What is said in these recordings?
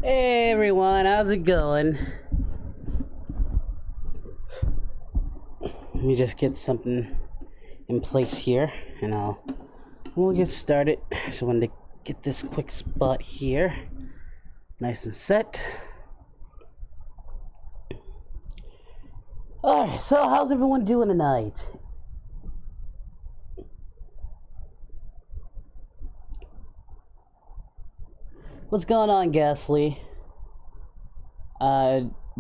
Hey everyone, how's it going? Let me just get something in place here and we'll get started. Just wanted to get this quick spot here nice and set. Alright, so how's everyone doing tonight? What's going on, Ghastly?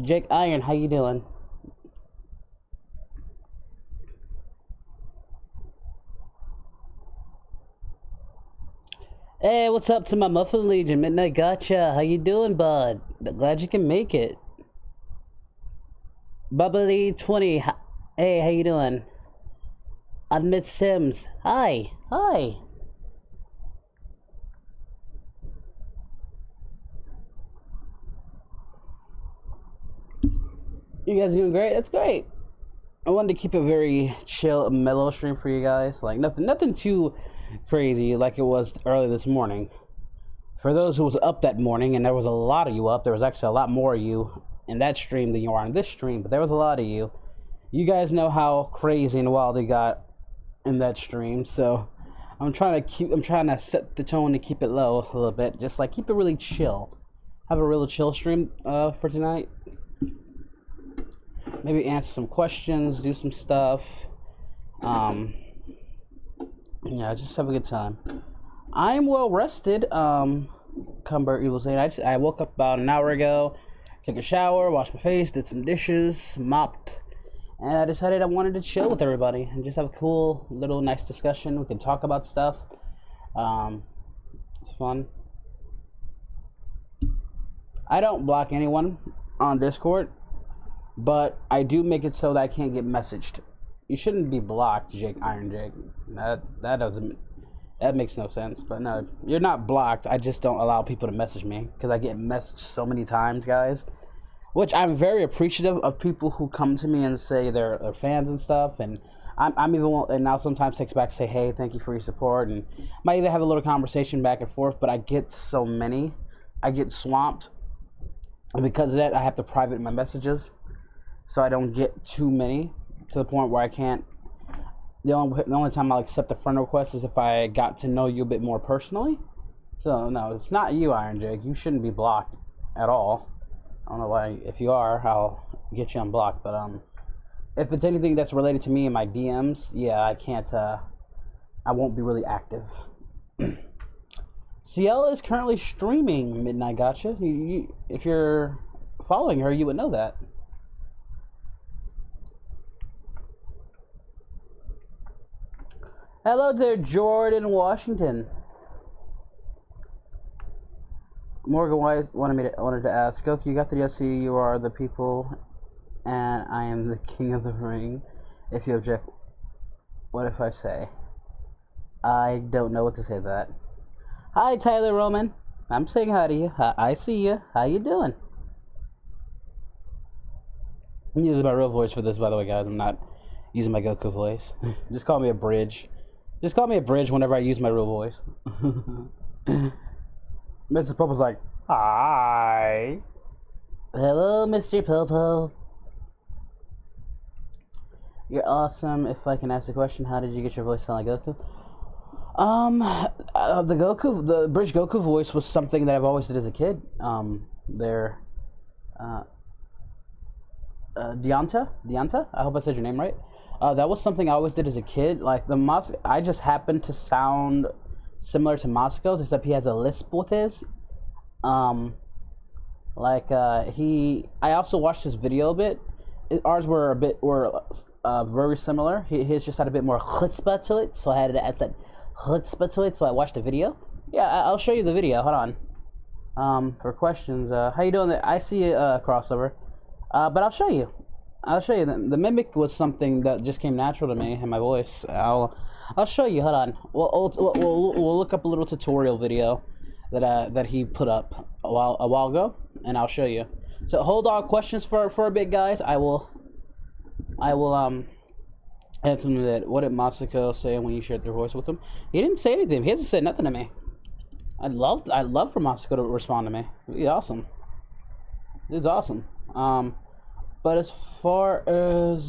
Jake Iron, how you doing? Hey, what's up to my Muffin Legion? Midnight Gotcha. How you doing, bud? Glad you can make it. Bubbly20. Hey, how you doing? Admit Sims. Hi. Hi. You guys doing great? That's great. I wanted to keep a very chill, mellow stream for you guys. Like nothing too crazy like it was early this morning. For those who was up that morning, and there was a lot of you up, there was actually a lot more of you in that stream than you are on this stream, but there was a lot of you. You guys know how crazy and wild they got in that stream, so I'm trying to set the tone to keep it low a little bit, just like keep it really chill. Have a real chill stream for tonight. Maybe answer some questions, do some stuff. Yeah, just have a good time. I'm well rested. Cumbert Evil saying I woke up about an hour ago, took a shower, washed my face, did some dishes, mopped, and I decided I wanted to chill with everybody and just have a cool little nice discussion. We can talk about stuff. It's fun. I don't block anyone on Discord, but I do make it so that I can't get messaged. You shouldn't be blocked, Iron Jake. That makes no sense. But no, you're not blocked. I just don't allow people to message me because I get messaged so many times, guys. Which I'm very appreciative of people who come to me and say they're fans and stuff. And I'm even, and now sometimes text back, say, hey, thank you for your support, and might either have a little conversation back and forth. But I get so many, I get swamped, and because of that, I have to private my messages so I don't get too many, to the point where I can't. The only time I'll accept a friend request is if I got to know you a bit more personally. So no, it's not you, Iron Jake. You shouldn't be blocked at all. I don't know why. If you are, I'll get you unblocked. But if it's anything that's related to me in my DMs, yeah, I can't. I won't be really active. CL is currently streaming Midnight Gotcha. If you're following her, you would know that. Hello there, Jordan Washington. Morgan Wise wanted to ask, Goku, you got the DLC, you are the people, and I am the king of the ring. If you object, what if I say? I don't know what to say to that. Hi, Tyler Roman. I'm saying hi to you. I see you. How you doing? I'm using my real voice for this, by the way, guys. I'm not using my Goku voice. Just call me a bridge. Just call me a bridge whenever I use my real voice. Mr. Popo's like, hi. Hello, Mr. Popo. You're awesome. If I can ask a question, how did you get your voice sound like Goku? The bridge Goku voice was something that I've always did as a kid. Deonta? I hope I said your name right. That was something I always did as a kid. Like I just happened to sound similar to Moscow's, except he has a lisp with his. I also watched his video a bit. Ours were very similar. His just had a bit more chutzpah to it, so I had to add that chutzpah to it. So I watched the video. Yeah, I'll show you the video. Hold on. For questions, how you doing? I see a crossover, but I'll show you. The mimic was something that just came natural to me in my voice. I'll show you. Hold on. We'll look up a little tutorial video that he put up a while ago, and I'll show you. So hold on questions for a bit, guys. I will add something to that. What did Masako say when you shared their voice with him? He didn't say anything. He hasn't said nothing to me. I'd love for Masako to respond to me. It'd be awesome. It's awesome. But as far as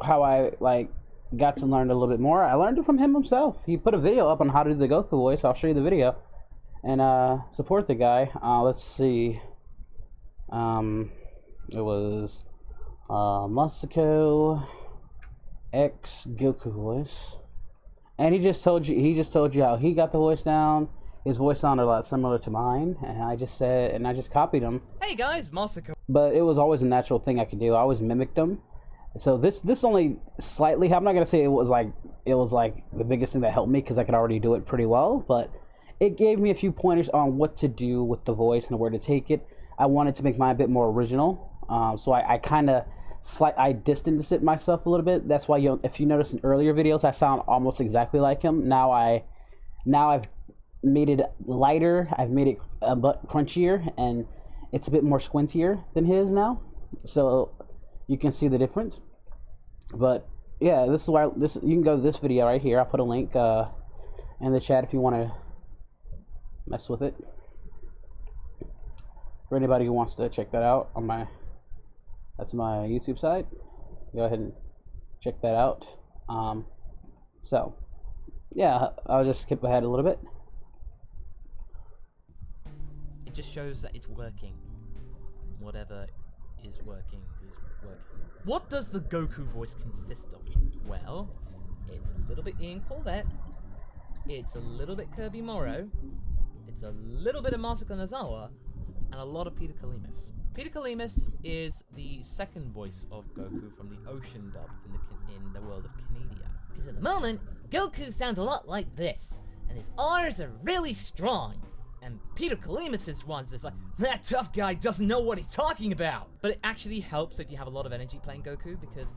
how I like got to learn a little bit more, I learned it from him himself. He put a video up on how to do the Goku voice. I'll show you the video and support the guy. Let's see. It was Masako X Goku voice, and he just told you how he got the voice down. His voice sounded a lot similar to mine, and I just copied him. Hey guys, Masako. But it was always a natural thing I could do. I always mimicked him. So this only slightly. I'm not gonna say it was like the biggest thing that helped me because I could already do it pretty well. But it gave me a few pointers on what to do with the voice and where to take it. I wanted to make mine a bit more original. So I kind of I distanced it myself a little bit. That's why if you notice in earlier videos, I sound almost exactly like him. Now I've made it lighter. I've made it a bit crunchier, and it's a bit more squintier than his now. So you can see the difference. But yeah, this is why you can go to this video right here. I'll put a link in the chat if you want to mess with it. For anybody who wants to check that out on that's my YouTube site. Go ahead and check that out. So yeah, I'll just skip ahead a little bit. It just shows that it's working. Whatever is working is working. What does the Goku voice consist of? Well, it's a little bit Ian Corvette. It's a little bit Kirby Morrow. It's a little bit of Masako Nozawa. And a lot of Peter Kalimis. Peter Kalimis is the second voice of Goku from the Ocean dub in the world of Canada. Because at the moment, Goku sounds a lot like this. And his R's are really strong. And Peter Kalimis' ones is like, that tough guy doesn't know what he's talking about. But it actually helps if you have a lot of energy playing Goku, because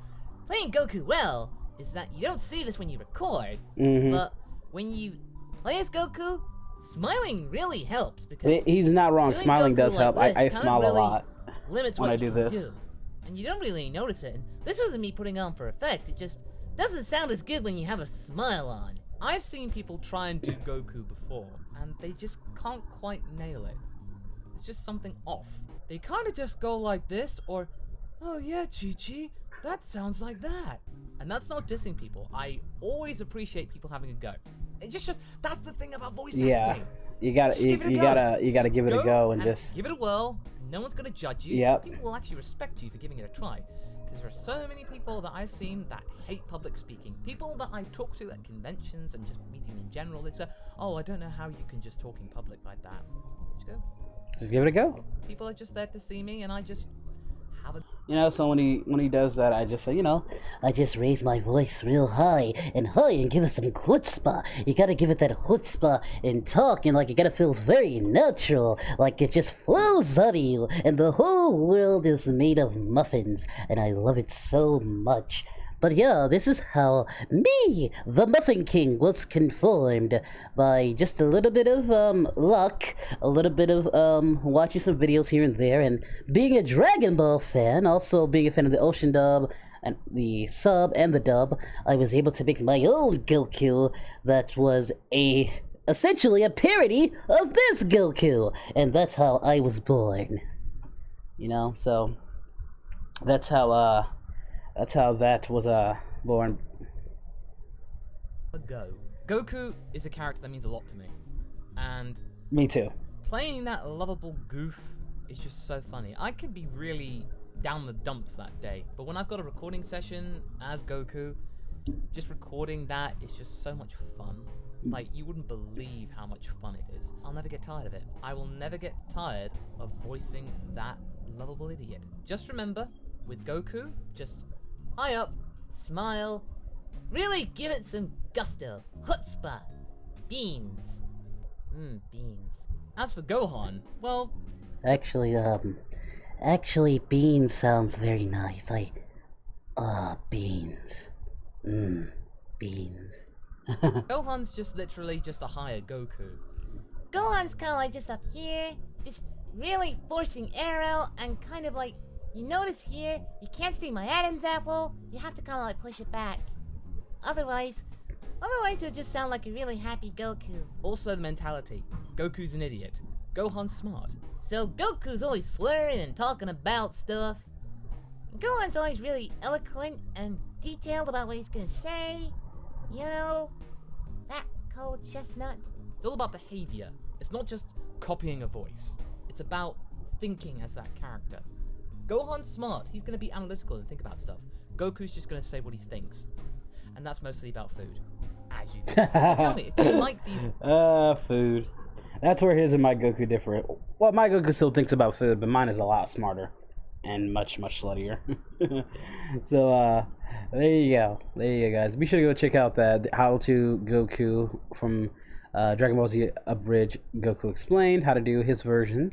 playing Goku well is that you don't see this when you record, but when you play as Goku, smiling really helps. Because he's not wrong. Smiling Goku does help. Like I smile really a lot limits when what I do you can this. do. And you don't really notice it. And this wasn't me putting on for effect. It just doesn't sound as good when you have a smile on. I've seen people try and do Goku before, and they just can't quite nail it. It's just something off. They kind of just go like this, or, oh yeah, Chi-Chi, that sounds like that. And that's not dissing people. I always appreciate people having a go. It just that's the thing about voice acting. You gotta give it a go and just give it a whirl. No one's gonna judge you. Yep. People will actually respect you for giving it a try. Because there are so many people that I've seen that hate public speaking. People that I talk to at conventions and just meeting in general, they say, oh, I don't know how you can just talk in public like that. Just go. Just give it a go. People are just there to see me, and I just have a... You know, so when he does that, I just say, you know, I just raise my voice real high and give it some chutzpah. You gotta give it that chutzpah and talk, and like you gotta feel very natural, like it just flows out of you, and the whole world is made of muffins, and I love it so much. But yeah, this is how me, the Muffin King, was conformed by just a little bit of luck, a little bit of watching some videos here and there, and being a Dragon Ball fan, also being a fan of the Ocean dub, and the sub and the dub, I was able to make my own Goku that was essentially a parody of this Goku, and that's how I was born. You know, so that's how that was born. Goku is a character that means a lot to me, and me too. Playing that lovable goof is just so funny. I could be really down the dumps that day, but when I've got a recording session as Goku, just recording that is just so much fun. Like, you wouldn't believe how much fun it is. I'll never get tired of it. I will never get tired of voicing that lovable idiot. Just remember, with Goku, just high up, smile, really give it some gusto, chutzpah, beans. Beans. As for Gohan, well... Actually, beans sounds very nice. Beans. Beans. Gohan's just literally just a higher Goku. Gohan's kind of like just up here, just really forcing arrow, and kind of like, you notice here, you can't see my Adam's apple, you have to kind of like push it back. Otherwise, Otherwise, it'll just sound like a really happy Goku. Also the mentality. Goku's an idiot. Gohan's smart. So Goku's always slurring and talking about stuff. Gohan's always really eloquent and detailed about what he's gonna say. You know, that cold chestnut. It's all about behavior. It's not just copying a voice. It's about thinking as that character. Gohan's smart. He's going to be analytical and think about stuff. Goku's just going to say what he thinks. And that's mostly about food. As you know. So tell me, if you like these... Food. That's where his and my Goku differ. Well, my Goku still thinks about food, but mine is a lot smarter. And much, much sluttier. So, there you go. There you go, guys. Be sure to go check out that How to Goku from Dragon Ball Z Abridged Goku Explained. How to do his version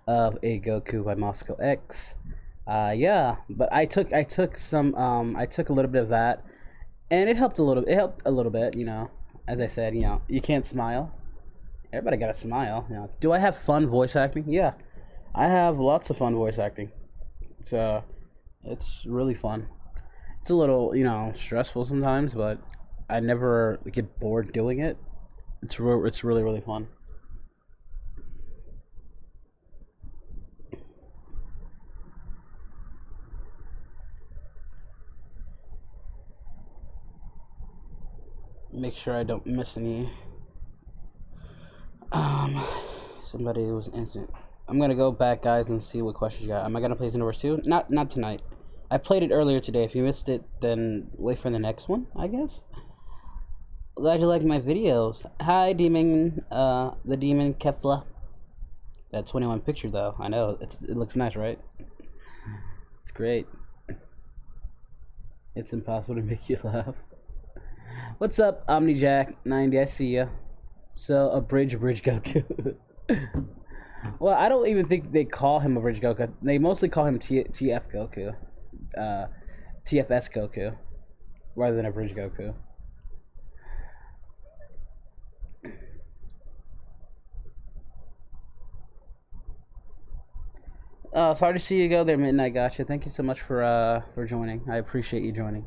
of a Goku by Moscow X. Yeah, but I took a little bit of that, and it helped a little bit, you know. As I said, you know, you can't smile. Everybody got to smile, you know. Do I have fun voice acting? Yeah, I have lots of fun voice acting. It's really fun. It's a little, you know, stressful sometimes, but I never get bored doing it. It's really, really fun. Make sure I don't miss any. Somebody was instant. I'm gonna go back, guys, and see what questions you got. Am I gonna play Xenoverse 2? Not tonight. I played it earlier today. If you missed it, then wait for the next one, I guess. Glad you liked my videos. Hi, Demon, the Demon Kefla. That 21 picture, though. I know, it looks nice, right? It's great. It's impossible to make you laugh. What's up, OmniJack90? I see ya. So, a bridge Goku. Well, I don't even think they call him a bridge Goku. They mostly call him TF Goku. TFS Goku. Rather than a bridge Goku. Sorry to see you go there, Midnight Gotcha. Thank you so much for joining. I appreciate you joining.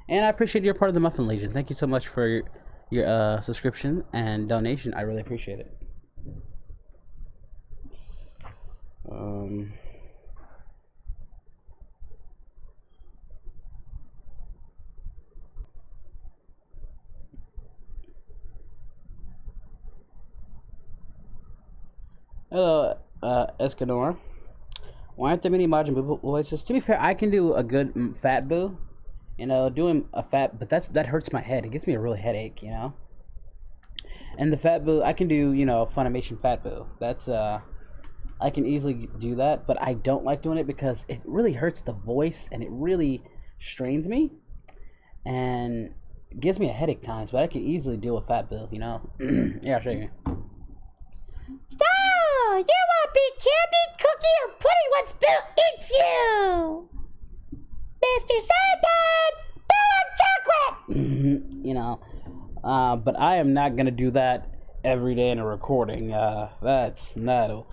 And I appreciate you're part of the Muffin Legion. Thank you so much for your subscription and donation. I really appreciate it. Hello, Escanor. Why aren't there many Majin Buu voices? To be fair, I can do a good Fat Buu. You know, doing a Fat, but that hurts my head. It gives me a really headache, you know. And the Fat Buu, I can do, you know, Funimation Fat Buu. That's I can easily do that, but I don't like doing it because it really hurts the voice and it really strains me and gives me a headache times. But I can easily do a Fat Buu, you know. Yeah, I'll show you. Oh, you want big candy, cookie, or pudding once Boo eats you? Mr. Satan, chocolate! You know, but I am not gonna do that every day in a recording. That's not.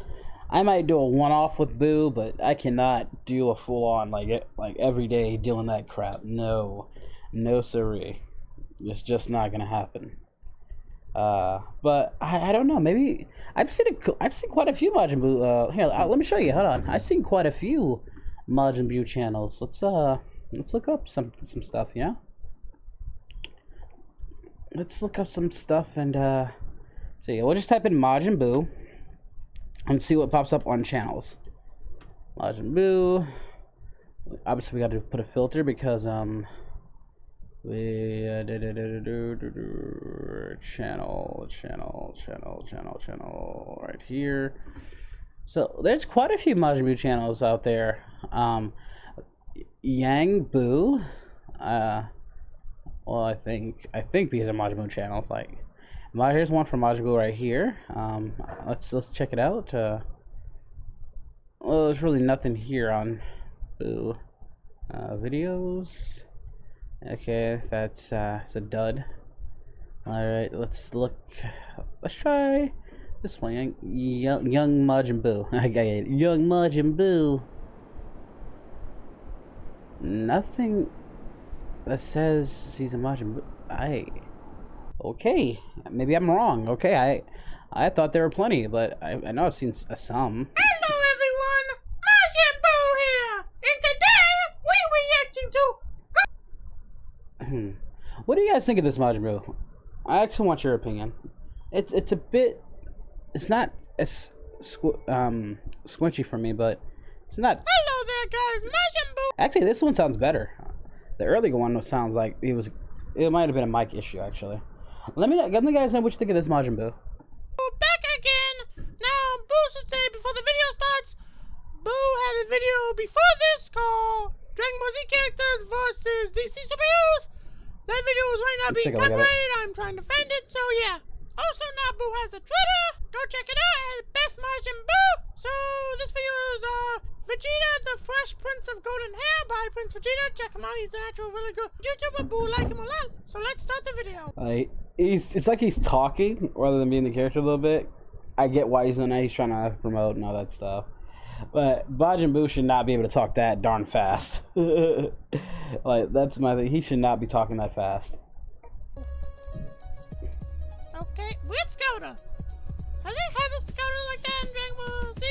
I might do a one-off with Boo, but I cannot do a full-on like every day doing that crap. No, siree. It's just not gonna happen. But I don't know. Maybe I've seen quite a few Majin Buu. Here, let me show you. Hold on. I've seen quite a few Majin Buu channels. Let's look up some stuff. Yeah. Let's look up some stuff and see. We'll just type in Majin Buu and see what pops up on channels. Majin Buu. Obviously, we got to put a filter because we channel right here. So there's quite a few Majin Buu channels out there. Yang Buu. Well, I think these are Majin Buu channels. Like, here's one for Majin Buu right here. Let's check it out. Well, there's really nothing here on Buu videos. Okay, that's it's a dud. All right, let's try this one. Young Majin Buu. I got it. Young Majin Buu. Nothing that says he's a Majin Buu. Okay, maybe I'm wrong. Okay, I thought there were plenty, but I know I've seen some. Hello everyone, Majin Buu here, and today we're reacting to What do you guys think of this Majin Buu? I actually want your opinion. It's a bit, it's not as squinchy for me, but it's not. Hello there guys, Majin Buu. Actually, this one sounds better. The earlier one sounds like it might have been a mic issue actually. Let me guys know what you think of this Majin Buu. We're back again. Now, Boo should say before the video starts, Boo had a video before this called Dragon Ball Z characters versus DC superheroes. That video was right now Let's being take a look at it. copyrighted. I'm trying to find it, so yeah. Also, now Boo has a Twitter. Go check it out at Best Majin Buu. So, this video is Vegeta, the Fresh Prince of Golden Hair by Prince Vegeta. Check him out. He's an actual really good YouTuber. Boo like him a lot. So, let's start the video. It's like he's talking rather than being the character a little bit. I get why he's doing that. He's trying to promote and all that stuff. But Majin Buu should not be able to talk that darn fast. Like, that's my thing. He should not be talking that fast. Okay, weird Scouter. Have they had a Scouter like that in Dragon Ball Z?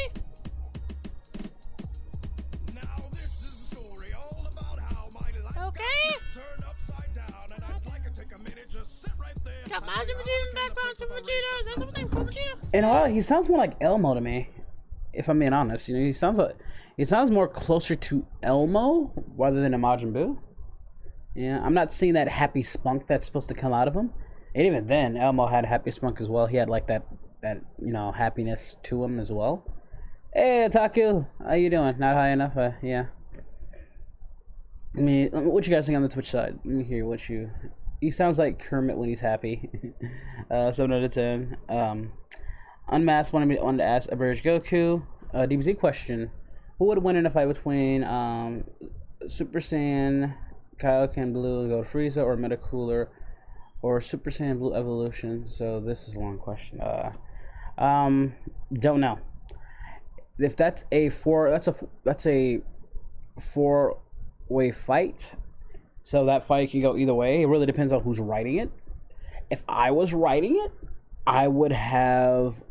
Now this is a story all about how my life Okay. turned upside down, and I'd like to take a minute, just sit right there. Got Majin Vegeta in the background, Super Vegeta. Is that something for Vegeta? And all, he sounds more like Elmo to me, if I'm being honest. You know, he sounds more closer to Elmo rather than a Majin Buu. Yeah, I'm not seeing that happy spunk that's supposed to come out of him. And even then, Elmo had happy spunk as well. He had like that happiness to him as well. Hey, Otaku, how you doing? Not high enough? Yeah. I mean, what you guys think on the Twitch side? Let me hear what you. He sounds like Kermit when he's happy. 7 out of 10. Unmasked wanted to ask Average Goku. DBZ question: who would win in a fight between Super Saiyan, Kaioken Blue, Gold Frieza, or Meta Cooler, or Super Saiyan Blue Evolution? So this is a long question. Don't know. If that's a four-way fight. So that fight can go either way. It really depends on who's writing it. If I was writing it, I would have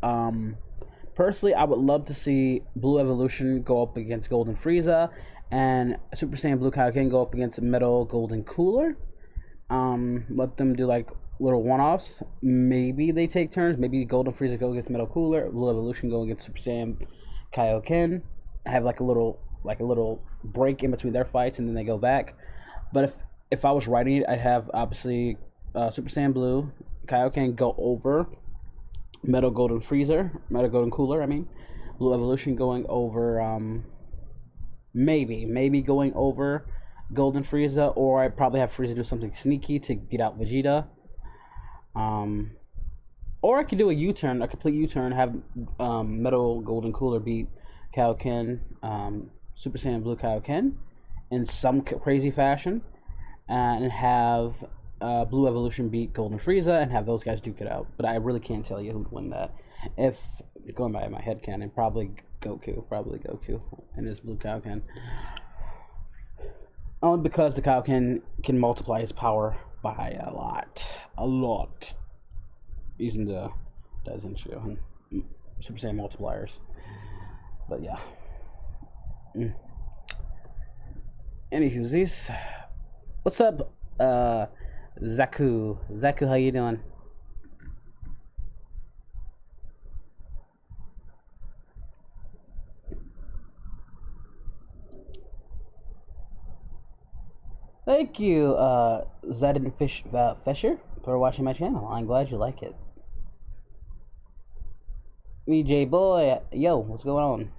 personally I would love to see Blue Evolution go up against Golden Frieza and Super Saiyan Blue Kaioken go up against Metal Golden Cooler. Let them do like little one-offs. Maybe they take turns. Maybe Golden Frieza go against Metal Cooler, Blue Evolution go against Super Saiyan Kaioken. Have like a little break in between their fights, and then they go back. But if I was writing it, I'd have obviously Super Saiyan Blue Kaioken go over Metal Golden Cooler. I mean, Blue Evolution going over maybe going over Golden Frieza, or I'd probably have Frieza do something sneaky to get out Vegeta. Or I could do a complete U-turn, have Metal Golden Cooler beat Kaioken, Super Saiyan Blue Kaioken in some crazy fashion, and have Blue Evolution beat Golden Frieza and have those guys duke it out. But I really can't tell you who'd win that. If going by my headcanon, probably Goku and his Blue Kaioken. Only because the Kaioken can multiply his power by a lot, using the Daizenshu and Super Saiyan multipliers. But yeah. Anywho, these. What's up, Zaku? Zaku, how you doing? Thank you, Zadin Fisher, for watching my channel. I'm glad you like it. VJ boy, yo, what's going on?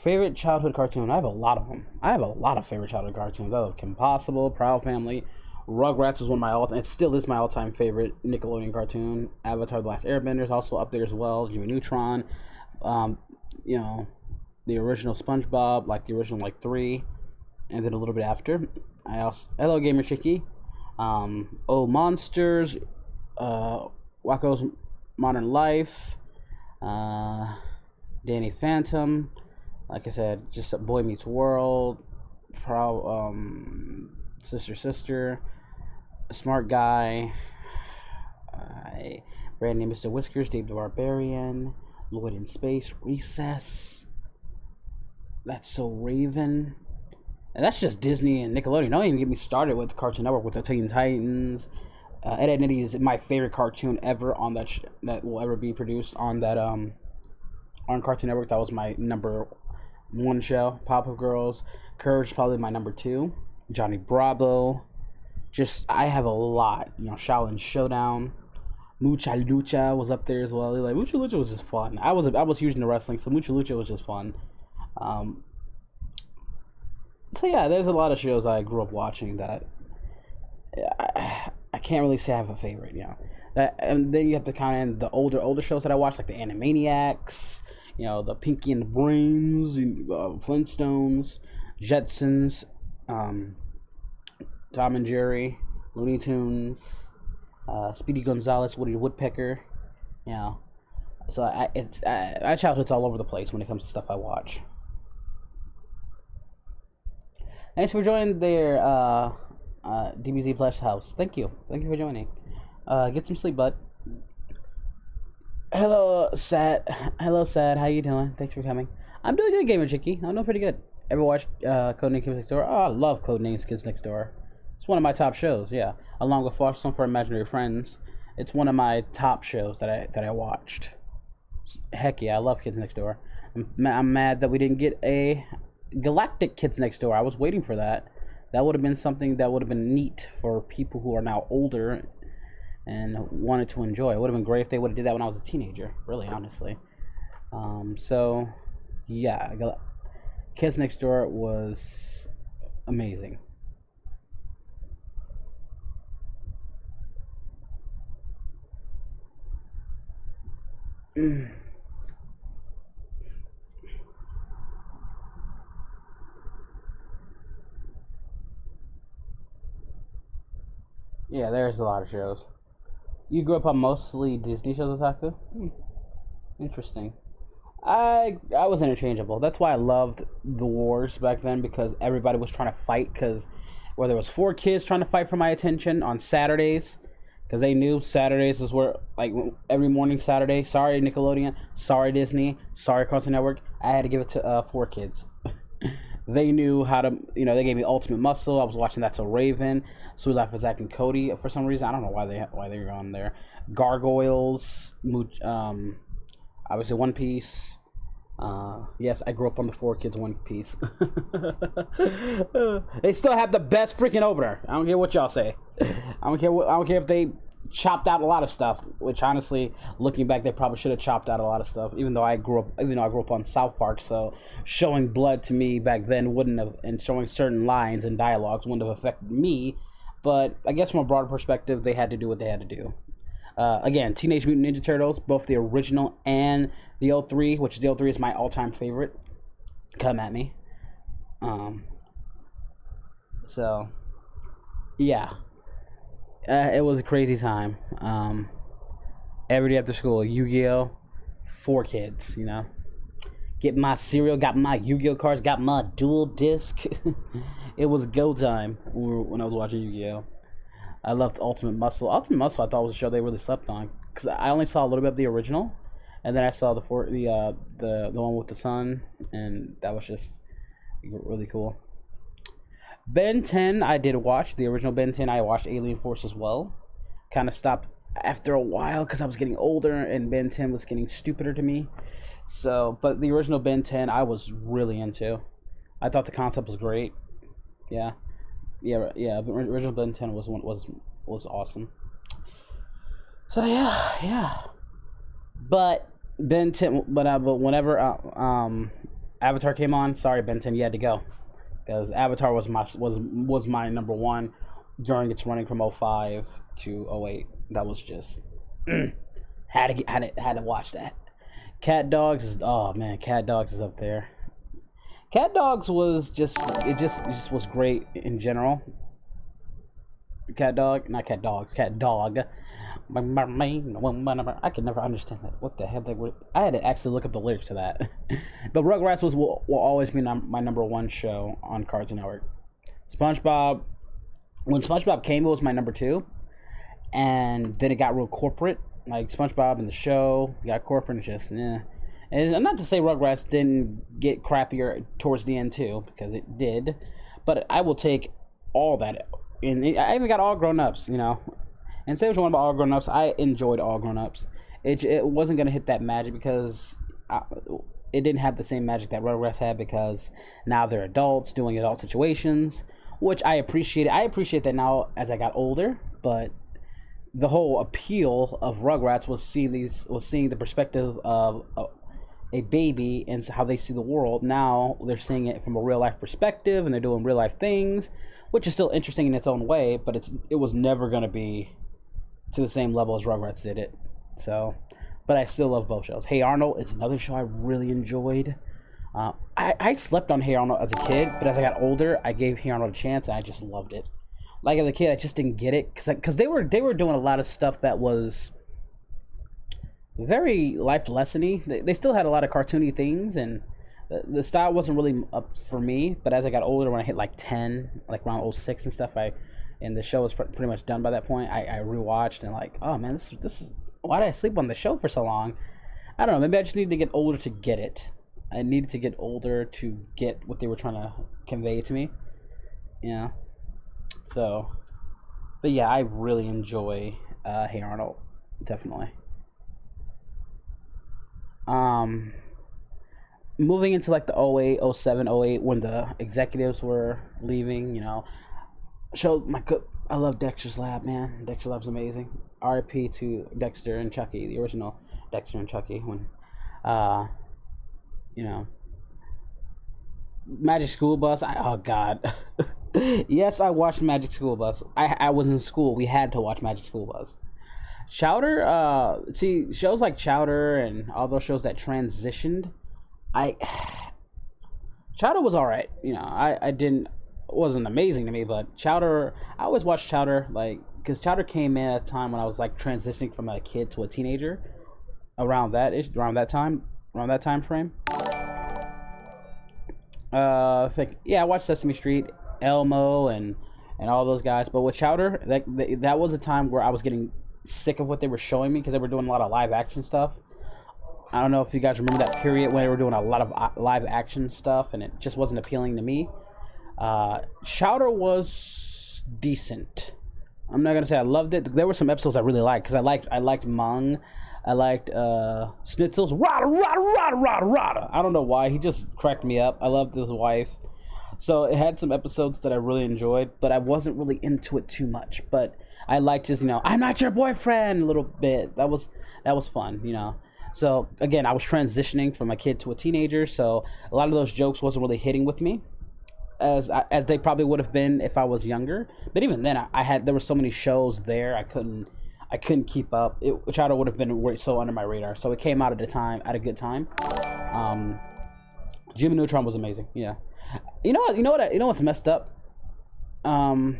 Favorite childhood cartoon? I have a lot of them. I have a lot of favorite childhood cartoons. I love Kim Possible, Proud Family, Rugrats is one of my all-time. It still is my all-time favorite Nickelodeon cartoon. Avatar: The Last Airbender is also up there as well. Jimmy Neutron, you know, the original SpongeBob, like the original 3, and then a little bit after. I also Hello Gamer Chicky, Old Monsters, Waco's Modern Life, Danny Phantom. Like I said, just Boy Meets World, Sister, Smart Guy, Brand Name Mr. Whiskers, Dave the Barbarian, Lloyd in Space, Recess. That's So Raven. And that's just Disney and Nickelodeon. Don't even get me started with Cartoon Network with the Teen Titans. Ed, Edd n Eddy is my favorite cartoon ever on that that will ever be produced on that on Cartoon Network. That was my number one show. Powerpuff Girls, Courage probably my number two. Johnny Bravo. Just I have a lot. You know, Shaolin Showdown. Mucha Lucha was up there as well. Like Mucha Lucha was just fun. I was huge into wrestling, so Mucha Lucha was just fun. So yeah, there's a lot of shows I grew up watching that I can't really say I have a favorite, you know. And then you have to count in the older shows that I watched, like the Animaniacs, you know, the Pinky and the Brains, Flintstones, Jetsons, Tom and Jerry, Looney Tunes, Speedy Gonzales, Woody Woodpecker, you know. So my childhood's all over the place when it comes to stuff I watch. Thanks for joining their DBZ Plush House. Thank you for joining. Get some sleep, bud. Hello, Sad. How you doing? Thanks for coming. I'm doing good, Gamer Chicky. I'm doing pretty good. Ever watched Codenames Kids Next Door? Oh, I love Codenames Kids Next Door. It's one of my top shows. Yeah, along with Some for Imaginary Friends. It's one of my top shows that I watched. Heck yeah, I love Kids Next Door. I'm mad that we didn't get a Galactic Kids Next Door. I was waiting for that. That would have been something that would have been neat for people who are now older and wanted to enjoy. It would have been great if they would have did that when I was a teenager, really, honestly. So yeah, Kids Next Door was amazing. Yeah, there's a lot of shows. You grew up on mostly Disney shows, Otaku? Interesting. I was interchangeable. That's why I loved the wars back then, because everybody was trying to fight, because whether it was 4 kids trying to fight for my attention on Saturdays, because they knew Saturdays is where, like, every morning Saturday, sorry Nickelodeon, sorry Disney, sorry Cartoon Network, I had to give it to 4 kids. They knew how to, you know, they gave me Ultimate Muscle. I was watching That's a Raven, Sweet Life of Zack and Cody for some reason. I don't know why they were on there. Gargoyles, obviously One Piece. Yes, I grew up on the 4 Kids One Piece. They still have the best freaking opener. I don't care what y'all say. I don't care if they chopped out a lot of stuff. Which honestly, looking back, they probably should have chopped out a lot of stuff. Even though I grew up on South Park, so showing blood to me back then wouldn't have, and showing certain lines and dialogues wouldn't have affected me. But I guess from a broader perspective, they had to do what they had to do. Again, Teenage Mutant Ninja Turtles, both the original and the 03, which the 03 is my all-time favorite. Come at me. So, yeah. It was a crazy time. Every day after school, Yu-Gi-Oh! 4 kids, you know. Get my cereal, got my Yu-Gi-Oh! Cards, got my dual disc. It was go time when I was watching Yu-Gi-Oh! I loved Ultimate Muscle. Ultimate Muscle, I thought was a show they really slept on, because I only saw a little bit of the original, and then I saw the one with the sun, and that was just really cool. Ben 10, I did watch the original Ben 10. I watched Alien Force as well. Kind of stopped after a while because I was getting older, and Ben 10 was getting stupider to me. So, but the original Ben 10, I was really into. I thought the concept was great. Yeah. The original Ben 10 was awesome. So yeah. But Ben 10, but whenever Avatar came on, sorry Ben 10, you had to go, because Avatar was my number one during its running from 05 to 08. That was just had to watch that. Cat Dogs is, oh man, Cat Dogs is up there. Cat Dogs was just was great in general. Cat Dog. I could never understand that. What the hell they were? I had to actually look up the lyrics to that. But Rugrats will always be my number one show on Cartoon Network. SpongeBob, when SpongeBob came, it was my number 2, and then it got real corporate. Like SpongeBob and the show got corporate, and just And not to say Rugrats didn't get crappier towards the end too, because it did, but I will take all that. And I even got All Grown Ups, you know. And say what you want about All Grown Ups, I enjoyed All Grown Ups. It wasn't gonna hit that magic because it didn't have the same magic that Rugrats had, because now they're adults doing adult situations, which I appreciate. I appreciate that now as I got older, but the whole appeal of Rugrats was seeing the perspective of a baby and how they see the world. Now they're seeing it from a real life perspective, and they're doing real life things, which is still interesting in its own way, but it was never gonna be to the same level as Rugrats did it. So, but I still love both shows. Hey Arnold is another show I really enjoyed. I slept on Hey Arnold as a kid, but as I got older, I gave Hey Arnold a chance, and I just loved it. Like as a kid, I just didn't get it because they were doing a lot of stuff that was very life lessony. They still had a lot of cartoony things, and the style wasn't really up for me. But as I got older, when I hit like 10, like around 06 and stuff, and the show was pretty much done by that point, I rewatched and like, oh man, this is why did I sleep on the show for so long? I don't know. Maybe I just needed to get older to get it. I needed to get older to get what they were trying to convey to me. Yeah. So, but yeah, I really enjoy Hey Arnold, definitely. Moving into like the 08, 07, 08, when the executives were leaving, you know, I love Dexter's Lab, man. Dexter's Lab's amazing. RIP to Dexter and Chucky, the original Dexter and Chucky, when, you know, Magic School Bus. Oh God. Yes, I watched Magic School Bus. I was in school. We had to watch Magic School Bus. Chowder, see, shows like Chowder and all those shows that transitioned, Chowder was alright. You know, it wasn't amazing to me, but Chowder, I always watched Chowder, like, because Chowder came in at a time when I was like transitioning from a kid to a teenager, around that time frame. I watched Sesame Street, Elmo, and all those guys. But with Chowder, that was a time where I was getting sick of what they were showing me, because they were doing a lot of live action stuff. I don't know if you guys remember that period when they were doing a lot of live action stuff, and it just wasn't appealing to me. Chowder was decent. I'm not gonna say I loved it. There were some episodes I really liked, because I liked Mung. I liked Schnitzel's rada rada rada rada rada. I don't know why, he just cracked me up. I loved his wife. So it had some episodes that I really enjoyed, but I wasn't really into it too much. But I liked his, you know, I'm not your boyfriend, a little bit. That was fun, you know. So again, I was transitioning from a kid to a teenager, so a lot of those jokes wasn't really hitting with me as they probably would have been if I was younger. But even then, there were so many shows there, I couldn't keep up. Chowder would have been so under my radar. So it came out at a good time. Jimmy Neutron was amazing. Yeah. You know what's messed up? I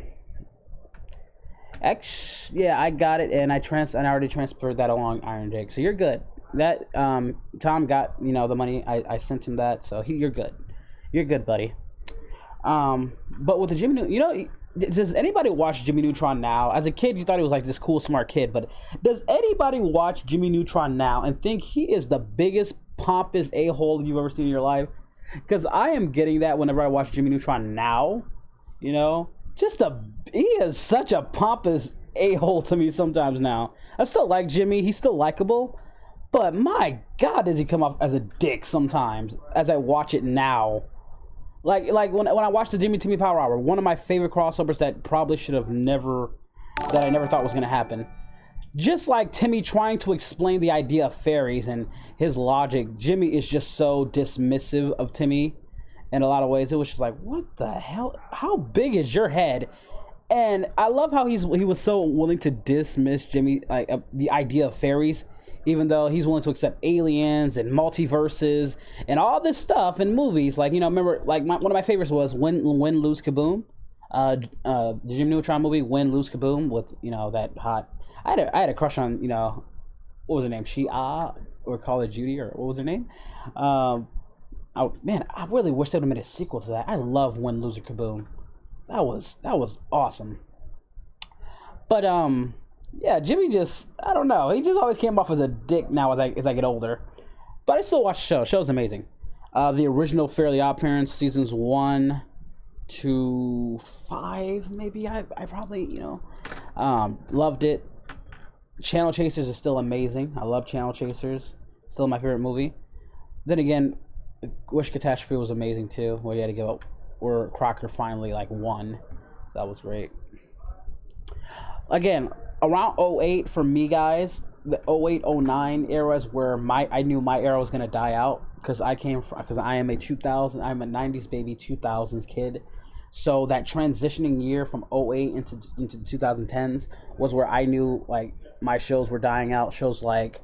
got it, and I already transferred that along Iron Jake. So you're good. That Tom got, you know, the money. I sent him that, so you're good. You're good, buddy. But with the Jimmy Neutron, you know, does anybody watch Jimmy Neutron now? As a kid, you thought he was like this cool, smart kid, but does anybody watch Jimmy Neutron now and think he is the biggest pompous a-hole you've ever seen in your life? Because I am getting that whenever I watch Jimmy Neutron now. You know, he is such a pompous a-hole to me sometimes now. I still like Jimmy, he's still likable, but my God, does he come off as a dick sometimes as I watch it now. Like when I watched the Jimmy Timmy Power Hour, one of my favorite crossovers that probably I never thought was going to happen. Just like Timmy trying to explain the idea of fairies and his logic, Jimmy is just so dismissive of Timmy in a lot of ways. It was just like, what the hell? How big is your head? And I love how he was so willing to dismiss Jimmy, like the idea of fairies, even though he's willing to accept aliens and multiverses and all this stuff in movies. Like, you know, remember, like one of my favorites was Win, Lose, Kaboom. The Jimmy Neutron movie, Win, Lose, Kaboom, with, you know, that hot. I had a crush on, you know, what was her name? Or Call Her Judy, or what was her name? I really wish they would have made a sequel to that. I love Win, Lose, Kaboom. That was awesome. But yeah, Jimmy just, I don't know. He just always came off as a dick now as I get older. But I still watch the show. The show's amazing. The original Fairly Odd Parents, seasons 1 to 5, maybe. I probably, loved it. Channel Chasers is still amazing. I love Channel Chasers. Still my favorite movie. Then again, Wish Catastrophe was amazing too, where you had to give up, where Crocker finally won. That was great. Again, around 08 for me, guys, the 08, 09 era is where I knew my era was gonna die out, because I am a 2000, I'm a 90s baby, 2000s kid. So that transitioning year from 08 into the 2010s was where I knew my shows were dying out. Shows like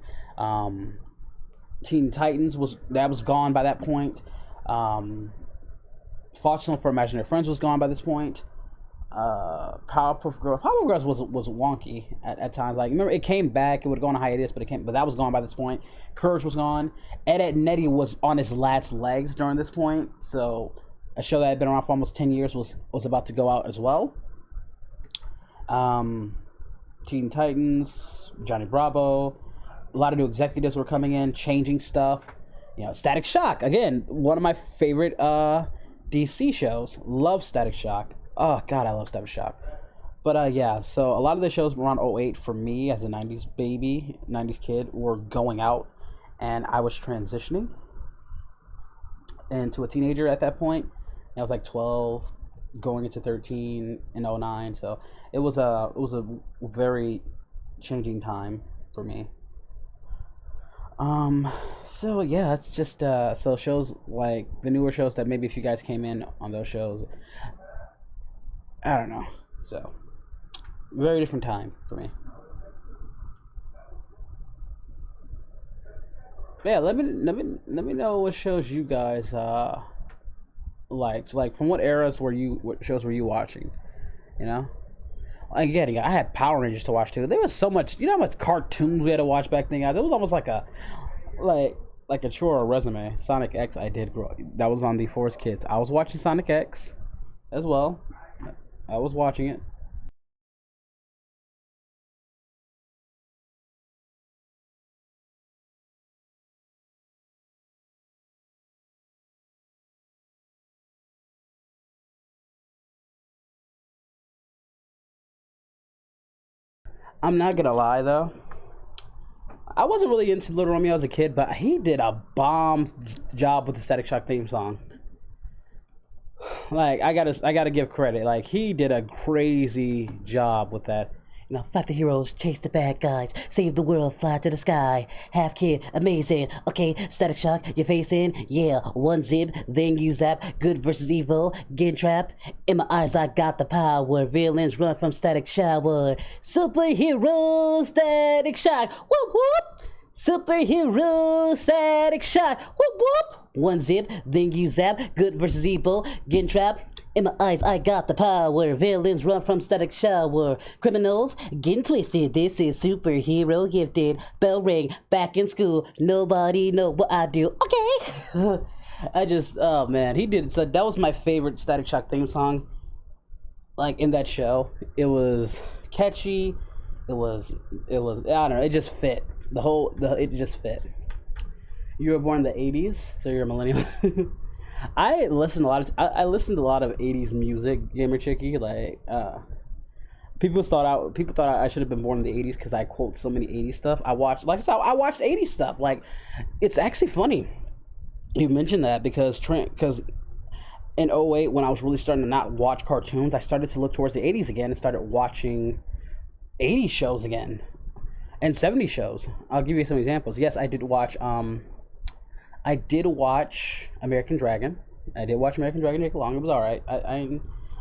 Teen Titans was gone by that point. Foster for Imaginary Friends was gone by this point. Powerpuff Girls was wonky at times. Remember, it came back. It would go on a hiatus, but that was gone by this point. Courage was gone. Ed, Edd n Eddy was on his last legs during this point. So a show that had been around for almost 10 years was about to go out as well. Teen Titans, Johnny Bravo, a lot of new executives were coming in, changing stuff. Static Shock, again, one of my favorite DC shows. Love Static Shock. Oh god, I love Static Shock. But yeah, so a lot of the shows around 08 for me as a 90s baby, 90s kid, were going out, and I was transitioning into a teenager at that point. I was 12, going into 13 in 09, so it was a very changing time for me. So yeah, it's just so shows like the newer shows that maybe if you guys came in on those shows, I don't know. So very different time for me. But yeah, let me know what shows you guys liked. From what eras what shows were you watching? Again, I had Power Rangers to watch too. There was so much, how much cartoons we had to watch back then, guys. It was almost like a chore or a resume. Sonic X, I did grow. That was on the Force Kids. I was watching Sonic X as well. I was watching it. I'm not gonna lie though, I wasn't really into Little Romeo as a kid, but he did a bomb job with the Static Shock theme song. I gotta give credit. He did a crazy job with that. Fight the heroes, chase the bad guys, save the world, fly to the sky. Half kid, amazing. Okay, Static Shock, you're facing. Yeah, one zip, then you zap. Good versus evil, getting trapped. In my eyes, I got the power. Villains run from Static Shower. Superhero, Static Shock. Whoop whoop. Superhero, Static Shock. Whoop whoop. One zip, then you zap. Good versus evil, getting trapped. In my eyes, I got the power. Villains run from Static Shower. Criminals getting twisted. This is superhero gifted. Bell ring, back in school. Nobody know what I do. Okay. Oh man, he did. So that was my favorite Static Shock theme song. In that show, it was catchy. It was. I don't know. It just fit. It just fit. You were born in the '80s, so you're a millennial. I listened to a lot of 80s music, Gamer Chicky. People thought I should have been born in the 80s because I quote so many 80s stuff. I watched 80s stuff. It's actually funny you mentioned that because in 08 when I was really starting to not watch cartoons, I started to look towards the 80s again and started watching 80s shows again and 70s shows. I'll give you some examples. Yes, I did watch American Dragon. I did watch American Dragon take long. It was alright. I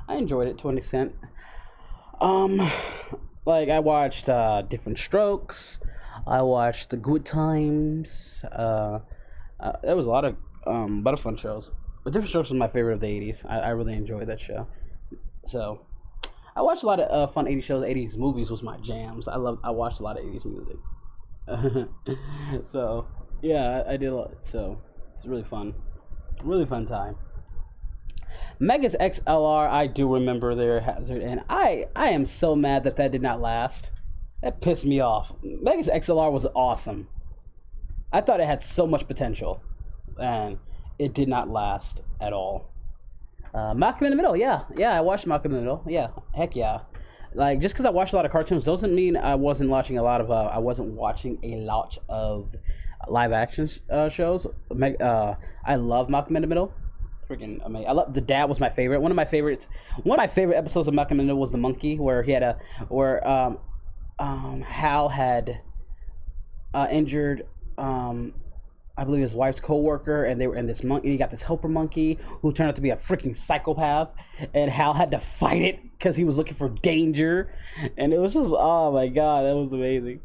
enjoyed it to an extent. I watched Different Strokes. I watched The Good Times. There was a lot of fun shows. But Different Strokes was my favorite of the 80s. I really enjoyed that show. So I watched a lot of fun 80s shows. 80s movies was my jams. I watched a lot of 80s music. So yeah, I did a lot. So it's really fun time. Megas XLR, I do remember their Hazard, and I am so mad that that did not last. That pissed me off. Megas XLR was awesome. I thought it had so much potential, and it did not last at all. Malcolm in the Middle, yeah, I watched Malcolm in the Middle, yeah, heck yeah. Like, just because I watched a lot of cartoons doesn't mean I wasn't watching a lot of live action shows. I love Malcolm in the Middle. Freaking amazing. I love the dad was my favorite. One of my favorite episodes of Malcolm in the Middle was the monkey, where he had Hal had injured I believe his wife's co-worker, and they were in this monkey. He got this helper monkey who turned out to be a freaking psychopath, and Hal had to fight it because he was looking for danger, and it was just, oh my god, that was amazing.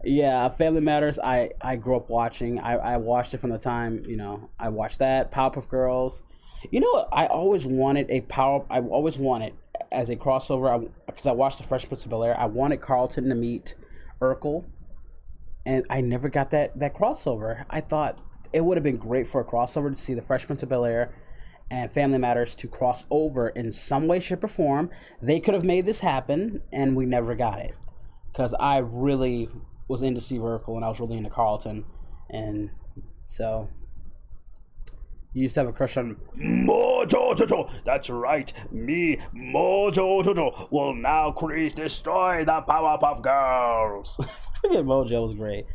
Yeah, Family Matters. I grew up watching. I watched it from the time, you know, I watched that. Powerpuff Girls. You know what? I always wanted as a crossover, because I watched The Fresh Prince of Bel-Air. I wanted Carlton to meet Urkel. And I never got that crossover. I thought it would have been great for a crossover to see the Fresh Prince of Bel-Air and Family Matters to cross over in some way, shape, or form. They could have made this happen, and we never got it. Because I really was into Steve Urkel, and I was really into Carlton. And so, you used to have a crush on Mojo. That's right, me, Mojo, will now destroy the Powerpuff Girls. Mojo was great.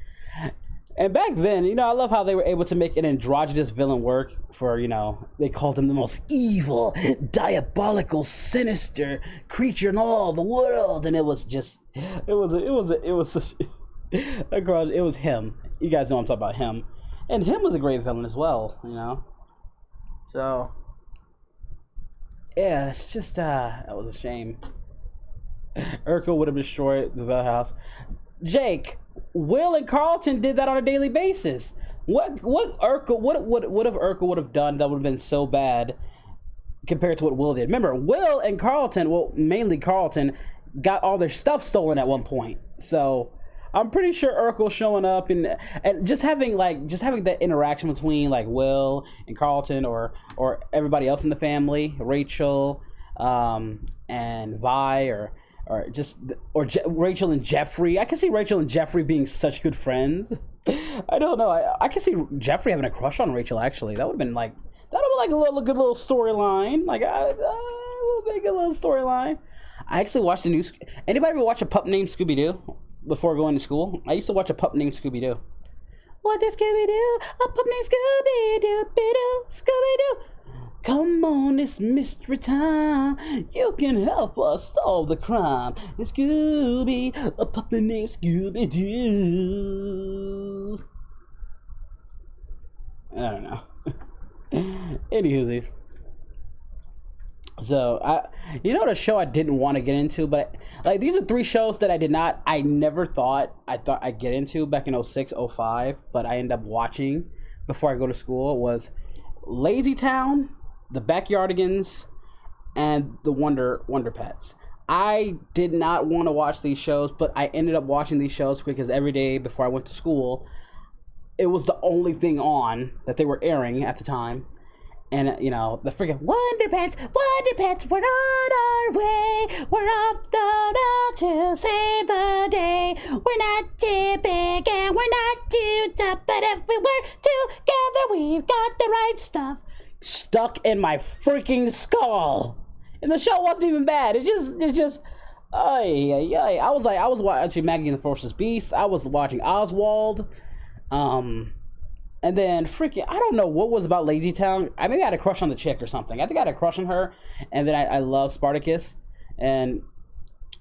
And back then, you know, I love how they were able to make an androgynous villain work for, you know, they called him the most evil, diabolical, sinister creature in all the world, and it was him. You guys know I'm talking about him, and him was a great villain as well, you know. So yeah, it's just that was a shame. Urkel would have destroyed the Bell House. Jake, Will and Carlton did that on a daily basis. What if Urkel would have done that would have been so bad compared to what Will did? Remember, Will and Carlton, well, mainly Carlton, got all their stuff stolen at one point. So I'm pretty sure Urkel showing up and just having that interaction between like Will and Carlton or everybody else in the family, Rachel, and Vi, Rachel and Jeffrey. I can see Rachel and Jeffrey being such good friends. I don't know. I can see Jeffrey having a crush on Rachel. Actually, that would have been like a good little storyline. Like we'll make a little storyline. I actually watched the new. Anybody ever watch a pup named Scooby Doo before going to school? I used to watch a pup named Scooby Doo. What does Scooby Doo? A pup named Scooby Doo, Scooby Doo. Come on, it's mystery time. You can help us solve the crime. It's Scooby, a puppy named Scooby Doo. I don't know. Any hoosies. So you know, the show I didn't want to get into, but like these are 3 shows that I never thought I'd get into back in 06, 05, but I ended up watching before I go to school. It was Lazy Town, The Backyardigans, and the Wonder Pets. I did not want to watch these shows, but I ended up watching these shows because every day before I went to school, it was the only thing on that they were airing at the time. And, you know, the freaking Wonder Pets, we're on our way. We're off the road to save the day. We're not too big and we're not too tough, but if we were together, we've got the right stuff stuck in my freaking skull. And the show wasn't even bad. It's just, I was watching Maggie and the Forces Beast. I was watching Oswald. And then freaking, I don't know what was about Lazy Town. Maybe I had a crush on the chick or something. I think I had a crush on her. And then I love Spartacus. And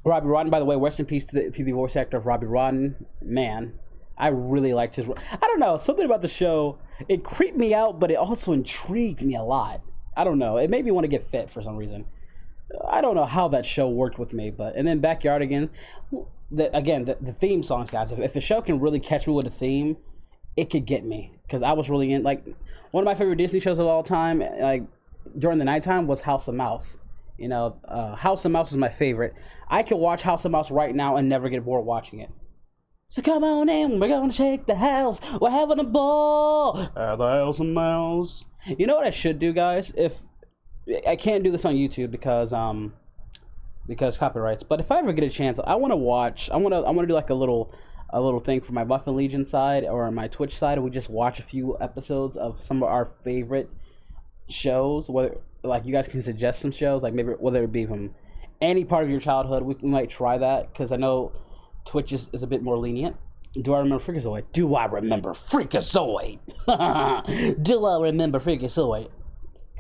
Robbie Rodden, by the way, rest in peace to the voice actor of Robbie Rodden. Man, I really liked his. I don't know, something about the show. It creeped me out, but it also intrigued me a lot. I don't know. It made me want to get fit for some reason. I don't know how that show worked with me, and then Backyardigans. The theme songs, guys. If a show can really catch me with a theme, it could get me, because I was really in, like, one of my favorite Disney shows of all time, like, during the nighttime was House of Mouse. You know, House of Mouse is my favorite. I could watch House of Mouse right now and never get bored watching it. So come on in, we're gonna shake the house, we're having a ball at the House of Mouse. You know what I should do, guys? If I can't do this on YouTube because copyrights. But if I ever get a chance, I want to watch. I want to do like a little thing for my Muffin Legion side or my Twitch side. We just watch a few episodes of some of our favorite shows. Whether like you guys can suggest some shows, like maybe whether it be from any part of your childhood, we might try that because I know Twitch is a bit more lenient. Do I remember Freakazoid? Do I remember Freakazoid? Do I remember Freakazoid?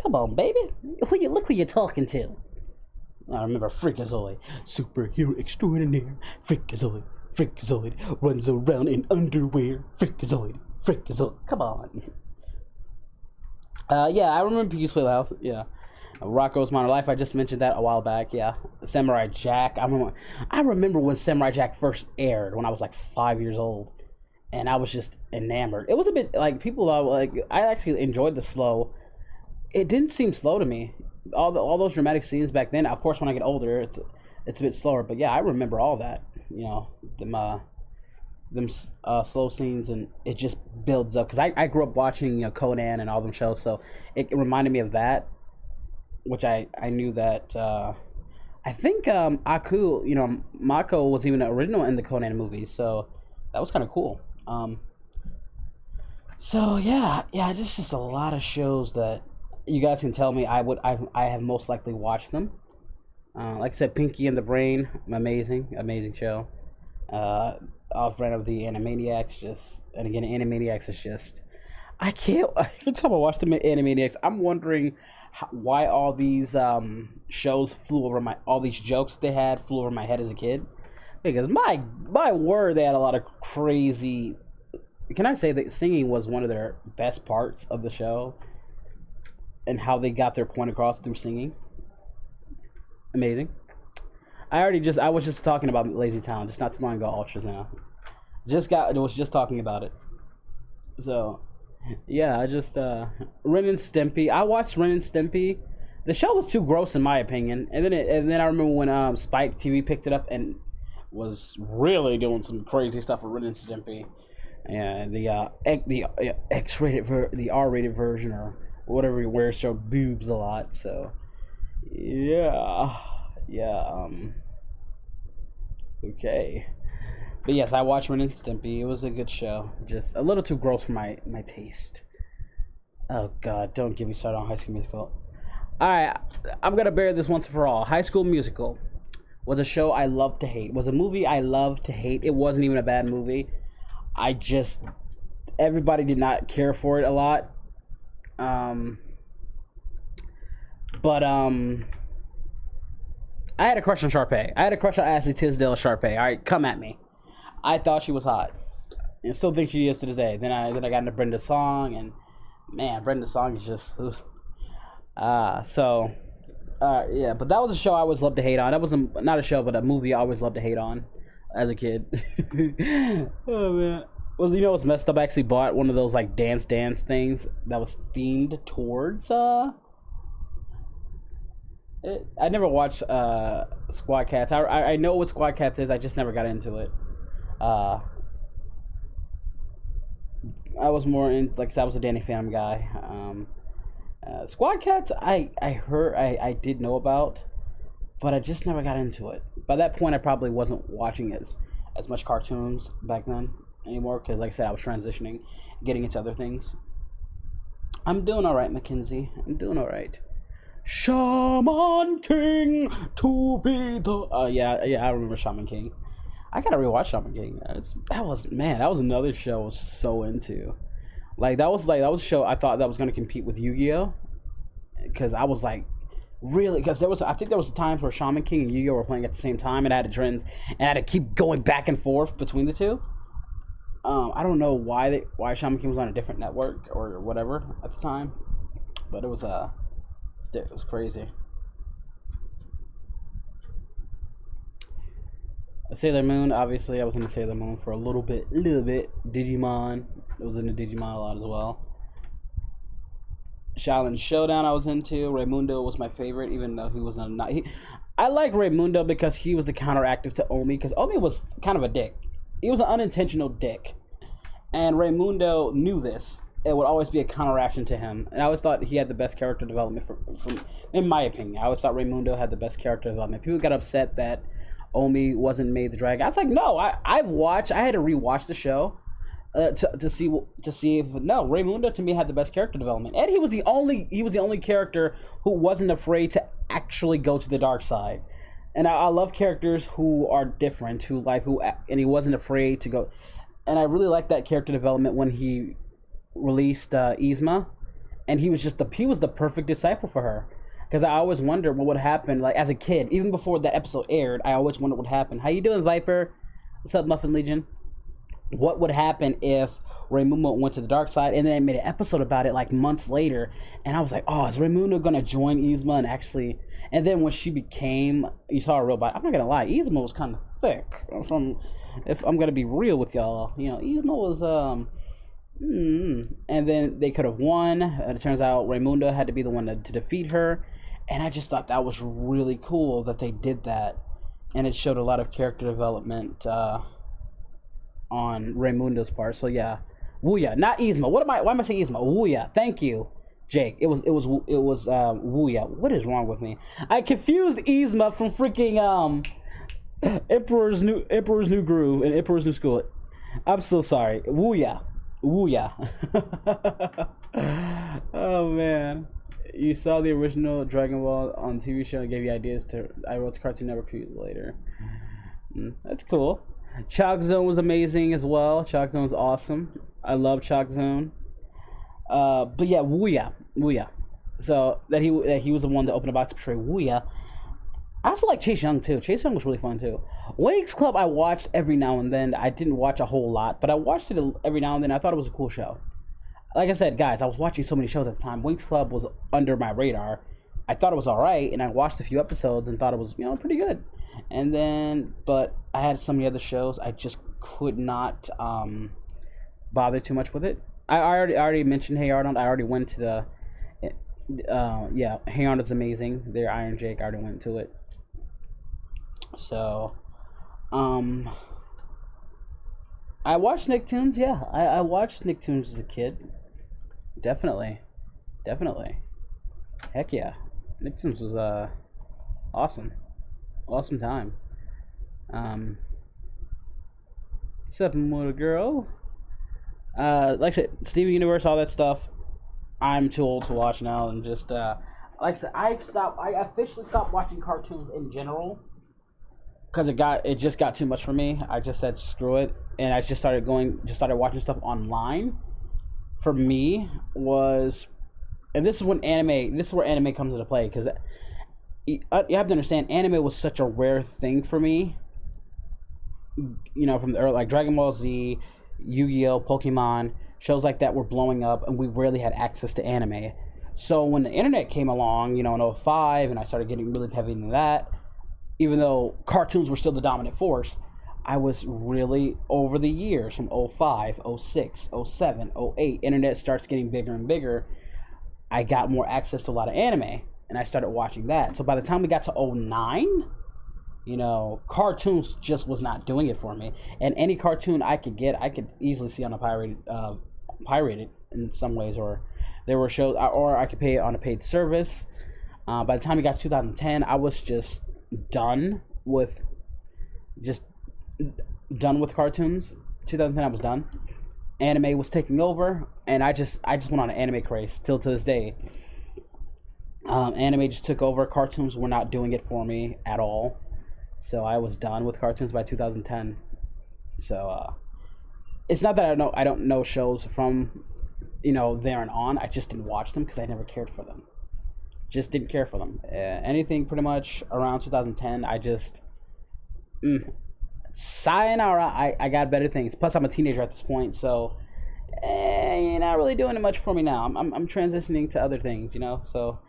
Come on, baby. Look who you're talking to. I remember Freakazoid. Superhero extraordinaire. Freakazoid. Freakazoid runs around in underwear. Freakazoid. Freakazoid. Come on. Yeah, I remember Piggy's Playhouse. Yeah. Rocco's Modern Life. I just mentioned that a while back. Yeah. Samurai Jack. I remember when Samurai Jack first aired when I was like 5 years old, and I was just enamored. It was a bit like people like I actually enjoyed the slow. It didn't seem slow to me. All those dramatic scenes back then. Of course, when I get older, it's a bit slower. But yeah, I remember all that. You know, them slow scenes, and it just builds up. Because I grew up watching Conan and all them shows, so it reminded me of that. Which I knew that. I think Aku, Mako was even the original in the Conan movies, so that was kind of cool. So yeah, just a lot of shows that you guys can tell me I have most likely watched them. Like I said, Pinky and the Brain, amazing show. Off-brand of the Animaniacs, and again, Animaniacs is just, I can't. Every time I watch the Animaniacs, I'm wondering why all these shows flew over all these jokes they had flew over my head as a kid. Because my word, they had a lot of crazy. Can I say that singing was one of their best parts of the show? And how they got their point across through singing. Amazing. I was just talking about Lazy Town just not too long ago. Ultras now. Was just talking about it. So, yeah, I just Ren and Stimpy. I watched Ren and Stimpy. The show was too gross in my opinion. And then I remember when Spike TV picked it up and was really doing some crazy stuff with Ren and Stimpy. And the X-rated the R-rated version or whatever he wears showed boobs a lot. So yeah. Okay. But yes, I watched Ren and Stimpy. It was a good show. Just a little too gross for my taste. Oh God, don't get me started on High School Musical. Alright, I'm gonna bear this once for all. High School Musical was a show I loved to hate. Was a movie I loved to hate. It wasn't even a bad movie. Everybody did not care for it a lot. But I had a crush on Sharpay. I had a crush on Ashley Tisdale Sharpay. All right, come at me. I thought she was hot, and still think she is to this day. Then I got into Brenda Song, and man, Brenda Song is just. Yeah. But that was a show I always loved to hate on. That was not a show, but a movie I always loved to hate on as a kid. Oh man. Well, what's messed up? I actually bought one of those like dance things that was themed towards I never watched Squad Cats. I know what Squad Cats is. I just never got into it. I was more in like I was a Danny Phantom guy. Squad Cats I heard I did know about, but I just never got into it. By that point, I probably wasn't watching as much cartoons back then anymore because, like I said, I was transitioning, getting into other things. I'm doing all right, Mackenzie. I'm doing all right. Shaman King to be the yeah, I remember Shaman King. I gotta rewatch Shaman King. That was another show I was so into. That was a show I thought that was gonna compete with Yu-Gi-Oh, because I was like really because I think there was times where Shaman King and Yu-Gi-Oh were playing at the same time, and I had to trends and I had to keep going back and forth between the two. I don't know why Shaman King was on a different network or whatever at the time, but it was crazy. Sailor Moon, obviously I was into Sailor Moon for a little bit. Digimon, I was into Digimon a lot as well. Shaolin Showdown I was into. Raymundo was my favorite, even though he was not. I like Raymundo because he was the counteractive to Omi, because Omi was kind of a dick. He was an unintentional dick, and Raymundo knew this, it would always be a counteraction to him. And I always thought he had the best character development from in my opinion. I always thought Raimundo had the best character development. People got upset that Omi wasn't made the dragon. I was like, no, I had to rewatch the show to see if no, Raimundo to me had the best character development. And he was the only character who wasn't afraid to actually go to the dark side. And I love characters who are different, and he wasn't afraid to go. And I really like that character development when he released Yzma, and he was the perfect disciple for her. Because I always wondered what would happen, like as a kid, even before that episode aired. I always wondered what would happen. How you doing, Viper? What's up, Muffin Legion? What would happen if Raimundo went to the dark side, and then they made an episode about it like months later, and I was like, oh, is Raimundo gonna join Yzma and actually? And then when she became, you saw a robot. I'm not gonna lie, Yzma was kind of thick. If I'm gonna be real with y'all, Yzma was and then they could have won. And it turns out Raimundo had to be the one to defeat her, and I just thought that was really cool that they did that, and it showed a lot of character development on Raimundo's part. So yeah, Wuya, not Yzma. Why am I saying Yzma? Wuya. Thank you, Jake. It was Wuya. What is wrong with me? I confused Yzma from freaking Emperor's New Groove and Emperor's New School. I'm so sorry. Wuya. Oh man, you saw the original Dragon Ball on TV show and gave you ideas I wrote to Cartoon Network years later. That's cool. Chalk Zone was amazing as well. Chalk Zone was awesome. I love Chalk Zone. But yeah, Wuya. So that he was the one that opened the box to portray Wuya. I also like Chase Young too. Chase Young was really fun too. Winx Club I watched every now and then. I didn't watch a whole lot, but I watched it every now and then. I thought it was a cool show. Like I said, guys, I was watching so many shows at the time. Winx Club was under my radar. I thought it was alright, and I watched a few episodes and thought it was, pretty good. And then, but I had so many other shows, I just could not bother too much with it. I already mentioned Hey Arnold. I already went to Hey Arnold's amazing. Their Iron Jake, I already went to it. So, I watched Nicktoons. Yeah, I watched Nicktoons as a kid. Definitely. Heck yeah, Nicktoons was awesome time. What's up, little girl? Like I said, Steven Universe, all that stuff. I'm too old to watch now, and just like I said, I officially stopped watching cartoons in general because it just got too much for me. I just said screw it, and I just started watching stuff online. For me and this is where anime comes into play, because you have to understand, anime was such a rare thing for me. From the early, like Dragon Ball Z, Yu-Gi-Oh, Pokemon, shows like that were blowing up, and we rarely had access to anime. So when the internet came along, in 2005, and I started getting really heavy into that, even though cartoons were still the dominant force, I was really, over the years, from 2005, 2006, 2007, 2008, internet starts getting bigger and bigger, I got more access to a lot of anime, and I started watching that. So by the time we got to 2009, cartoons just was not doing it for me. And any cartoon I could get, I could easily see on a pirated in some ways, or there were shows, or I could pay it on a paid service. By the time we got to 2010, I was just done with cartoons. 2010, I was done. Anime was taking over, and I just went on an anime craze still to this day. Anime just took over. Cartoons were not doing it for me at all. So I was done with cartoons by 2010. So it's not that I don't know shows from there and on. I just didn't watch them because I never cared for them. Just didn't care for them. Anything pretty much around 2010, I just sayonara. I got better things. Plus, I'm a teenager at this point, so you're not really doing it much for me now. I'm transitioning to other things, So,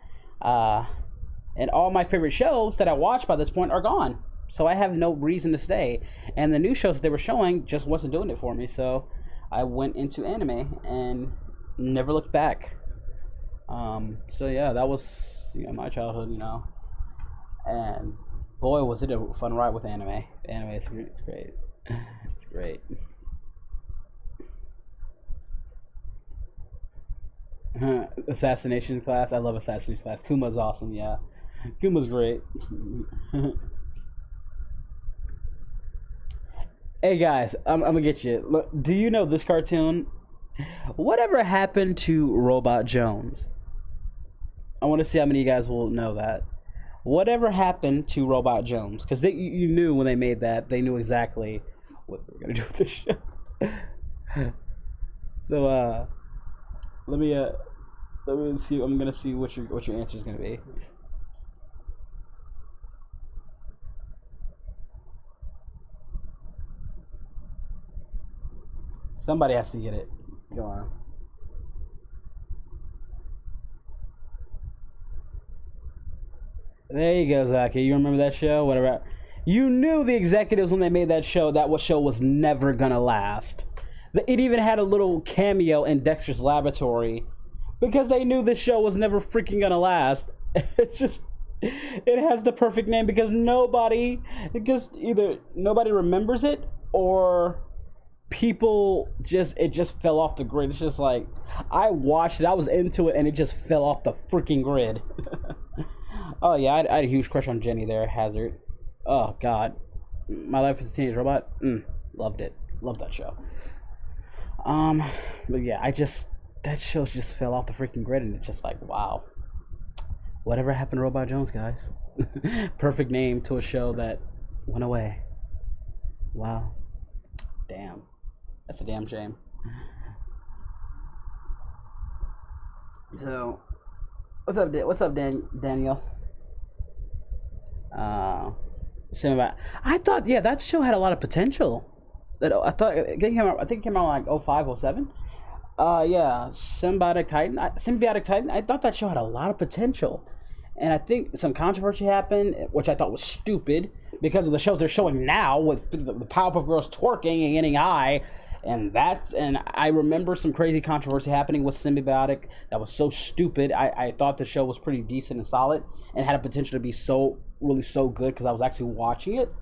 and all my favorite shows that I watched by this point are gone. So I have no reason to stay. And the new shows they were showing just wasn't doing it for me. So I went into anime and never looked back. So yeah, that was my childhood, And boy, was it a fun ride with anime. Anime is great. It's great. It's great. Assassination Class. I love Assassination Class. Kuma's awesome. Yeah, Kuma's great. Hey guys, I'm gonna get you. Look, do you know this cartoon? Whatever happened to Robot Jones? I want to see how many of you guys will know that. Whatever happened to Robot Jones? Because you knew when they made that, they knew exactly what they were gonna do with this show. So let me see. I'm gonna see what your answer is gonna be. Somebody has to get it. Go on. There you go, Zaki. You remember that show? Whatever. You knew the executives when they made that show show was never gonna last. It even had a little cameo in Dexter's Laboratory because they knew this show was never freaking gonna last. It's just, it has the perfect name because either nobody remembers it or it just fell off the grid. It's just like, I watched it, I was into it, and it just fell off the freaking grid. Oh yeah, I had a huge crush on Jenny there, Hazard. Oh god, My Life as a Teenage Robot. Loved it. Loved that show. But yeah, that show just fell off the freaking grid, and it's just like, wow. Whatever happened to Robot Jones, guys? Perfect name to a show that went away. Wow. Damn. That's a damn shame. So, what's up, Daniel? Cinema. I thought, yeah, that show had a lot of potential. I thought I think it came out like 05, 07. Yeah, Symbiotic Titan. I thought that show had a lot of potential, and I think some controversy happened, which I thought was stupid because of the shows they're showing now with the Powerpuff Girls twerking and getting high, and I remember some crazy controversy happening with Symbiotic that was so stupid. I thought the show was pretty decent and solid and had a potential to be so good because I was actually watching it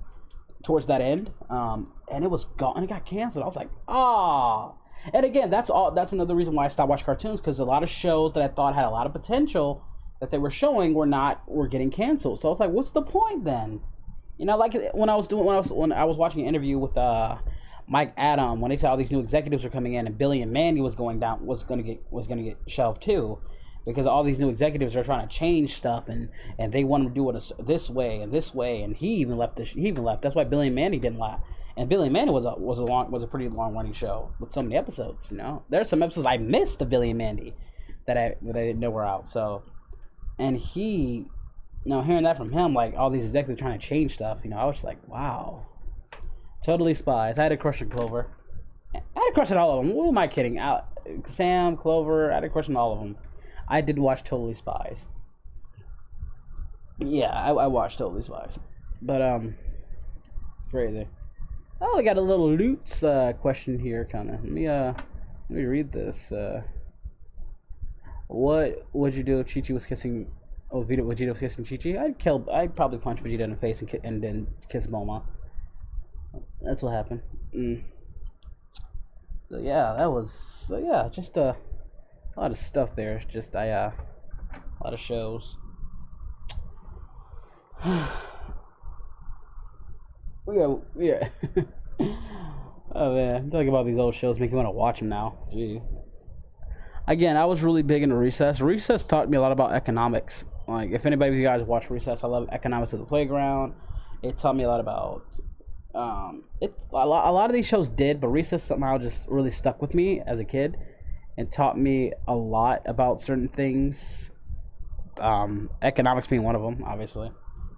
towards that end, and it was gone and it got canceled. I was like, ah. And again, that's another reason why I stopped watching cartoons, because a lot of shows that I thought had a lot of potential that they were showing were getting canceled. So I was like, what's the point then? You know, like when I was watching an interview with Mike Adam, when they said all these new executives were coming in and Billy and Mandy was gonna get shelved too, because all these new executives are trying to change stuff and they want to do it this way, and he even left. That's why Billy and Mandy didn't last. And Billy and Mandy was a pretty long running show with so many episodes. You know, there's some episodes I missed of Billy and Mandy that I didn't know were out. So, and he, hearing that from him, like all these executives trying to change stuff, I was just like, wow. Totally Spies. I had a crush on Clover. I had a crush on all of them. Who am I kidding? Sam, Clover. I had a crush on all of them. I did watch Totally Spies. Yeah, I watched Totally Spies. But crazy. Oh, we got a little Lutz question here, kind of. Let me read this. What would you do if Chi-Chi was kissing? Oh, Vegeta was kissing Chi-Chi? I'd probably punch Vegeta in the face and then kiss Bulma. That's what happened. So yeah, just a lot of stuff there. Just a lot of shows. Yeah. Oh man, talking about these old shows make you want to watch them now. Gee. Again, I was really big into Recess. Recess taught me a lot about economics. Like, if anybody of you guys watch Recess, I love Economics of the Playground. It taught me a lot about a lot of these shows did, but Recess somehow just really stuck with me as a kid and taught me a lot about certain things. Economics being one of them, obviously,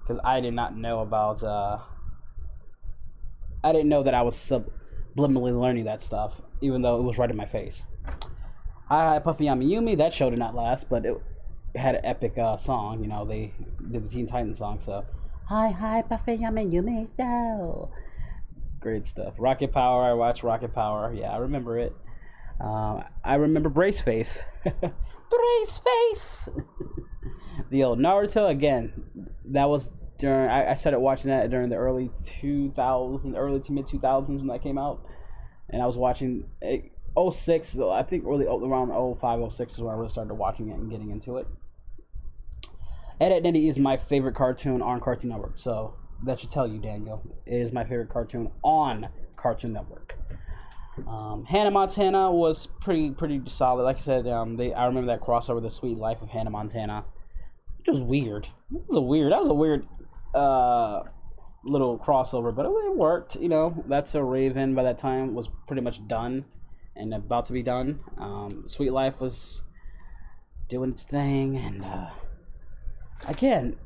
because I did not know about. I didn't know that I was subliminally learning that stuff, even though it was right in my face. Hi, Puffy Yami Yumi. That show did not last, but it had an epic song. They did the Teen Titans song, so. Hi, Puffy Yami Yumi show. Great stuff. Rocket Power. I watched Rocket Power. Yeah, I remember it. I remember Brace Face. Brace Face. The old Naruto again. That was during. I started watching that during the early to mid 2000s when that came out, and I was watching it. 06, I think really around 05, 06 is when I really started watching it and getting into it. Ed, Edd n Eddy is my favorite cartoon on Cartoon Network, so that should tell you, Daniel. It is my favorite cartoon on Cartoon Network. Hannah Montana was pretty solid. Like I said, I remember that crossover, The Sweet Life of Hannah Montana, which was weird. That was a weird little crossover, but it worked. You know, That's So Raven by that time was pretty much done and about to be done. Sweet Life was doing its thing, and again,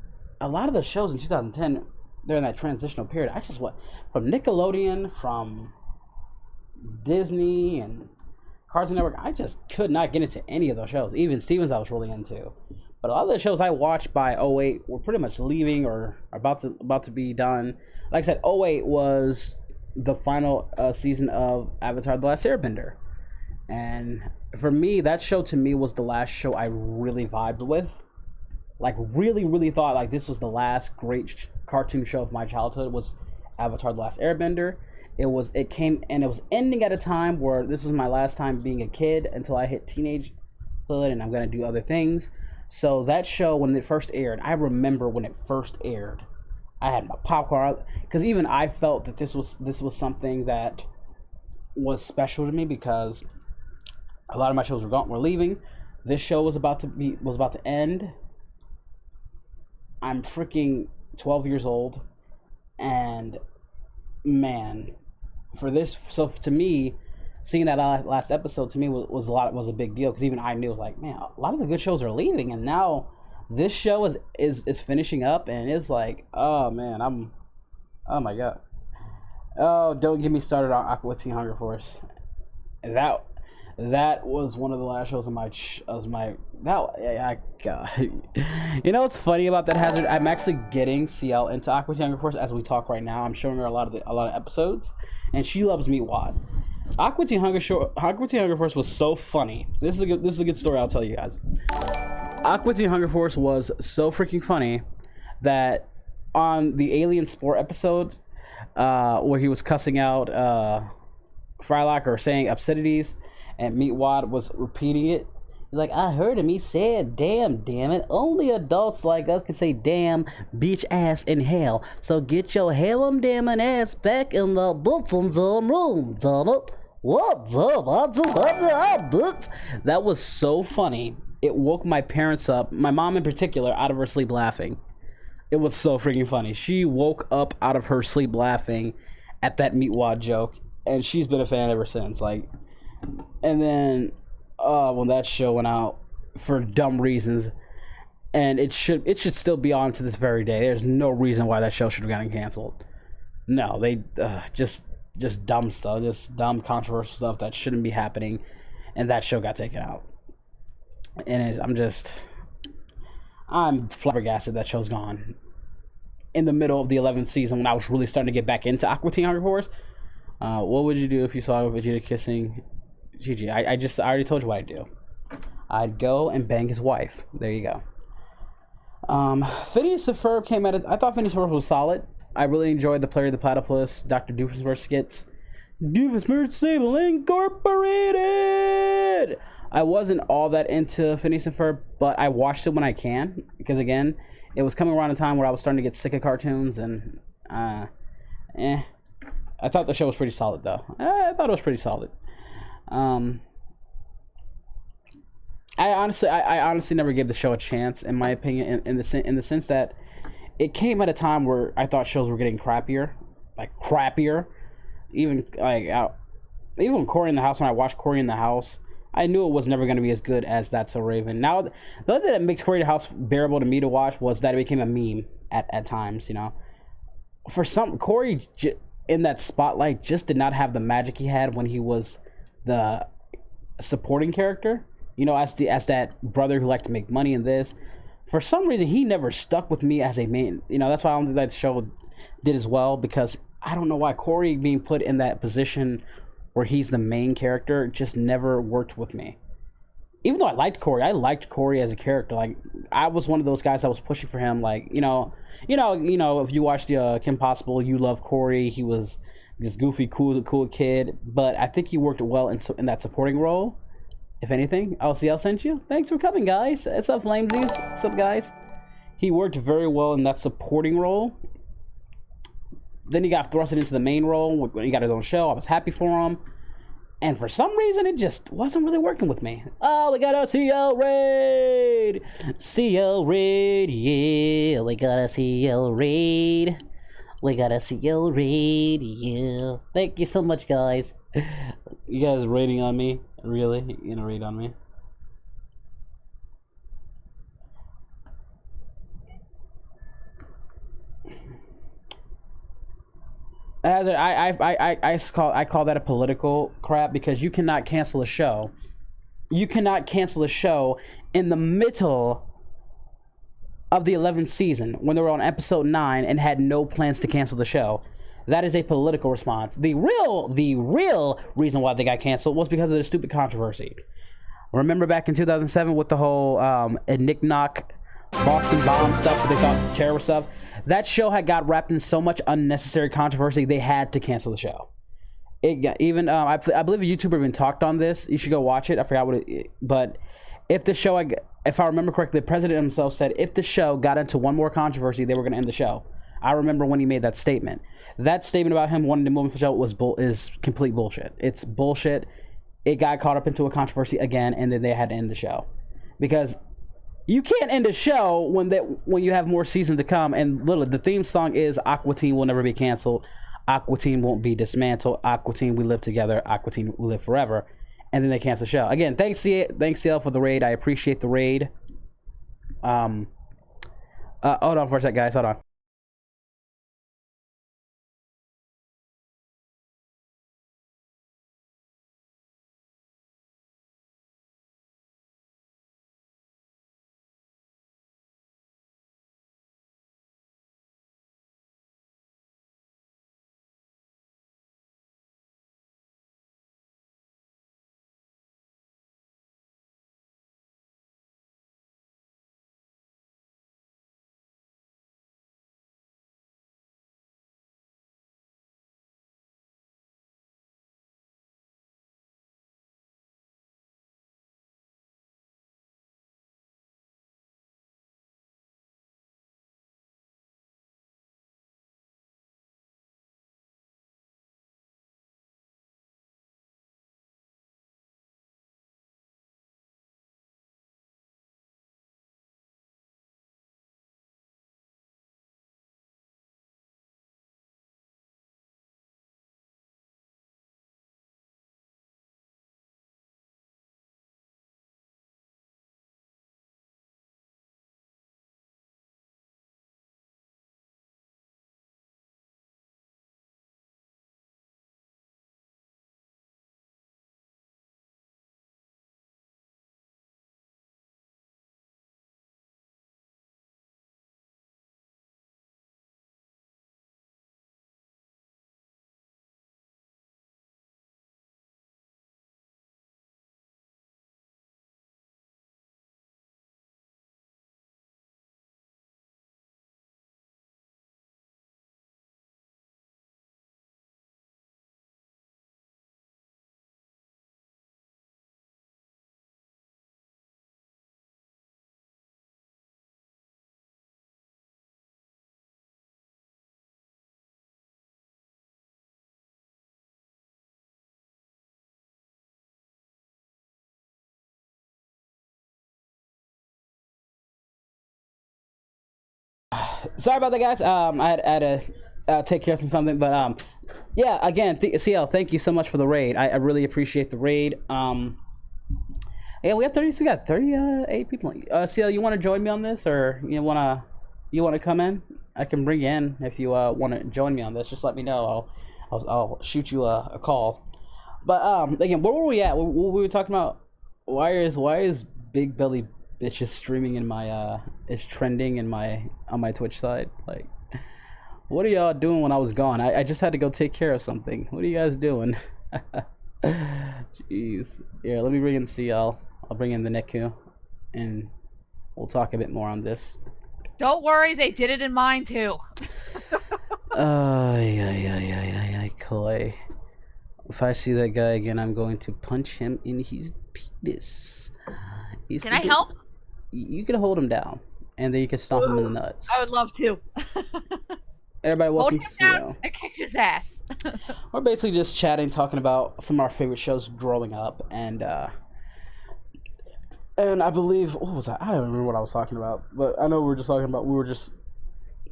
a lot of the shows in 2010 during that transitional period, I just went from Nickelodeon, from Disney and Cartoon Network. I just could not get into any of those shows. Even Stevens I was really into, but a lot of the shows I watched by 08 were pretty much leaving or about to be done. Like I said, 08 was the final season of Avatar: The Last Airbender, and for me, that show to me was the last show I really vibed with. Like really thought like this was the last great cartoon show of my childhood was Avatar: The Last Airbender. It was ending at a time where this was my last time being a kid until I hit teenagehood and I'm gonna do other things. So that show, when it first aired, I remember when it first aired, I had my popcorn, because even I felt that this was something that was special to me, because a lot of my shows were leaving. This show was about to end. I'm freaking 12 years old, and man, so to me, seeing that last episode to me was a big deal, because even I knew, like, man, a lot of the good shows are leaving, and now this show is finishing up, and it's like, oh man, oh my god, oh, don't get me started on Aqua Teen Hunger Force. That was one of the last shows God. You know what's funny about that, Hazard? I'm actually getting CL into Aqua Teen Hunger Force as we talk right now. I'm showing her a lot of episodes, and she loves Meat Wad. Aqua Teen Hunger Force was so funny. This is a good story I'll tell you guys. Aqua Teen Hunger Force was so freaking funny that on the Alien Sport episode, where he was cussing out Frylock or saying obscenities, and Meatwad was repeating it. He's like, I heard him. He said, damn it. Only adults like us can say damn, bitch ass in hell. So get your hell damn ass back in the Bolton's room, damn it. What's up? I just had the books. That was so funny. It woke my parents up, my mom in particular, out of her sleep laughing. It was so freaking funny. She woke up out of her sleep laughing at that Meatwad joke, and she's been a fan ever since. Like, and then when that show went out for dumb reasons, and it should still be on to this very day. There's no reason why that show should have gotten canceled. No, they just dumb stuff, just dumb controversial stuff that shouldn't be happening, and that show got taken out. And I'm flabbergasted that show's gone in the middle of the 11th season, when I was really starting to get back into Aqua Teen Hunger Force. What would you do if you saw Vegeta kissing Gigi? I already told you what I'd do. I'd go and bang his wife. There you go. Phineas and Ferb came at it. I thought Phineas and Ferb was solid. I really enjoyed the Player of the Platypus, Dr. Doofenshmirtz skits. Doofenshmirtz Sable Incorporated! I wasn't all that into Phineas and Ferb, but I watched it when I can, because again, it was coming around a time where I was starting to get sick of cartoons, and I thought the show was pretty solid, though. I thought it was pretty solid. I honestly never gave the show a chance, in my opinion, in the sense that it came at a time where I thought shows were getting crappier. Even Cory in the House. When I watched Cory in the House, I knew it was never going to be as good as That's So Raven. Now, the other thing that makes Cory in the House bearable to me to watch was that it became a meme at times. You know, for some, Cory in that spotlight just did not have the magic he had when he was the supporting character. You know, as that brother who liked to make money in this. For some reason, he never stuck with me as a main. You know, that's why I don't think that show did as well, because I don't know why Cory being put in that position where he's the main character just never worked with me. Even though I liked Cory as a character. Like, I was one of those guys that was pushing for him. Like, you know, if you watched Kim Possible, you love Cory. He was this goofy, cool kid. But I think he worked well in that supporting role. If anything, LCL sent you. Thanks for coming, guys. What's up, Flamesies? What's up, guys? He worked very well in that supporting role. Then he got thrusted into the main role when he got his own show. I was happy for him. And for some reason, it just wasn't really working with me. Oh, we got a CL raid! CL raid, yeah. We got a CL raid. We got a CL raid, yeah. Thank you so much, guys. You guys raiding on me? Really? You gonna raid on me? I call that a political crap, because you cannot cancel a show. You cannot cancel a show in the middle of the 11th season when they were on episode 9 and had no plans to cancel the show. That is a political response. The real reason why they got canceled was because of the stupid controversy. Remember back in 2007 with the whole Nick Knock Boston bomb stuff that they thought terrorist stuff? That show had got wrapped in so much unnecessary controversy, they had to cancel the show. It got, even I believe a YouTuber even talked on this. You should go watch it. I forgot what it, but if the show, if I remember correctly, the president himself said if the show got into one more controversy, they were going to end the show. I remember when he made that statement. That statement about him wanting to move the show is complete bullshit. It's bullshit. It got caught up into a controversy again, and then they had to end the show, because you can't end a show when you have more season to come. And literally, the theme song is Aqua Teen will never be canceled. Aqua Teen won't be dismantled. Aqua Teen, we live together. Aqua Teen, we live forever. And then they cancel the show. Again, thanks CL for the raid. I appreciate the raid. Hold on for a sec, guys. Hold on. Sorry about that, guys. I had to take care of something, but yeah. Again, CL, thank you so much for the raid. I really appreciate the raid. Yeah, we got 38 people. CL, you want to join me on this, or you wanna come in? I can bring you in if you want to join me on this. Just let me know. I'll shoot you a call. But again, where were we at? We were talking about why is Big Belly Bitches streaming in my is trending in on my Twitch side. Like, what are y'all doing when I was gone? I just had to go take care of something. What are you guys doing? Jeez. Here, let me bring in CL. I'll bring in the Neku, and we'll talk a bit more on this. Don't worry, they did it in mine too. Yeah. Koi. If I see that guy again, I'm going to punch him in his penis. Can I help? You can hold him down, and then you can stomp him in the nuts. I would love to. Everybody, Hold welcome him to down and kick his ass. We're basically just chatting, talking about some of our favorite shows growing up, and I believe, what was that? I don't remember what I was talking about, but I know we were just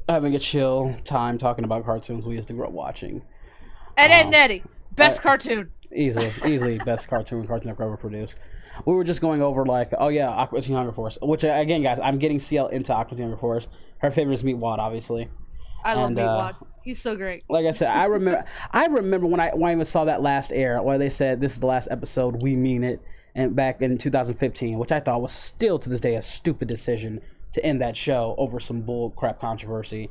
having a chill time talking about cartoons we used to grow up watching. Ed, Edd n Eddy, best cartoon. Easily best cartoon Network ever produced. We were just going over like, oh yeah, Aqua Teen Hunger Force, which again, guys, I'm getting CL into Aqua Teen Hunger Force. Her favorite is Meatwad, obviously. I love Meatwad. He's so great. Like I said, I remember when I even saw that last air, where they said this is the last episode, we mean it, and back in 2015, which I thought was still to this day a stupid decision to end that show over some bull crap controversy.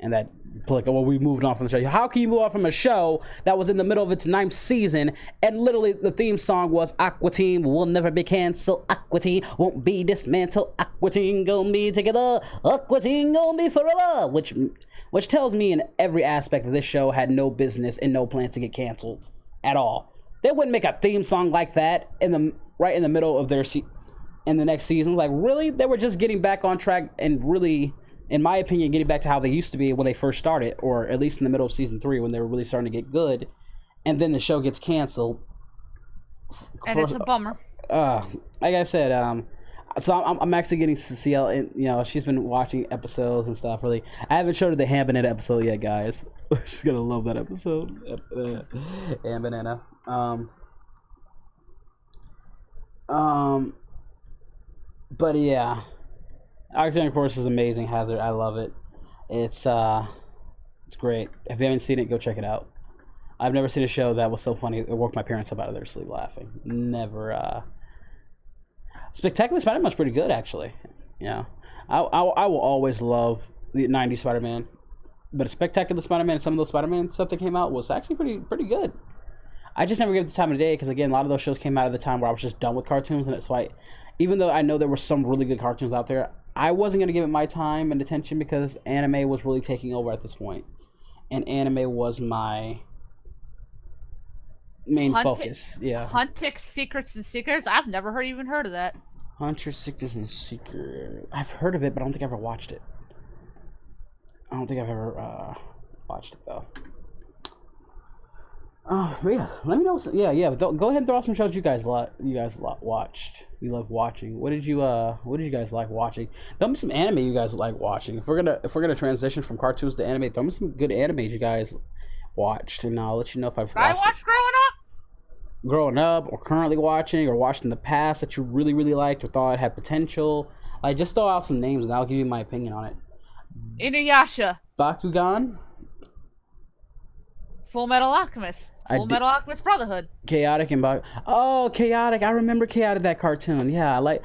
And that, like, well, we moved on from the show. How can you move on from a show that was in the middle of its 9th season, and literally the theme song was Aqua Teen will never be canceled, Aqua Teen won't be dismantled, Aqua Teen gonna be together, Aqua Teen gonna be forever, which tells me in every aspect of this show had no business and no plans to get canceled at all. They wouldn't make a theme song like that right in the middle of their in the next season. Like, really? They were just getting back on track and really, in my opinion, getting back to how they used to be when they first started, or at least in the middle of season 3 when they were really starting to get good, and then the show gets canceled. And it's a bummer. Like I said, so I'm actually getting CL, and you know, she's been watching episodes and stuff. Really, I haven't showed her the Ham Banana episode yet, guys. She's gonna love that episode. Ham Banana. But yeah. Alexander Course is amazing. Hazard, I love it. It's great. If you haven't seen it, go check it out. I've never seen a show that was so funny. It woke my parents up out of their sleep laughing. Never. Spectacular Spider-Man's pretty good, actually. Yeah, I will always love the '90s Spider-Man, but Spectacular Spider-Man and some of those Spider-Man stuff that came out was actually pretty good. I just never gave it the time of day because, again, a lot of those shows came out at the time where I was just done with cartoons, and it's why, even though I know there were some really good cartoons out there, I wasn't going to give it my time and attention because anime was really taking over at this point. And anime was my main focus. Yeah. Huntic Secrets and Seekers? I've never even heard of that. Hunter, Secrets, and Seeker. I've heard of it, but I don't think I've ever watched it. I don't think I've ever watched it, though. Oh, yeah. Let me know. Yeah. Go ahead and throw out some shows you guys watched. You love watching. What did you guys like watching? Throw me some anime you guys like watching. If we're gonna transition from cartoons to anime, throw me some good animes you guys watched, and I'll let you know if I've watched I watched growing up, or currently watching, or watched in the past that you really, really liked or thought had potential. Like, just throw out some names and I'll give you my opinion on it. Inuyasha. Bakugan. Full Metal Alchemist. Full Metal Alchemist Brotherhood. Chaotic and Chaotic. I remember Chaotic, that cartoon. Yeah, I like.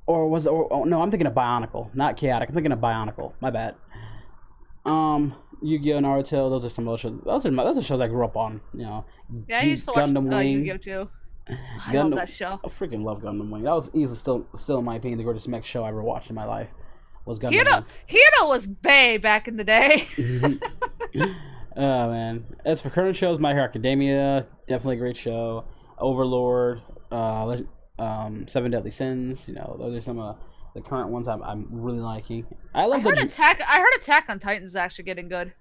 Or was it? No, I'm thinking of Bionicle, not Chaotic. I'm thinking of Bionicle. My bad. Yu-Gi-Oh, Naruto. Those are some of those shows. Those are shows I grew up on. You know. Yeah, I used to watch Yu-Gi-Oh too. I love that show. I freaking love Gundam Wing. That was easily still in my opinion the greatest mech show I ever watched in my life. Was Gundam Wing. Hiro was bae back in the day. Oh man. As for current shows, My Hero Academia, definitely a great show. Overlord, Seven Deadly Sins, you know, those are some of the current ones I'm really liking. I heard Attack on Titan is actually getting good.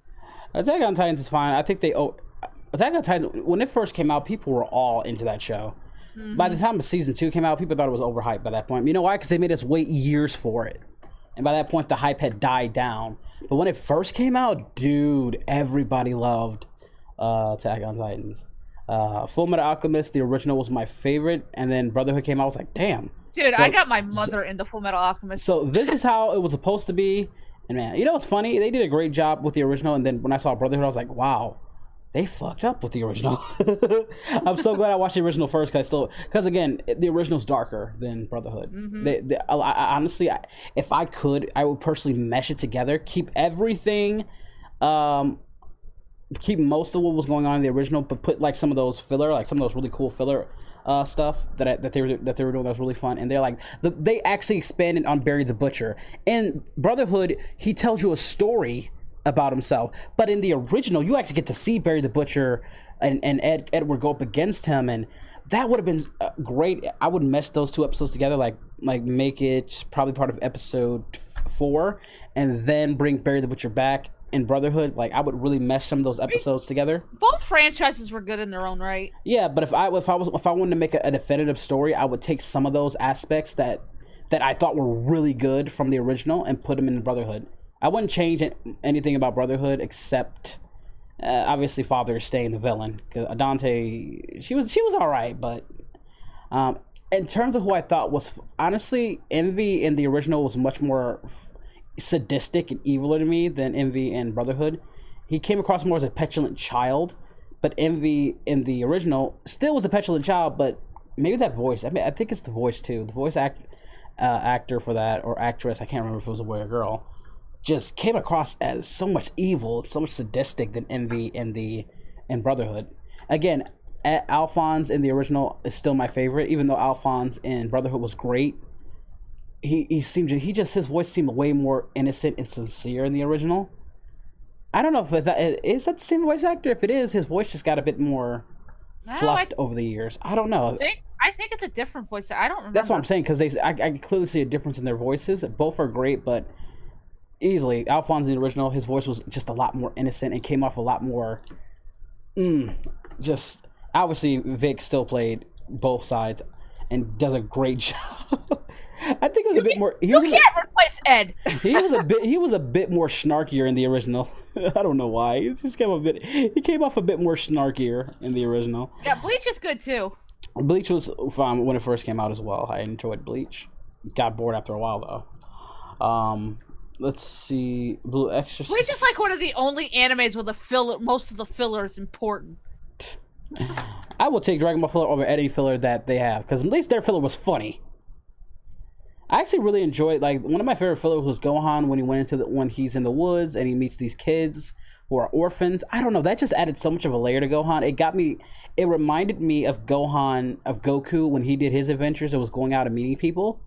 Attack on Titans is fine. I think Attack on Titan, when it first came out, people were all into that show. Mm-hmm. By the time season 2 came out, people thought it was overhyped by that point. You know why? Because they made us wait years for it. And by that point, the hype had died down. But when it first came out, dude, everybody loved Attack on Titans. Full Metal Alchemist, the original, was my favorite. And then Brotherhood came out, I was like, damn. Dude, I got my mother into Full Metal Alchemist. So this is how it was supposed to be. And man, you know what's funny? They did a great job with the original. And then when I saw Brotherhood, I was like, wow. They fucked up with the original. I'm so glad I watched the original first because again, the original's darker than Brotherhood. Mm-hmm. I honestly, if I could, I would personally mesh it together, keep everything, keep most of what was going on in the original, but put like some of those filler, like some of those really cool filler stuff that they were doing that was really fun. And they're like they actually expanded on Barry the Butcher. In Brotherhood, he tells you a story about himself. But in the original, you actually get to see Barry the Butcher and Edward go up against him, and that would have been great. I would mesh those two episodes together, like make it probably part of episode 4, and then bring Barry the Butcher back in Brotherhood. Like, I would really mesh some of those episodes together. Both franchises were good in their own right. Yeah, but if I wanted to make a definitive story, I would take some of those aspects that I thought were really good from the original and put them in Brotherhood. I wouldn't change anything about Brotherhood except obviously Father staying the villain, because Dante, she was all right, but in terms of who I thought was honestly, Envy in the original was much more sadistic and evil to me than Envy in Brotherhood. He came across more as a petulant child, but Envy in the original still was a petulant child, but maybe that voice. I mean, I think it's the voice too. The voice actor for that, or actress, I can't remember if it was a boy or girl, just came across as so much evil, so much sadistic than Envy in Brotherhood. Again, Alphonse in the original is still my favorite, even though Alphonse in Brotherhood was great. His voice seemed way more innocent and sincere in the original. I don't know if is that the same voice actor. If it is, his voice just got a bit more fluffed over the years. I don't know. I think it's a different voice. I don't remember. That's what I'm saying, because I clearly see a difference in their voices. Both are great, but easily Alphonse in the original, his voice was just a lot more innocent and came off a lot more just obviously Vic still played both sides and does a great job. I think it was a bit more. You can't replace Ed. He was a bit more snarkier in the original. I don't know why. He came off a bit more snarkier in the original. Yeah, Bleach is good too. Bleach was fun when it first came out as well. I enjoyed Bleach. Got bored after a while though. Let's see. Blue Exorcist. Bleach is like one of the only animes where the filler, most of the filler is important. I will take Dragon Ball filler over any filler that they have, because at least their filler was funny. I actually really enjoyed, like, one of my favorite fillers was Gohan when he's in the woods and he meets these kids who are orphans. I don't know, that just added so much of a layer to Gohan. It reminded me of Goku when he did his adventures and was going out and meeting people.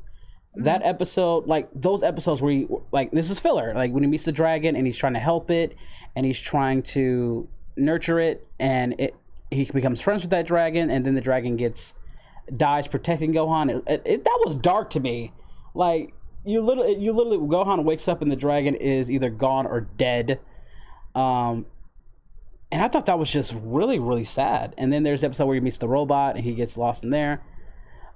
Mm-hmm. That episode, like, those episodes where he, like, this is filler, like when he meets the dragon and he's trying to help it and he's trying to nurture it, and he becomes friends with that dragon, and then the dragon dies protecting Gohan. That was dark to me. Like, you literally Gohan wakes up and the dragon is either gone or dead. And I thought that was just really, really sad. And then there's the episode where he meets the robot and he gets lost in there.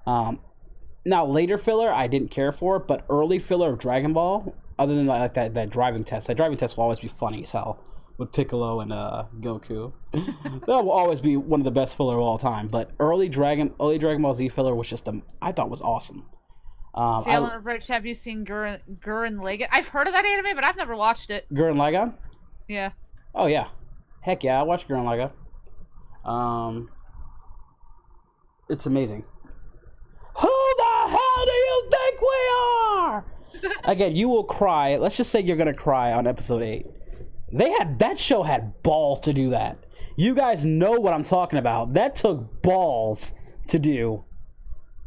Now, later filler I didn't care for, but early filler of Dragon Ball, other than like that driving test will always be funny as hell with Piccolo and Goku. That will always be one of the best filler of all time. But early Dragon Ball Z filler was I thought was awesome. Rich, have you seen Gurren Lagann? I've heard of that anime, but I've never watched it. Gurren Lagann? Yeah. Oh yeah, heck yeah, I watched Gurren Lagann. It's amazing. Who the hell do you think we are? Again, you will cry. Let's just say you're gonna cry on episode 8. That show had balls to do that. You guys know what I'm talking about. That took balls to do.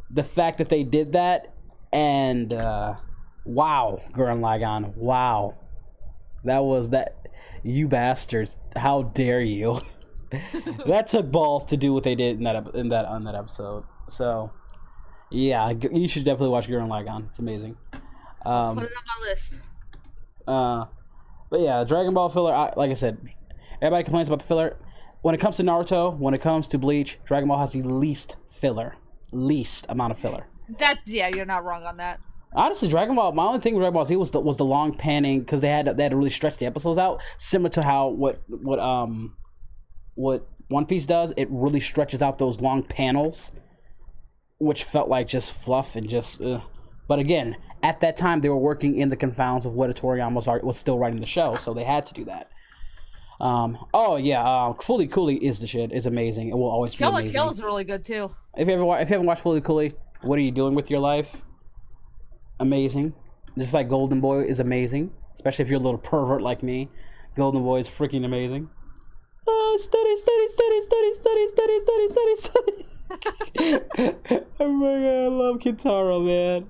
The fact that they did that. And wow, Gurren Lagann, wow, you bastards, how dare you? That took balls to do what they did on that episode. So yeah, you should definitely watch Gurren Lagann. It's amazing. Put it on my list. But yeah, Dragon Ball filler, like I said, everybody complains about the filler. When it comes to Naruto, when it comes to Bleach, Dragon Ball has the least amount of filler. You're not wrong on that. Honestly, Dragon Ball, my only thing with Dragon Ball Z was the long panning, because they had to really stretch the episodes out, similar to how what One Piece does. It really stretches out those long panels, which felt like just fluff and just. But again, at that time they were working in the confounds of what Toriyama was still writing the show, so they had to do that. Fooly Cooly is the shit. It's amazing. It will always be amazing. Kill is really good too. If you haven't watched Fooly Cooly, what are you doing with your life? Amazing. Just like Golden Boy is amazing. Especially if you're a little pervert like me. Golden Boy is freaking amazing. Study. Oh my god, I love Kintaro, man.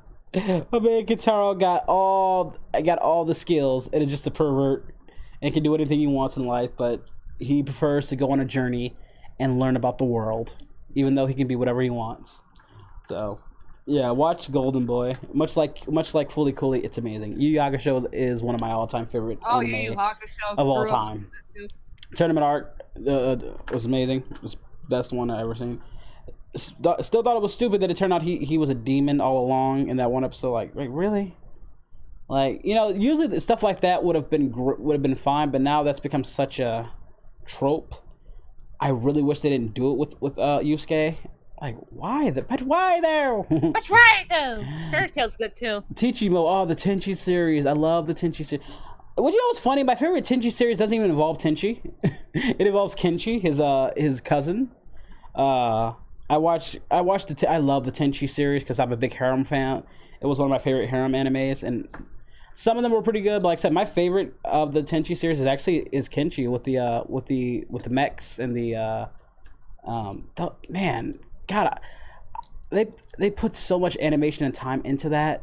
My man Kintaro got all the skills, and it's just a pervert and can do anything he wants in life, but he prefers to go on a journey and learn about the world, even though he can be whatever he wants. So, yeah, watch Golden Boy. Much like Fully Cooley, it's amazing. Yu Yu Hakusho is one of my all-time favorite Oh, Yu anime Yu Hakusho. of all grew up time. with that too. Tournament Arc was amazing. It was the best one I ever seen. Still thought it was stupid that it turned out he was a demon all along in that one episode. Like really? Like, you know, usually stuff like that would have been fine, but now that's become such a trope. I really wish they didn't do it with Yusuke. Like, why there? That's right, though. Fairy Tail's good too. Teachimo, the Tenchi series. I love the Tenchi series. What you know what's funny? My favorite Tenchi series doesn't even involve Tenchi. It involves Kenchi, his cousin. I love the Tenchi series because I'm a big harem fan. It was one of my favorite harem animes, and some of them were pretty good. But like I said, my favorite of the Tenchi series is Kenchi with the mechs and man, God, they put so much animation and time into that.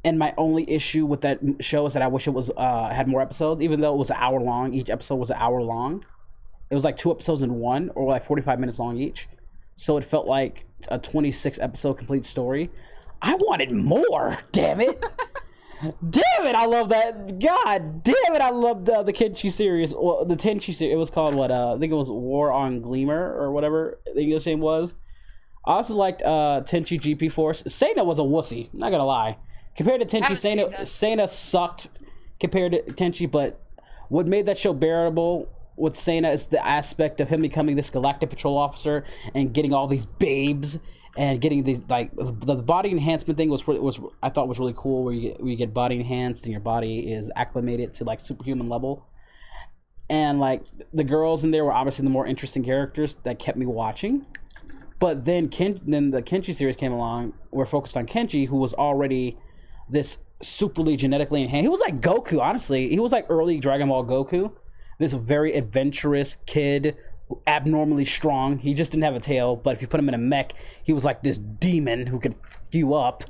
And my only issue with that show is that I wish it was had more episodes, even though it was an hour long. Each episode was an hour long. It was like 2 episodes in one, or like 45 minutes long each. So it felt like a 26 episode complete story. I wanted more, damn it. Damn it, I love that. God damn it, I love the Kenchi series. Well, the Tenchi series, it was called what? I think it was War on Gleamer or whatever the English name was. I also liked Tenchi GP Force. Seina was a wussy, not gonna lie. Compared to Tenchi, Seina sucked compared to Tenchi, but what made that show bearable with Seina is the aspect of him becoming this galactic patrol officer and getting all these babes and getting these, like, the body enhancement thing was I thought was really cool, where you get body enhanced and your body is acclimated to like superhuman level. And like the girls in there were obviously the more interesting characters that kept me watching. But then the Kenchi series came along. We're focused on Kenchi, who was already this superly genetically enhanced. He was like Goku, honestly. He was like early Dragon Ball Goku. This very adventurous kid, abnormally strong. He just didn't have a tail, but if you put him in a mech, he was like this demon who could f you up.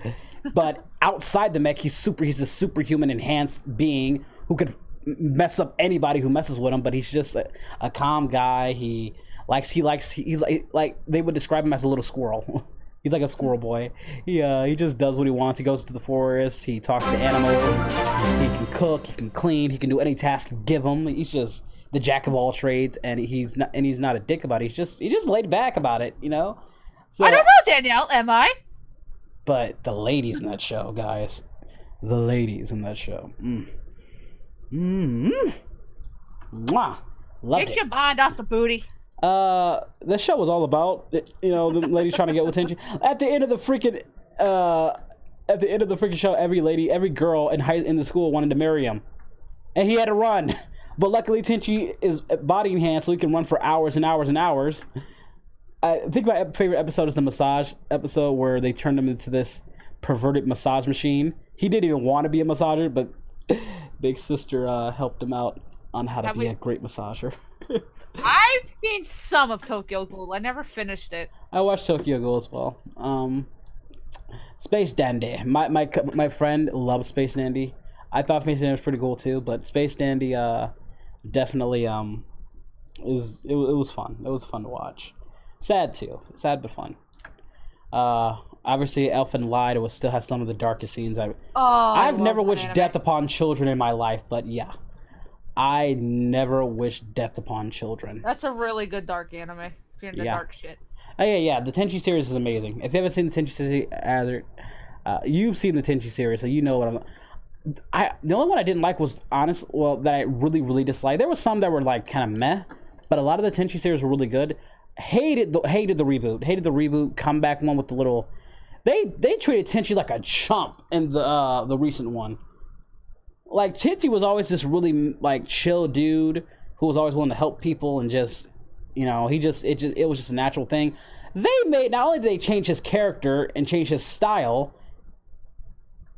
But outside the mech, he's a superhuman enhanced being who could mess up anybody who messes with him. But he's just a calm guy. He's like they would describe him as a little squirrel. He's like a squirrel boy. He just does what he wants. He goes to the forest. He talks to animals. He can cook. He can clean. He can do any task you give him. He's just the jack of all trades, and he's not a dick about it. He's just laid back about it, you know. So, I don't know, Danielle. Am I? But the ladies in that show, guys, the ladies in that show, mwah, loved Get it. your mind off the booty. The show was all about, you know, the ladies trying to get with Tenchi. At the end of the freaking show, every girl in the school wanted to marry him, and he had to run. But luckily, Tenchi is body enhanced, so he can run for hours and hours and hours. I think my favorite episode is the massage episode, where they turned him into this perverted massage machine. He didn't even want to be a massager, but Big Sister helped him out on how to be a great massager. I've seen some of Tokyo Ghoul. I never finished it. I watched Tokyo Ghoul as well. Space Dandy. My friend loves Space Dandy. I thought Space Dandy was pretty cool too, but Space Dandy definitely it was fun. It was fun to watch. Sad too. Sad but fun. Obviously, Elfen Lied still has some of the darkest scenes. I've never wished death upon children in my life, but yeah. I never wish death upon children. That's a really good dark anime. If you're into dark shit. Oh, yeah. The Tenchi series is amazing. If you haven't seen the Tenchi series, you've seen the Tenchi series, so you know what the only one I didn't like was that I really, really disliked. There was some that were like kind of meh, but a lot of the Tenchi series were really good. Hated the reboot. Hated the reboot comeback one with the little. They treated Tenchi like a chump in the recent one. Like, Tenchi was always this really, like, chill dude who was always willing to help people and just, you know, it was just a natural thing. Not only did they change his character and change his style,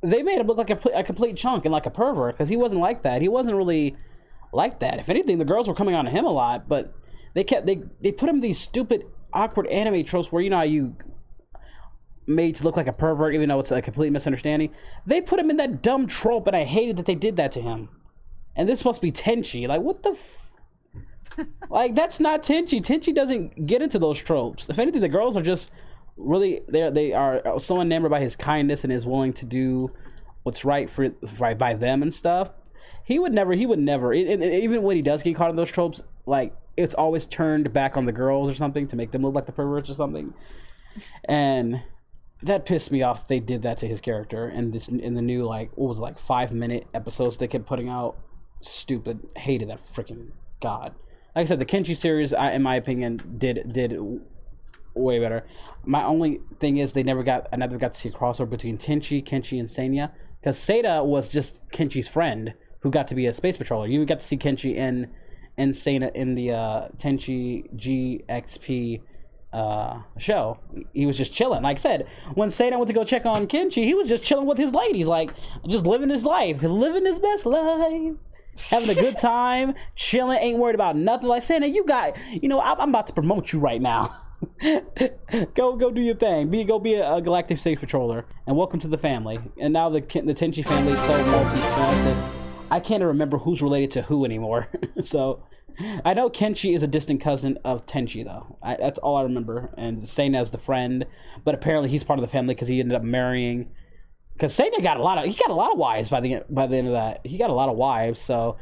they made him look like a complete chunk and like a pervert, because he wasn't like that. He wasn't really like that. If anything, the girls were coming on to him a lot, but they put him in these stupid, awkward anime tropes where, you know how you made to look like a pervert, even though it's a complete misunderstanding. They put him in that dumb trope, and I hated that they did that to him. and this is supposed to be Tenchi. Like, what the like, that's not Tenchi. Tenchi doesn't get into those tropes. If anything, the girls are just really, they are so enamored by his kindness and is willing to do what's right by them and stuff. He would never, even when he does get caught in those tropes, like, it's always turned back on the girls or something to make them look like the perverts or something. And that pissed me off. They did that to his character in the new, like, what was it, like 5-minute episodes they kept putting out. Stupid. Hated that freaking god. Like I said, the Kenshi series, in my opinion, did way better. My only thing is I never got to see a crossover between Tenchi, Kenshi, and Seiya, because Seiya was just Kenshi's friend who got to be a space patroller. You got to see Kenshi and Seiya in the Tenchi GXP show. He was just chilling. Like I said, when Seiya went to go check on Kenshi, he was just chilling with his ladies, like, just living his life, living his best life. Having a good time, chilling, ain't worried about nothing. Like, Santa, I'm about to promote you right now. go do your thing. Go be a galactic space patroller, and welcome to the family. And now the Tenchi family is so multi-spanted. I can't remember who's related to who anymore. So I know Kenshi is a distant cousin of Tenchi, though. That's all I remember. And Seiya as the friend, but apparently he's part of the family because he ended up marrying. Because Seiya got a lot of wives by the end of that. He got a lot of wives, so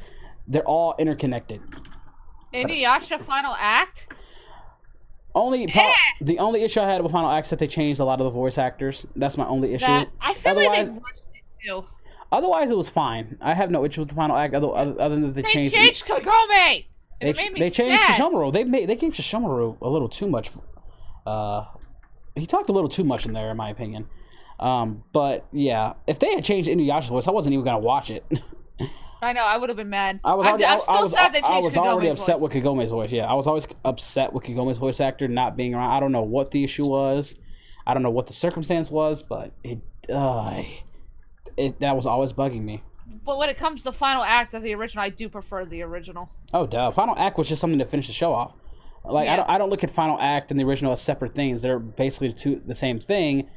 they're all interconnected. Inuyasha final act? The only issue I had with final act is that they changed a lot of the voice actors. That's my only issue. I feel like they rushed it too. Otherwise, it was fine. I have no issue with the final act other than that they changed Kagome. They changed Shishomaru. They gave Shishomaru a little too much. He talked a little too much in there, in my opinion. But yeah, if they had changed Inuyasha's voice, I wasn't even gonna watch it. I know, I would have been mad. I was already upset voice. with Kagome's voice. Yeah, I was always upset with Kagome's voice actor not being around. I don't know what the issue was. I don't know what the circumstance was, but that was always bugging me. But when it comes to final act of the original, I do prefer the original. Oh, duh. Final act was just something to finish the show off. Like, yeah. I don't look at final act and the original as separate things. They're basically the same thing.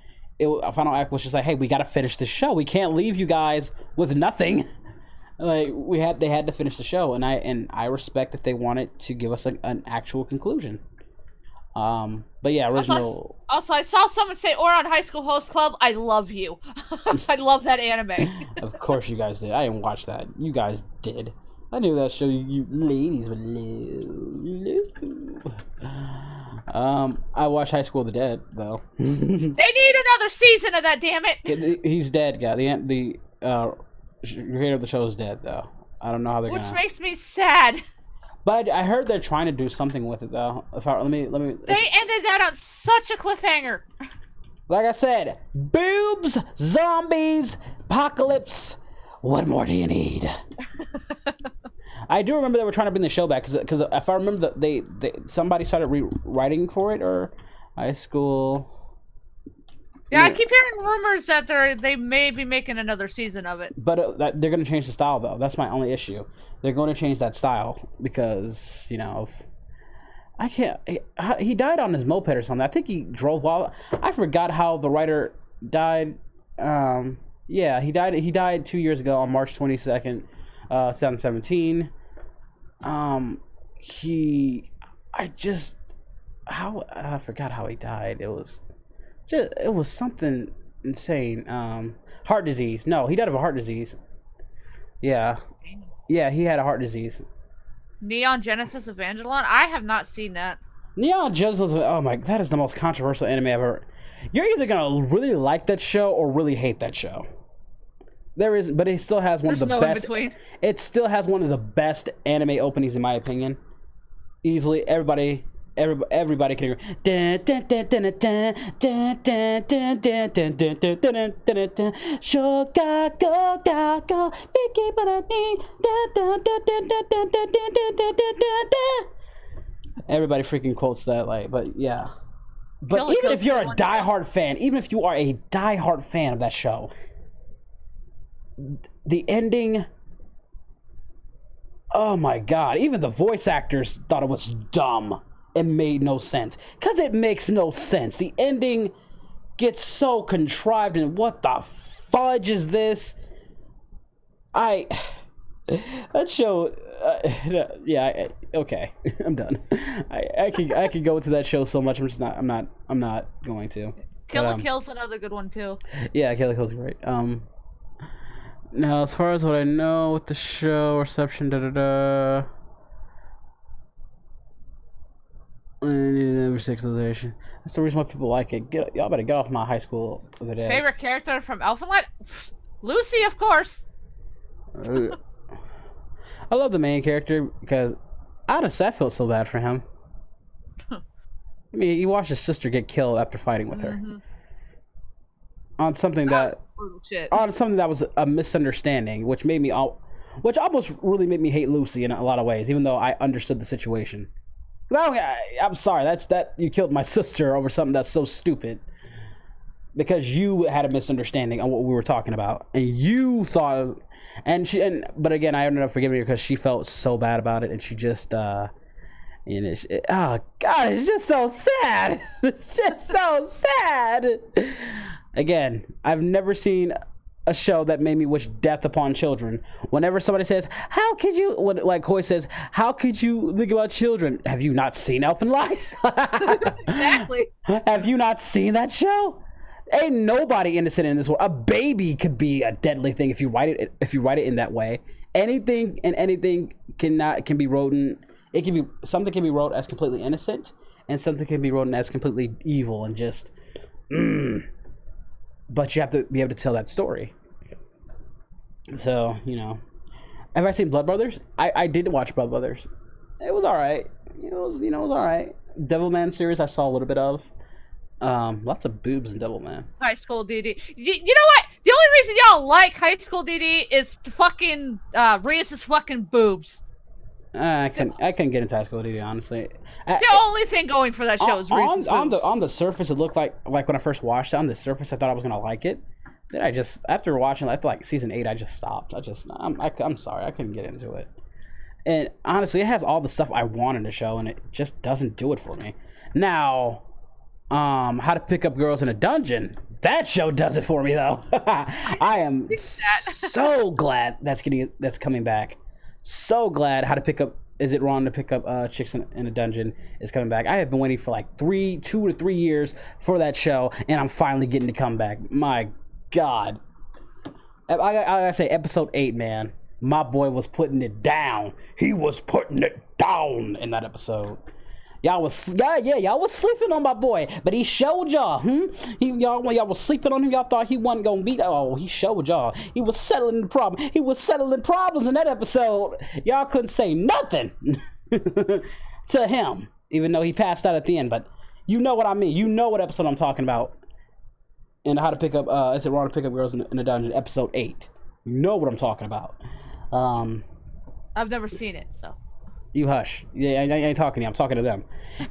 A final act was just like, hey, we got to finish the show. We can't leave you guys with nothing. Like, they had to finish the show, and I respect that they wanted to give us an actual conclusion. But yeah, original. Also, I saw someone say Ouran High School Host Club. I love you. I love that anime. Of course, you guys did. I didn't watch that. You guys did. I knew that show you ladies would love. I watched High School of the Dead though. They need another season of that, damn it. He's dead, guy. The creator of the show is dead though. I don't know how they're Which makes me sad. But I heard they're trying to do something with it though. Let me. They ended that on such a cliffhanger. Like I said, boobs, zombies, apocalypse. What more do you need? I do remember they were trying to bring the show back because if I remember they somebody started rewriting for it or High School. Yeah, I keep hearing rumors that they may be making another season of it. But they're going to change the style though. That's my only issue. They're going to change that style because I can't. He died on his moped or something. I think he drove while. I forgot how the writer died. Yeah, he died 2 years ago on March 22nd, 2017. I forgot how he died. It was something insane. Heart disease. No, he died of a heart disease. Yeah, he had a heart disease. Neon Genesis Evangelion? I have not seen that. Neon Genesis. Oh my, that is the most controversial anime I've ever. You're either gonna really like that show or really hate that show. But it still has one of the best. It still has one of the best anime openings in my opinion. Easily, everybody can agree. Everybody freaking quotes that, like, but yeah. But even if you're a diehard fan, even if you are a diehard fan of that show, the ending, oh my god, even the voice actors thought it was dumb. It made no sense. Because it makes no sense. The ending gets so contrived and what the fudge is this? That show, yeah, okay, I'm done. I could go into that show so much. I'm not going to. Kill But, la Kill's another good one too. Yeah, Kill la Kill's great. Now as far as what I know with the show, reception, da. Sexualization. That's the reason why people like it. Y'all better get off my high school of the day. Favorite character from Elfenlight? Lucy, of course. I love the main character because honestly, I felt so bad for him. I mean, you watched his sister get killed after fighting with her on something that was a misunderstanding, which almost really made me hate Lucy in a lot of ways, even though I understood the situation. I'm sorry, that you killed my sister over something that's so stupid. Because you had a misunderstanding on what we were talking about, and you thought, but again, I ended up forgiving her because she felt so bad about it, and she just, oh God, it's just so sad. It's just so sad. Again, I've never seen a show that made me wish death upon children. Whenever somebody says, "How could you?" Like Coy says, "How could you think about children?" Have you not seen Elfenlight? Exactly. Have you not seen that show? Ain't nobody innocent in this world. A baby could be a deadly thing if you write it in that way. Anything can be written. Something can be wrote as completely innocent, and something can be written as completely evil and just. But you have to be able to tell that story. So have I seen Blood Brothers? I did watch Blood Brothers. It was all right. It was all right. Devilman series I saw a little bit of. Lots of boobs in Devilman. High School DD. You know what? The only reason y'all like High School DD is fucking Rhea's fucking boobs. I couldn't get into High School DD, honestly. The only thing going for that show is Rhea's boobs. On the surface, it looked like when I first watched it. On the surface, I thought I was gonna like it. Then after watching, after like season 8, I just stopped. I'm sorry, I couldn't get into it. And honestly, it has all the stuff I want in the show, and it just doesn't do it for me. Now. How to Pick Up Girls in a Dungeon. That show does it for me, though. I am so glad that's coming back. So glad How to Pick Up. Is it wrong to pick up chicks in a dungeon? Is coming back. I have been waiting for like 2 to 3 years for that show, and I'm finally getting to come back. My God, I gotta say, episode 8, man. My boy was putting it down. He was putting it down in that episode. Y'all was sleeping on my boy, but he showed y'all. Y'all was sleeping on him. Y'all thought he wasn't gonna beat. Oh, he showed y'all. He was settling the problem. He was settling problems in that episode. Y'all couldn't say nothing to him, even though he passed out at the end. But you know what I mean. You know what episode I'm talking about. And How to Pick Up. Is it wrong to pick up girls in a dungeon? Episode 8. You know what I'm talking about. I've never seen it, so. You hush. Yeah, I ain't talking to you. I'm talking to them.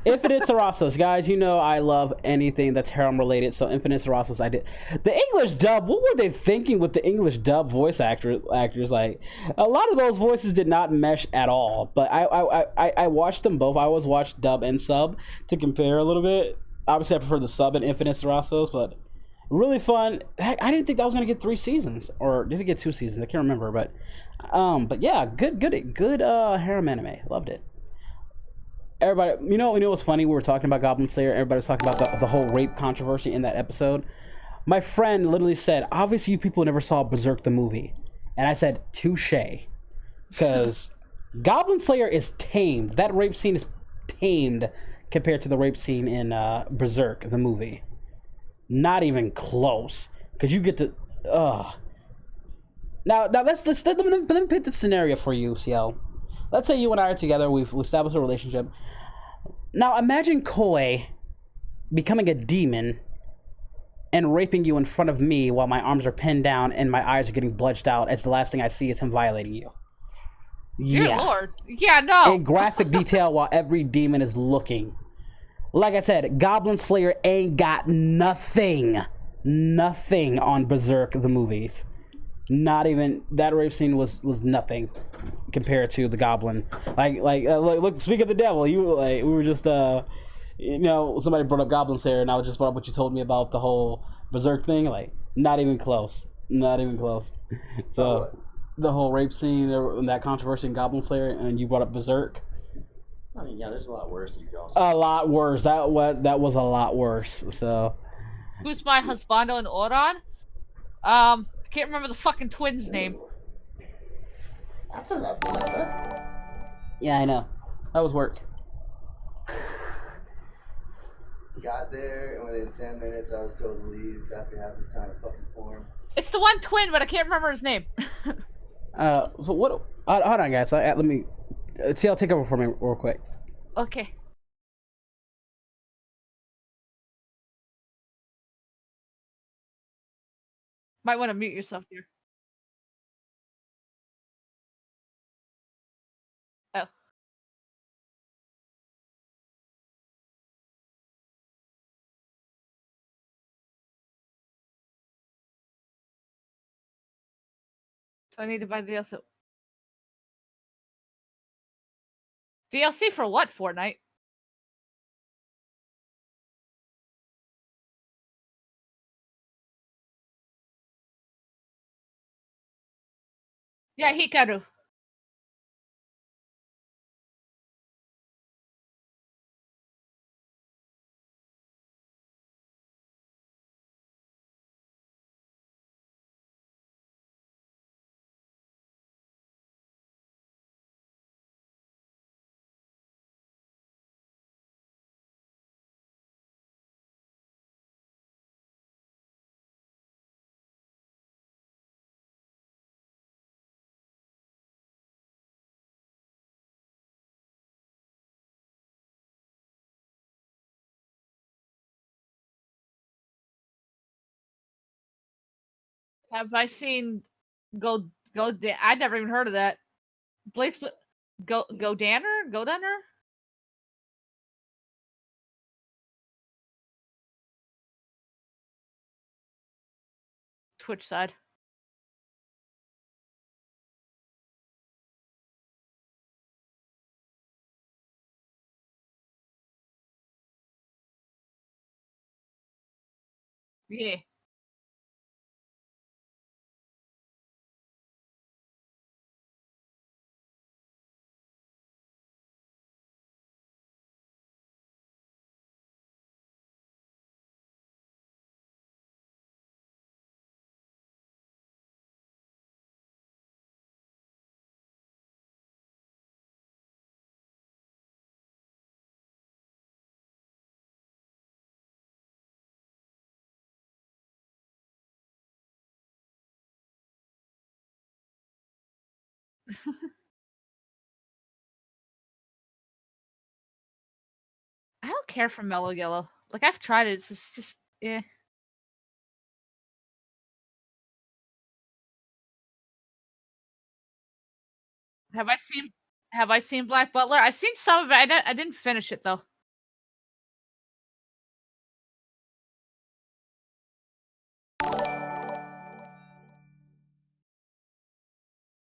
Infinite Sarassos, guys. You know I love anything that's harem related. So Infinite Sarassos, I did. The English dub. What were they thinking with the English dub voice actors? Like a lot of those voices did not mesh at all. But I watched them both. I always watched dub and sub to compare a little bit. Obviously, I prefer the sub in Infinite Sarassos, but really fun. Heck, I didn't think that was gonna get 3 seasons, or did it get 2 seasons? I can't remember, but yeah, good harem anime. Loved it. Everybody, you know what's funny? We were talking about Goblin Slayer. Everybody was talking about the whole rape controversy in that episode. My friend literally said, "Obviously, you people never saw Berserk the movie," and I said, "Touche," because Goblin Slayer is tamed. That rape scene is tamed compared to the rape scene in Berserk the movie. Not even close, because you get to Now let me paint the scenario for you, CL. Let's say you and I are together. We've established a relationship. Now imagine Koi becoming a demon and raping you in front of me while my arms are pinned down and my eyes are getting bludged out, as the last thing I see is him violating you. Dear Lord. Yeah, no. In graphic detail while every demon is looking. Like I said, Goblin Slayer ain't got nothing on Berserk the movies. Not even that rape scene was nothing compared to the Goblin. Look, speak of the devil. We were just somebody brought up Goblin Slayer, and I was just brought up what you told me about the whole Berserk thing. Like, not even close. So The whole rape scene and that controversy in Goblin Slayer, and you brought up Berserk. I mean, yeah, there's a lot worse. You could also. A lot worse. That was a lot worse. So. Who's my husbando and Oran? I can't remember the fucking twins' name. That's a lovely number. Yeah, I know. That was work. Got there, and within 10 minutes, I was told to leave after having to sign a fucking form. It's the one twin, but I can't remember his name. So what? Hold on, guys. Let me. See, I'll take over for me real quick. Okay. Might want to mute yourself here. Oh. So I need to buy the DLC. DLC for what, Fortnite? Yeah, Hikaru. Have I seen I never even heard of that. Blaze Go Danner? Go Danner? Twitch side. Yeah. I don't care for Mellow Yellow. Like I've tried it. It's just eh. Have I seen Black Butler? I've seen some of it. I didn't finish it though.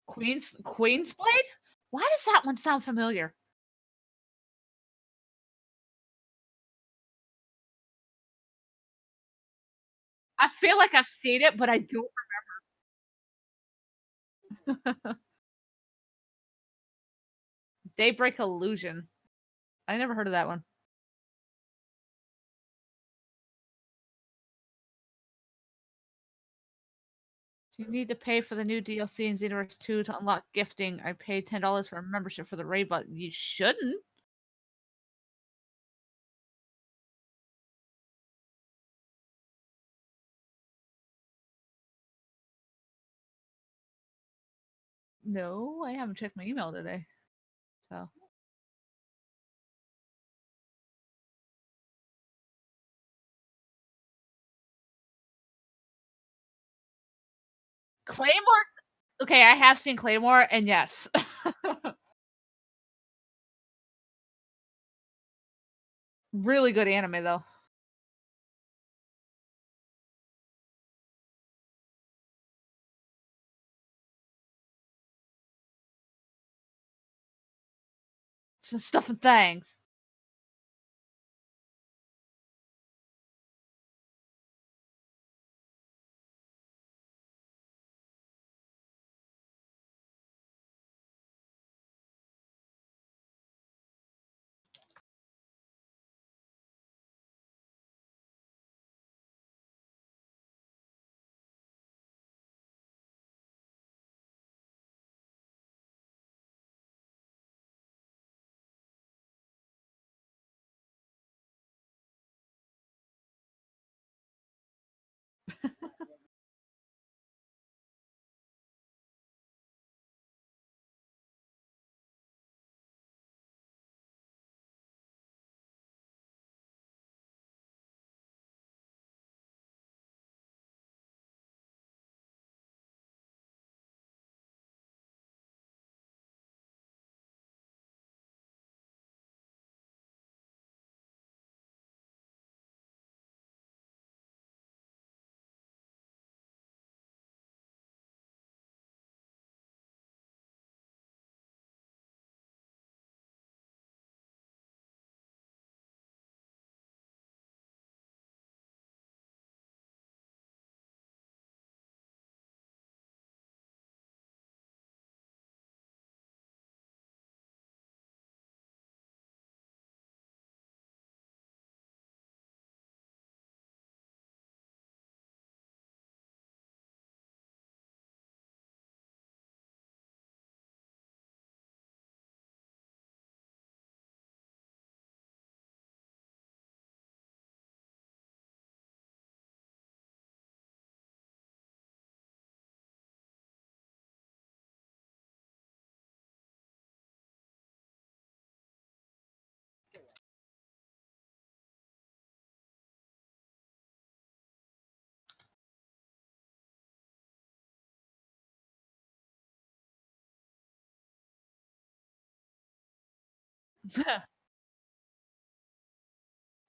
Queen's Blade? Why does that one sound familiar? I feel like I've seen it, but I don't remember. Daybreak Illusion. I never heard of that one. You need to pay for the new DLC in Xenoverse 2 to unlock gifting. I paid $10 for a membership for the raid, but you shouldn't. No, I haven't checked my email today. So Claymore's okay, I have seen Claymore, and yes. Really good anime though. Some stuff and things.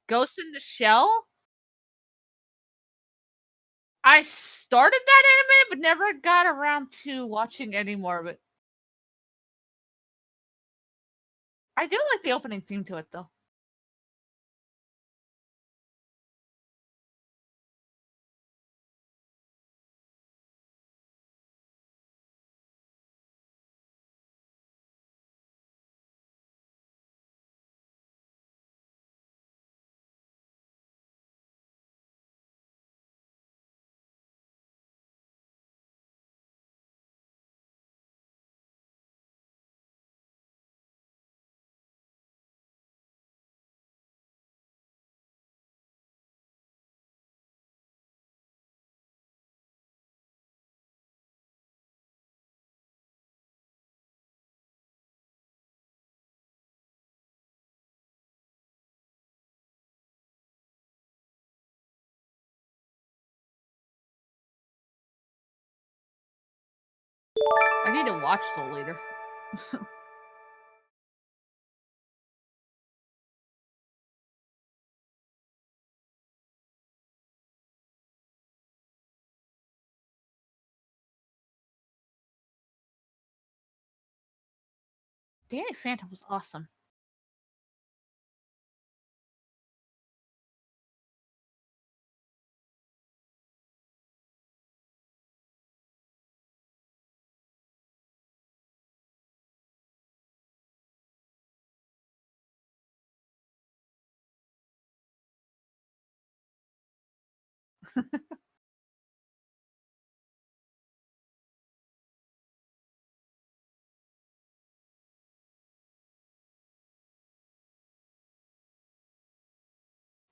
Ghost in the Shell? I started that anime, but never got around to watching any more of it. I do like the opening theme to it, though. I need to watch Soul Eater. Danny Phantom was awesome.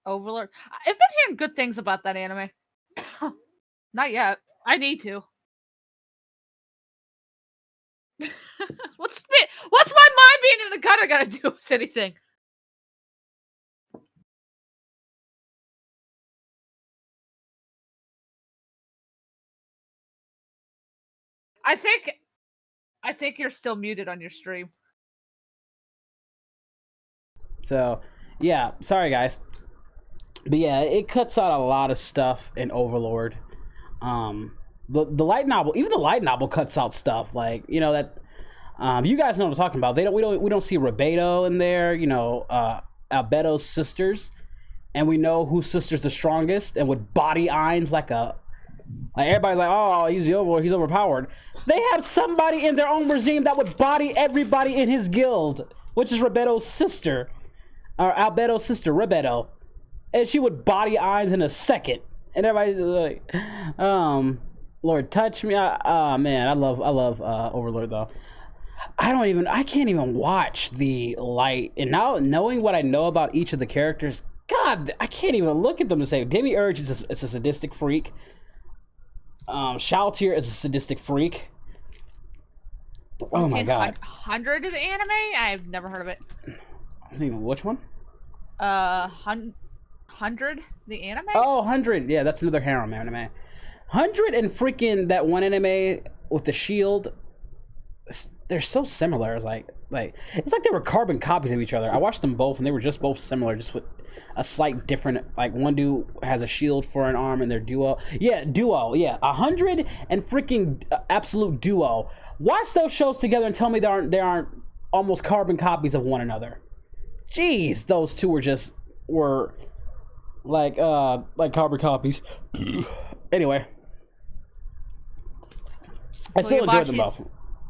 Overlord. I've been hearing good things about that anime. Not yet. I need to. What's my mind being in the gutter got to do with anything? I think you're still muted on your stream. So, yeah, sorry guys. But yeah, it cuts out a lot of stuff in Overlord. The light novel, even the light novel cuts out stuff like, you know, that you guys know what I'm talking about. We don't see Rebeto in there, you know, Albeto's sisters, and we know whose sister's the strongest, and with body eyes like everybody's like, oh, he's overpowered. They have somebody in their own regime that would body everybody in his guild, which is Rebeto's sister, or Albeto's sister, Rebeto, and she would body eyes in a second. And everybody's like, Lord, touch me. Man, I love Overlord though. I can't even watch the light. And now knowing what I know about each of the characters, God, I can't even look at them and say Demiurge is a sadistic freak. Shaltier is a sadistic freak. Oh my God. 100 is anime? I've never heard of it. I don't even, which one? 100 the anime? Oh, 100. Yeah, that's another harem anime. 100 and freaking that one anime with the shield. They're so similar. It's like it's like they were carbon copies of each other. I watched them both and they were just both similar, just with a slight different, like one dude has a shield for an arm and they're duo. Yeah, duo. Yeah, 100 and freaking absolute duo. Watch those shows together and tell me they aren't almost carbon copies of one another. Jeez, those two were like carbon copies. Anyway, I still enjoyed them both.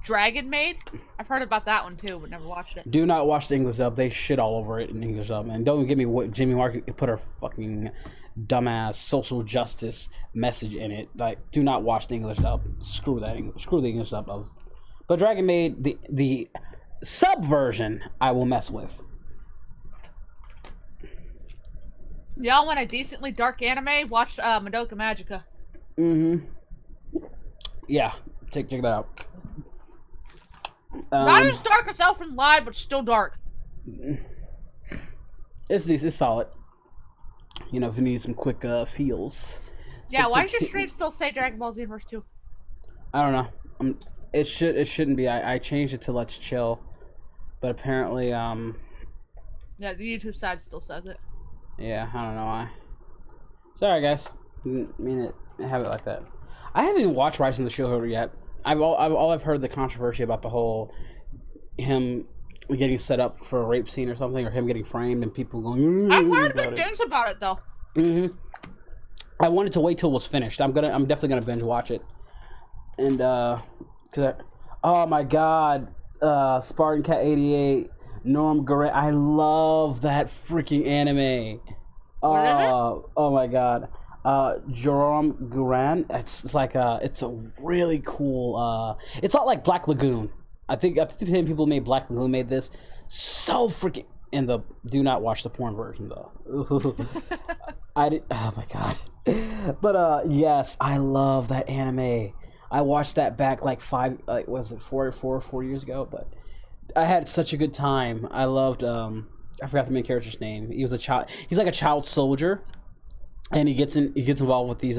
Dragon Maid? I've heard about that one too, but never watched it. Do not watch the English dub. They shit all over it in English dub, man. Don't give me what Jimmy Mark put her fucking dumbass social justice message in it. Like, do not watch the English dub. Screw that. Screw the English dub. But Dragon Maid, the sub version, I will mess with. Y'all want a decently dark anime? Watch Madoka Magica. Yeah, check that out. Not as dark as Elfen Lied, but still dark. It's solid. You know, if you need some quick feels. Yeah, why does your stream still say Dragon Ball Z Verse 2? I don't know. It shouldn't be. I changed it to Let's Chill, but apparently Yeah, the YouTube side still says it. Yeah, I don't know why. Sorry, guys. Didn't mean to have it like that. I haven't even watched Rise of the Shield Hero yet. I've heard the controversy about the whole him getting set up for a rape scene or something, or him getting framed, and people going. I've heard good things about it though. I wanted to wait till it was finished. I'm definitely gonna binge watch it. And oh my god, Spartan Cat 88, Norm Garant. I love that freaking anime. Oh my god. Jerome Guran. It's like it's a really cool. It's not like Black Lagoon. I think the same people who made Black Lagoon made this. So freaking. And do not watch the porn version though. I did. Oh my god. But yes, I love that anime. I watched that back like 4 years ago. But I had such a good time. I loved. I forgot the main character's name. He was a child. He's like a child soldier. And he gets involved with these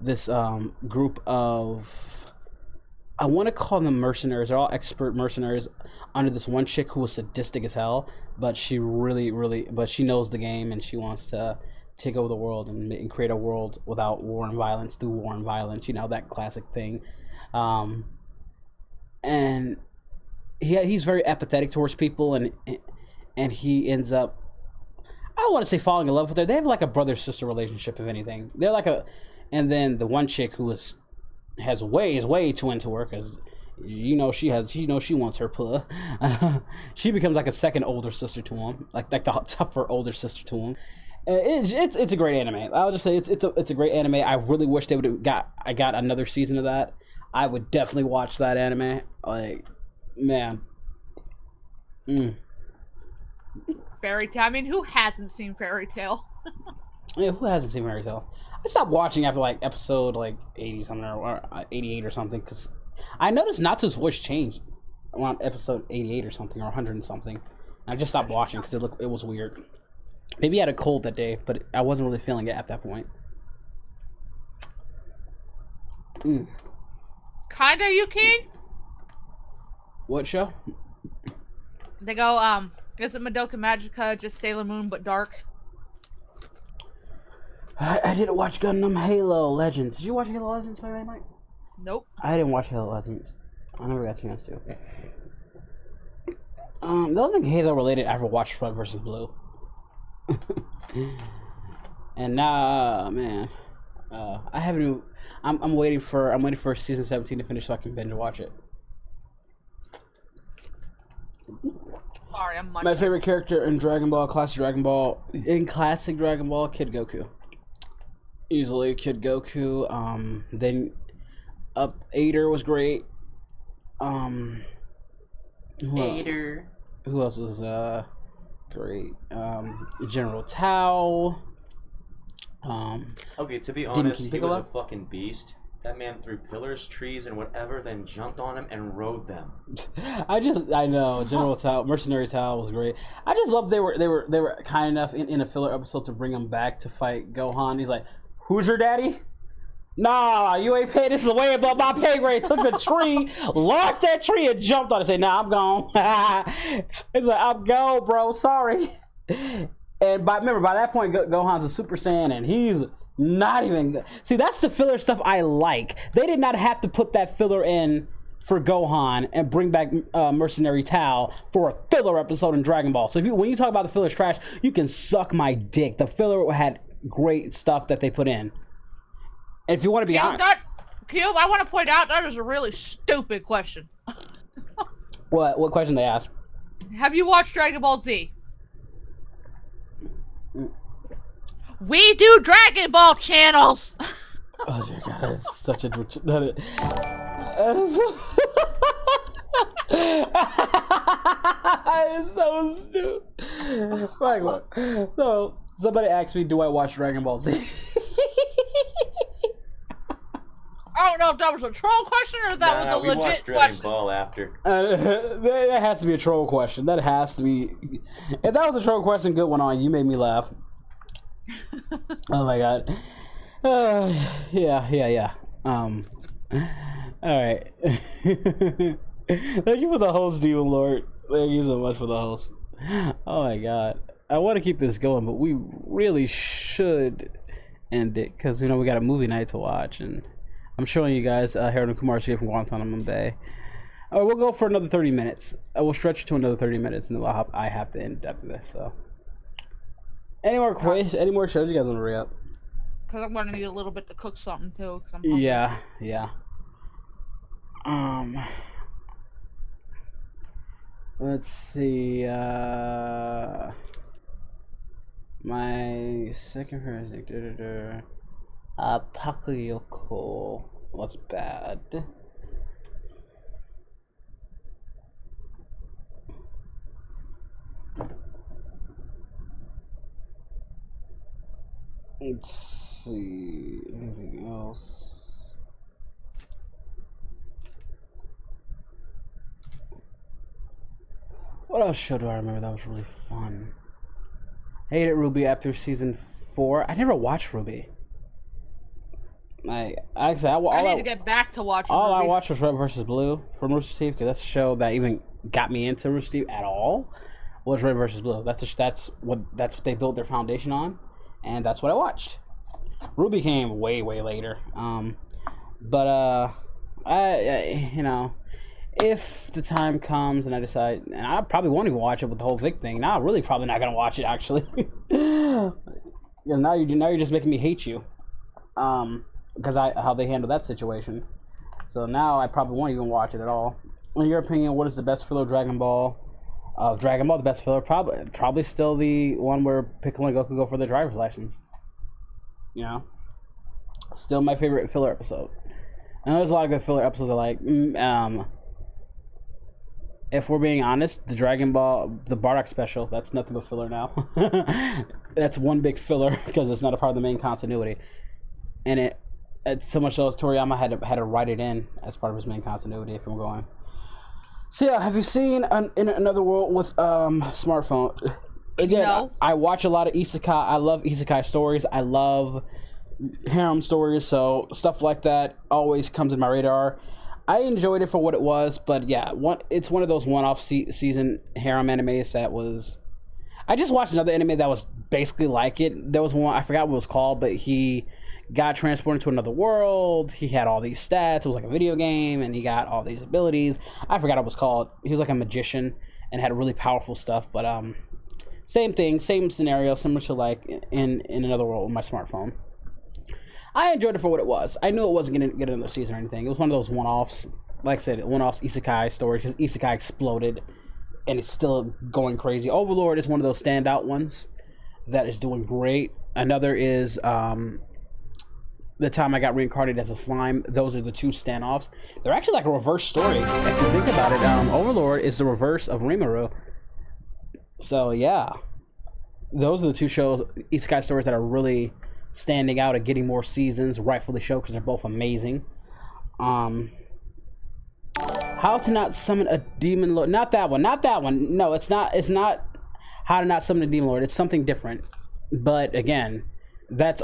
this group of, I want to call them mercenaries. They're all expert mercenaries under this one chick who was sadistic as hell, but she she knows the game and she wants to take over the world and create a world without war and violence, through war and violence. You know, that classic thing. And he's very apathetic towards people, and he ends up, I don't want to say falling in love with her. They have like a brother-sister relationship, if anything. They're like and then the one chick who is way too into her, because she wants her puh. She becomes like a second older sister to him, like the tougher older sister to him. It's a great anime. I'll just say it's a great anime. I really wish they would have got another season of that. I would definitely watch that anime. Like, man. Fairy Tail. I mean, who hasn't seen Fairy Tail? Yeah, who hasn't seen Fairy Tail? I stopped watching after like episode 80 something or 88 or something, because I noticed Natsu's voice changed around episode 88 or something, or 100 and something. I just stopped watching because it was weird. Maybe I had a cold that day, but I wasn't really feeling it at that point. Kinda, you king? What show? They go, is it Madoka Magica just Sailor Moon but dark? I didn't watch Gundam Halo Legends. Did you watch Halo Legends by any night? Nope. I didn't watch Halo Legends. I never got a chance to. The only thing Halo related I ever watched Red vs. Blue. And now, man, I haven't even, I'm waiting for season 17 to finish so I can binge watch it. Sorry, I'm munching. My favorite character in Dragon Ball, classic Dragon Ball, Kid Goku. Easily Kid Goku. Then Ader was great. Ader. Who else was great? General Tao. Okay, to be honest, he was a fucking beast. That man threw pillars, trees, and whatever, then jumped on them and rode them. I know General Tao, Mercenary Tao was great. I just love they were kind enough in a filler episode to bring him back to fight Gohan. He's like, "Who's your daddy?" Nah, you ain't paid. This is way above my pay grade. Took a tree, launched that tree, and jumped on it. Say, "Nah, I'm gone." It's like, "I'm gone, bro. Sorry." And by that point, Gohan's a Super Saiyan, and he's not even. See, that's the filler stuff I like. They did not have to put that filler in for Gohan and bring back Mercenary Tao for a filler episode in Dragon Ball. So when you talk about the filler's trash, you can suck my dick. The filler had great stuff that they put in. And if you want to be honest, Cube, I want to point out that is a really stupid question. What question they ask? Have you watched Dragon Ball Z? We do Dragon Ball channels. Oh dear God, that is such a that is so stupid. Like what? So somebody asked me, "Do I watch Dragon Ball Z?" I don't know if that was a troll question or if that was a legit watched Dragon question. Ball after. That has to be a troll question. That has to be. If that was a troll question, good one on. You made me laugh. Oh my God. Yeah. All right. Thank you for the host, Demon Lord. Thank you so much for the host. Oh my god. I want to keep this going, but we really should end it because, you know, we got a movie night to watch, and I'm showing you guys Harold and Kumar's Escape from Guantanamo Bay. We'll go for another 30 minutes. I will stretch it to another 30 minutes, and then I have to end after this. So, any more questions? Any more shows you guys want to re-up? Because I'm gonna need a little bit to cook something too. 'Cause I'm hungry. Yeah. Let's see. My second favorite. Apocalypse. What's bad? Let's see. Anything else? What else show do I remember that was really fun? I hated Ruby after season 4. I never watched Ruby. I need to get back to watching. All I Ruby. watched was Red vs. Blue from Rooster Teeth, because that's a show that even got me into Rooster Teeth at all. Was Red vs. Blue. That's what they built their foundation on, and that's what I watched. Ruby came way later. I you know, if the time comes and I decide, and I probably won't even watch it with the whole Vic thing. Now I'm really probably not gonna watch it actually. Now you're just making me hate you. Because how they handle that situation. So now I probably won't even watch it at all. In your opinion, what is the best filler Dragon Ball? Dragon Ball, the best filler, probably still the one where Piccolo and Goku go for the driver's license. You know, still my favorite filler episode. And there's a lot of good filler episodes I like. If we're being honest, the Dragon Ball, the Bardock special, that's nothing but filler now. That's one big filler because it's not a part of the main continuity. And it's so much so Toriyama had to write it in as part of his main continuity if I'm going. So yeah, have you seen In Another World with smartphone? Again, No. I watch a lot of isekai. I love isekai stories. I love harem stories, so stuff like that always comes in my radar. I enjoyed it for what it was, but yeah, it's one of those one-off season harem animes that was... I just watched another anime that was basically like it. There was one, I forgot what it was called, but he got transported to another world. He had all these stats. It was like a video game, and he got all these abilities. I forgot what it was called. He was like a magician and had really powerful stuff, but same thing, same scenario, similar to like in Another World with my smartphone. I enjoyed it for what it was. I knew it wasn't going to get another season or anything. It was one of those one-offs, like I said, one-offs isekai stories, because isekai exploded, and it's still going crazy. Overlord is one of those standout ones that is doing great. Another is the time I got reincarnated as a slime. Those are the two standoffs. They're actually like a reverse story, if you think about it. Overlord is the reverse of Rimuru. So yeah, those are the two shows, isekai stories, that are really standing out and getting more seasons, rightfully so, because they're both amazing. How to not summon a demon lord? Not that one. No, it's not how to not summon a demon lord. It's something different. But again, that's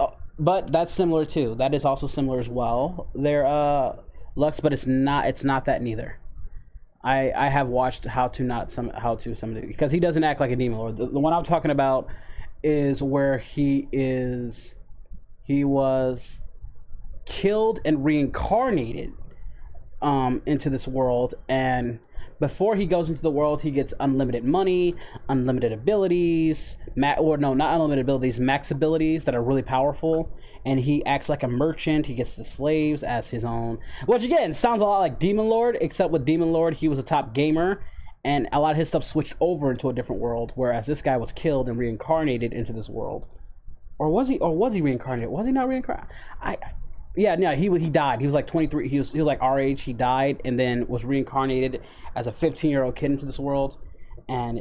similar too. That is also similar as well. They're Lux, but it's not that neither. I have watched how to summon it, because he doesn't act like a demon lord. The one I'm talking about is where he was killed and reincarnated into this world, and before he goes into the world, he gets unlimited money, unlimited abilities, not unlimited abilities, max abilities that are really powerful, and he acts like a merchant. He gets the slaves as his own, which again sounds a lot like Demon Lord, except with Demon Lord he was a top gamer, and a lot of his stuff switched over into a different world, whereas this guy was killed and reincarnated into this world. Or was he reincarnated? Was he not reincarnated? He died. He was like 23. He was like our age. He died and then was reincarnated as a 15-year-old kid into this world. And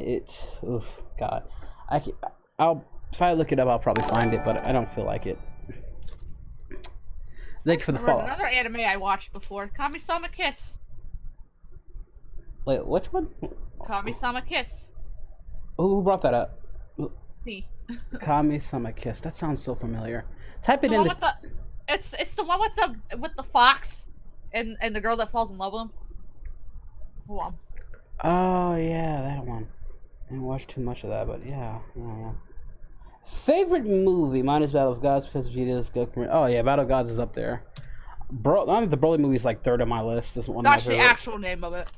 God. If I look it up, I'll probably find it, but I don't feel like it. Thanks for the follow. Another anime I watched before, Kami-sama Kiss. Wait, which one? Kami-sama Kiss. Who brought that up? Me. Kami-sama Kiss. That sounds so familiar. Type it in. It's the one with the fox and the girl that falls in love with him. Hold on. Oh yeah, that one. I didn't watch too much of that, but yeah. Favorite movie? Mine is Battle of Gods because Vegeta's Goku. Oh yeah, Battle of Gods is up there. Bro, I think the Broly movie is like third on my list. This is one of my That's the favorites. actual name of it.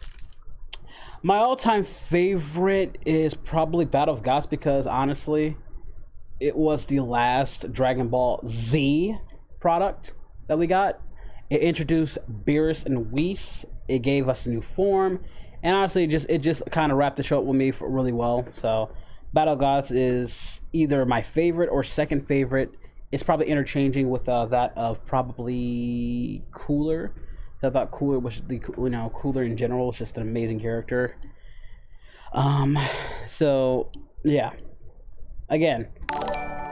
My all-time favorite is probably Battle of Gods because honestly, it was the last Dragon Ball Z product that we got. It introduced Beerus and Whis. It gave us a new form, and honestly, it just kind of wrapped the show up with me really well. So, Battle of Gods is either my favorite or second favorite. It's probably interchanging with that of probably Cooler. I thought Cooler was Cooler in general is just an amazing character. So yeah. Again,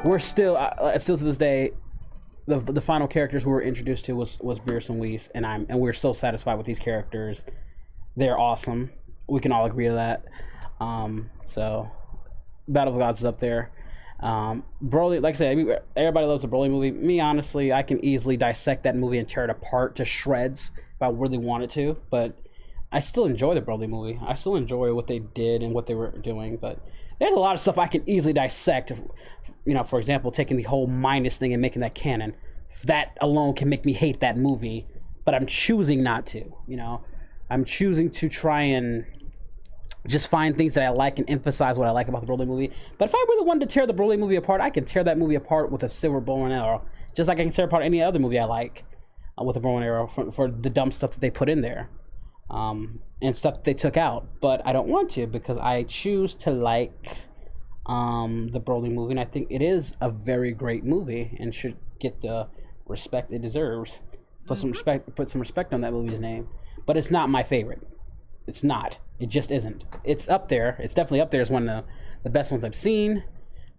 we're still to this day. The final characters we were introduced to was Beerus and Whis, and we're so satisfied with these characters. They're awesome. We can all agree to that. So Battle of the Gods is up there. Broly, like I said, everybody loves the Broly movie. Me, honestly, I can easily dissect that movie and tear it apart to shreds if I really wanted to, but I still enjoy the Broly movie. I still enjoy what they did and what they were doing, but there's a lot of stuff I can easily dissect. For example, taking the whole minus thing and making that canon. That alone can make me hate that movie, but I'm choosing not to. I'm choosing to try and just find things that I like and emphasize what I like about the Broly movie. But if I really wanted to tear the Broly movie apart, I can tear that movie apart with a silver bow and arrow, just like I can tear apart any other movie I like with a bow and arrow for the dumb stuff that they put in there. And stuff that they took out, but I don't want to because I choose to like the Broly movie, and I think it is a very great movie and should get the respect it deserves. Put some respect on that movie's name, but it's not my favorite. It's not. It just isn't. It's up there. It's definitely up there as one of the best ones I've seen.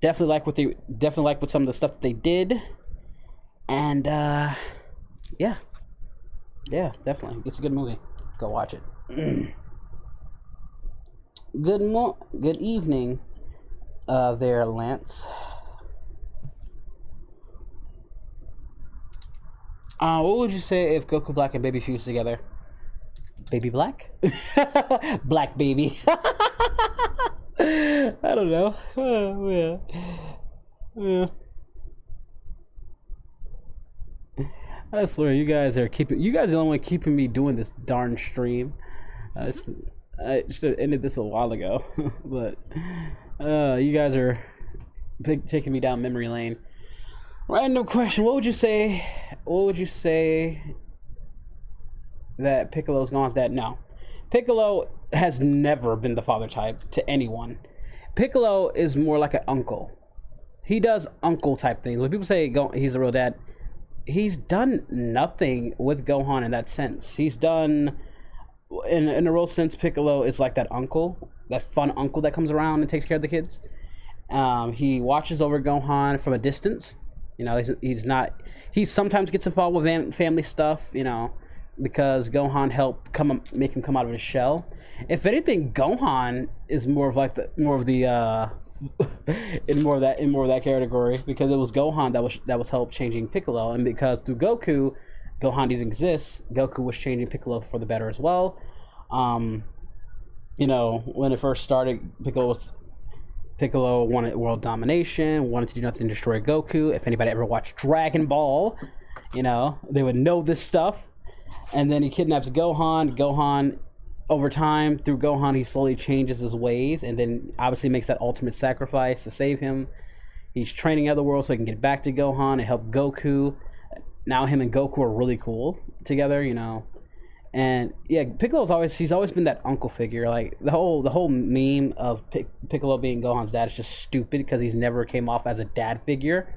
Definitely like with some of the stuff that they did, and yeah, definitely, it's a good movie. Go watch it. Good evening, there, Lance. What would you say if Goku Black and Baby fused together? Baby Black? Black Baby. I don't know. Yeah. I swear, you guys are the only one keeping me doing this darn stream. I should have ended this a while ago, but you guys are taking me down memory lane. Random question: What would you say that Piccolo's Gohan's dad? No, Piccolo has never been the father type to anyone. Piccolo is more like an uncle. He does uncle type things. When people say he's a real dad, he's done nothing with Gohan in that sense. He's done, in a real sense, Piccolo is like that uncle, that fun uncle that comes around and takes care of the kids. He watches over Gohan from a distance. He sometimes gets involved with family stuff, because Gohan helped make him come out of his shell. If anything, Gohan is more of that category, because it was Gohan that was help changing Piccolo, and because through Gohan didn't exist, Goku was changing Piccolo for the better as well. When it first started, Piccolo wanted world domination, wanted to do nothing to destroy Goku. If anybody ever watched Dragon Ball, they would know this stuff. And then he kidnaps Gohan. Gohan, over time, through Gohan, he slowly changes his ways, and then obviously makes that ultimate sacrifice to save him. He's training other worlds so he can get back to Gohan and help Goku. Now him and Goku are really cool together, And yeah, he's always been that uncle figure. Like the whole meme of Piccolo being Gohan's dad is just stupid because he's never came off as a dad figure.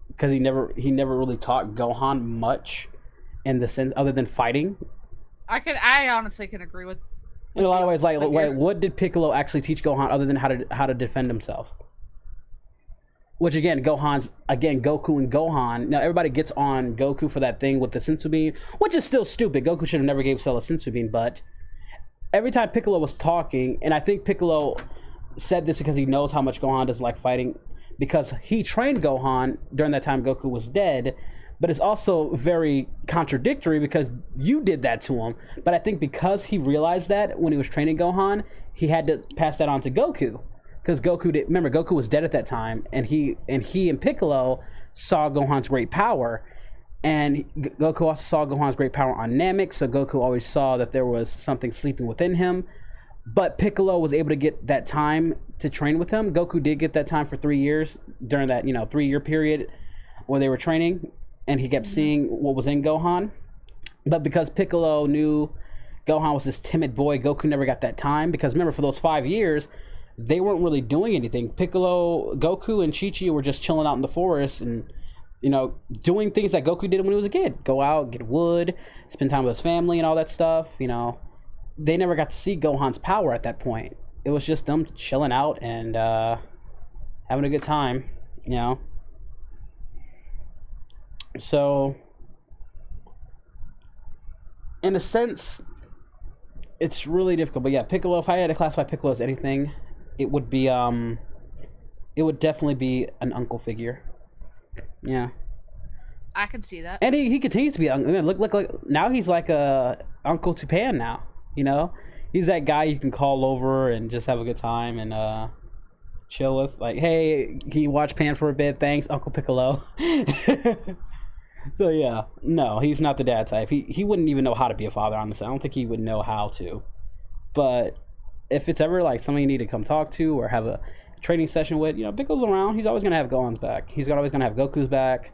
Because he never really taught Gohan much in the sense other than fighting. I honestly can agree with in a lot of ways. Like what did Piccolo actually teach Gohan other than how to defend himself? Which again, Goku and Gohan. Now everybody gets on Goku for that thing with the Senzu Bean, which is still stupid. Goku should have never gave Cell a Senzu Bean, but every time Piccolo was talking, and I think Piccolo said this because he knows how much Gohan doesn't like fighting, because he trained Gohan during that time Goku was dead, but it's also very contradictory because you did that to him. But I think because he realized that when he was training Gohan, he had to pass that on to Goku. Because remember, Goku was dead at that time, and he and Piccolo saw Gohan's great power. And Goku also saw Gohan's great power on Namek, so Goku always saw that there was something sleeping within him. But Piccolo was able to get that time to train with him. Goku did get that time for 3 years during that 3-year period where they were training, and he kept seeing what was in Gohan. But because Piccolo knew Gohan was this timid boy, Goku never got that time. Because remember, for those 5 years, they weren't really doing anything. Goku and Chi-Chi were just chilling out in the forest and doing things that Goku did when he was a kid. Go out, get wood, spend time with his family and all that stuff. They never got to see Gohan's power at that point. It was just them chilling out and having a good time, So, in a sense, it's really difficult. But yeah, Piccolo, if I had to classify Piccolo as anything, it would definitely be an uncle figure. Yeah. I can see that. And he continues to be look now he's like a Uncle to Pan now, He's that guy you can call over and just have a good time and chill with. Like, hey, can you watch Pan for a bit? Thanks, Uncle Piccolo. So yeah, no, he's not the dad type. He wouldn't even know how to be a father, honestly. I don't think he would know how to. But if it's ever like something you need to come talk to or have a training session with, Piccolo's around. He's always gonna have Gohan's back. He's always gonna have Goku's back.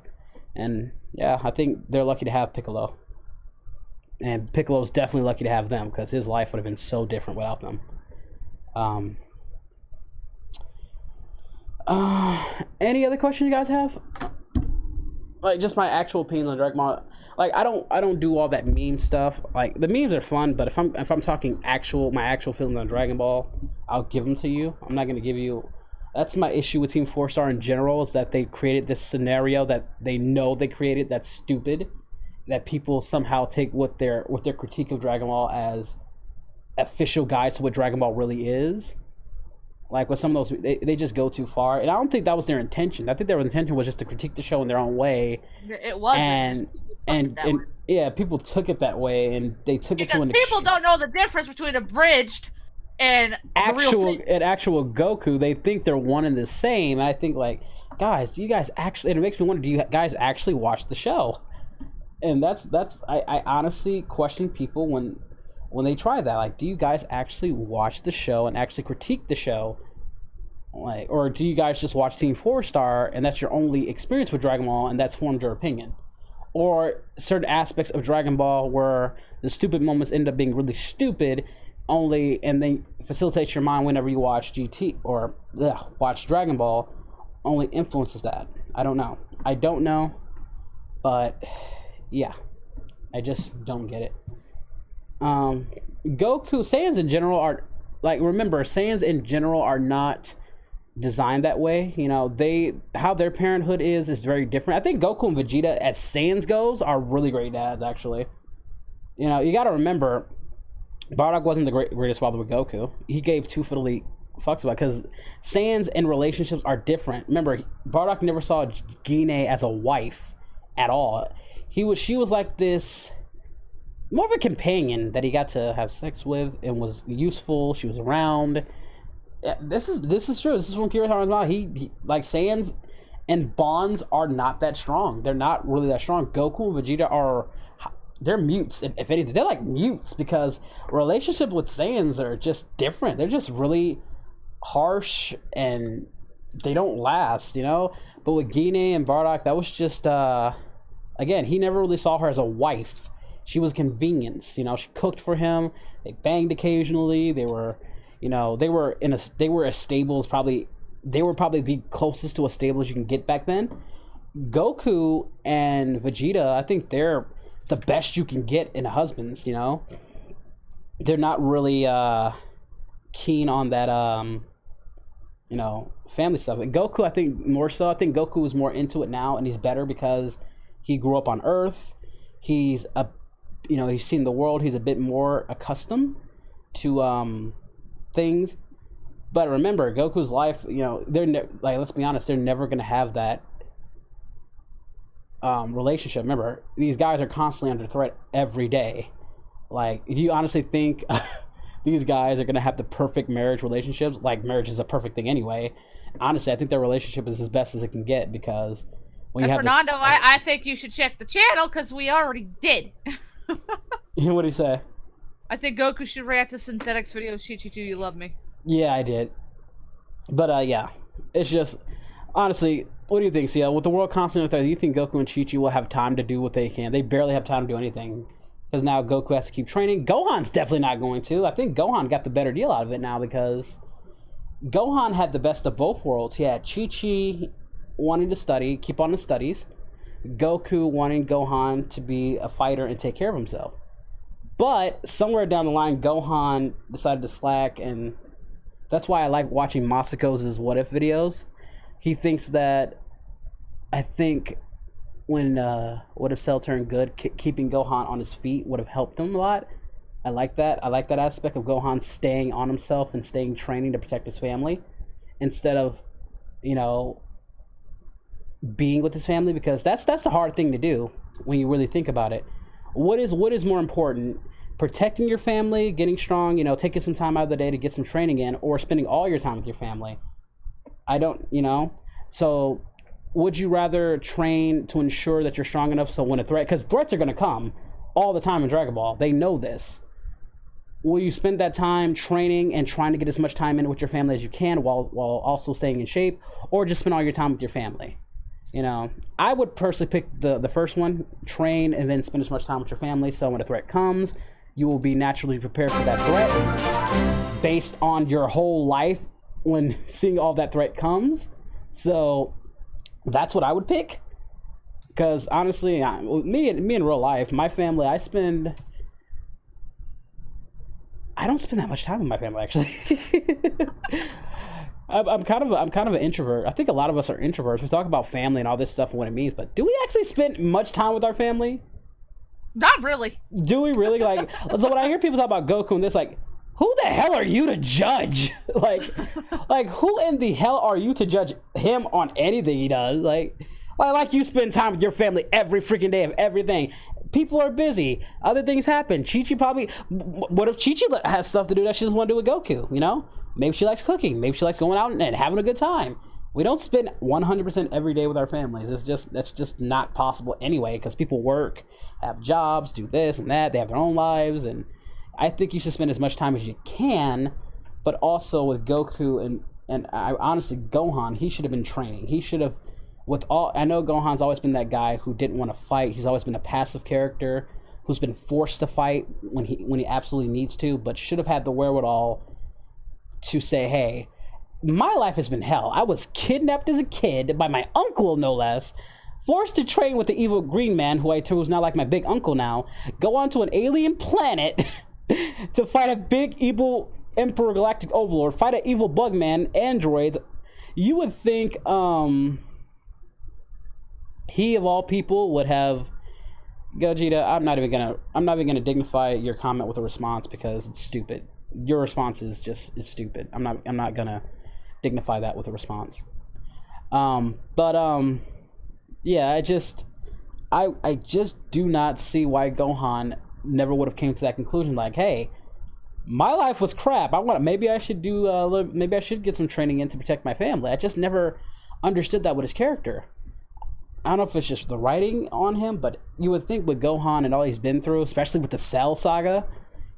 And yeah, I think they're lucky to have Piccolo. And Piccolo's definitely lucky to have them because his life would have been so different without them. Any other questions you guys have? Like, just my actual opinion on Dragon Ball. Like, I don't do all that meme stuff. Like, the memes are fun, but if I'm talking my actual feelings on Dragon Ball, I'll give them to you. I'm not gonna give you. That's my issue with Team 4-Star in general, is that they created this scenario that they know they created that's stupid, that people somehow take with their critique of Dragon Ball as official guides to what Dragon Ball really is. Like with some of those, they just go too far, and I don't think that was their intention. I think their intention was just to critique the show in their own way. It wasn't. And yeah, people took it that way, and they took it to an people don't know the difference between abridged and actual Goku. They think they're one and the same. And I think, like, guys, do you guys actually? And it makes me wonder: do you guys actually watch the show? And that's I honestly question people when they try that. Like, do you guys actually watch the show and actually critique the show? Like, or do you guys just watch Team 4-Star and that's your only experience with Dragon Ball and that's formed your opinion? Or certain aspects of Dragon Ball where the stupid moments end up being really stupid only, and then facilitates your mind whenever you watch GT or watch Dragon Ball, only influences that. I don't know, but yeah, I just don't get it. Goku, Saiyans in general are, like, remember, Saiyans in general are not designed that way. How their parenthood is very different. I think Goku and Vegeta, as Saiyans goes, are really great dads, actually. You gotta remember, Bardock wasn't the greatest father with Goku. He gave two fiddly fucks about it, because Saiyans and relationships are different. Remember, Bardock never saw Gine as a wife at all. She was like this, more of a companion that he got to have sex with and was useful. She was around. This is true. This is from Kira Toriyama. He like, Saiyans and bonds are not that strong. They're not really that strong. Goku and Vegeta they're mutes. If anything, they're like mutes, because relationships with Saiyans are just different. They're just really harsh and they don't last, But with Gine and Bardock, that was just again, he never really saw her as a wife. She was convenience. She cooked for him. They banged occasionally. They were a stable as probably the closest to a stable as you can get back then. Goku and Vegeta, I think they're the best you can get in husbands. They're not really keen on that family stuff. And Goku, I think more so. I think Goku is more into it now, and he's better because he grew up on Earth. He's he's seen the world. He's a bit more accustomed to things. But remember, Goku's life, let's be honest, they're never gonna have that relationship. Remember, these guys are constantly under threat every day. Like, do you honestly think these guys are gonna have the perfect marriage relationships? Like, marriage is a perfect thing anyway. Honestly, I think their relationship is as best as it can get, because when you have Fernando, I think you should check the channel because we already did. what do you say? I think Goku should react to Synthetics video. Chi-Chi-2, you love me. Yeah, I did. But yeah, it's just, honestly, what do you think, CL? With the world constantly there, do you think Goku and Chi-Chi will have time to do what they can? They barely have time to do anything, because now Goku has to keep training. Gohan's definitely not going to. I think Gohan got the better deal out of it now, because Gohan had the best of both worlds. He had Chi-Chi wanting to study, keep on his studies. Goku wanting Gohan to be a fighter and take care of himself. But somewhere down the line, Gohan decided to slack, and that's why I like watching Masako's What If videos. He thinks that, I think when What If Cell turned good, keeping Gohan on his feet would have helped him a lot. I like that. I like that aspect of Gohan staying on himself and staying training to protect his family, instead of, you know, being with his family, because that's a hard thing to do when you really think about it. What is more important? Protecting your family, getting strong, you know, taking some time out of the day to get some training in, or spending all your time with your family? I don't, you know. So would you rather train to ensure that you're strong enough so when a threat, because threats are going to come all the time in Dragon Ball, they know this. Will you spend that time training and trying to get as much time in with your family as you can while also staying in shape, or just spend all your time with your family? You know, I would personally pick the first one, train and then spend as much time with your family, so when a threat comes, you will be naturally prepared for that threat based on your whole life when seeing all that threat comes. So that's what I would pick. Because honestly, me in real life, my family, I don't spend that much time with my family, actually. I'm kind of an introvert. I think a lot of us are introverts. We talk about family and all this stuff and what it means, but do we actually spend much time with our family? Not really. Do we really? Like, so when I hear people talk about Goku and this, like, who the hell are you to judge? like who in the hell are you to judge him on anything he does? Like you spend time with your family every freaking day of everything. People are busy. Other things happen. Chi-Chi probably, what if Chi-Chi has stuff to do that she doesn't want to do with Goku, you know? Maybe she likes cooking. Maybe she likes going out and having a good time. We don't spend 100% every day with our families. That's just not possible anyway, because people work, have jobs, do this and that. They have their own lives, and I think you should spend as much time as you can. But also with Goku and I honestly, Gohan, he should have been training. He should have, I know Gohan's always been that guy who didn't want to fight. He's always been a passive character who's been forced to fight when he absolutely needs to, but should have had the wherewithal to say, hey, my life has been hell. I was kidnapped as a kid by my uncle, no less, forced to train with the evil green man, who's now like my big uncle now, go onto an alien planet to fight a big evil Emperor Galactic Overlord, fight an evil bug man, androids. You would think he of all people would have, Gogeta, I'm not even gonna dignify your comment with a response because it's stupid. Your response is stupid. I'm not gonna dignify that with a response. Yeah, I just do not see why Gohan never would have came to that conclusion. Like, hey, my life was crap. Maybe I should get some training in to protect my family. I just never understood that with his character. I don't know if it's just the writing on him, but you would think with Gohan and all he's been through, especially with the Cell saga,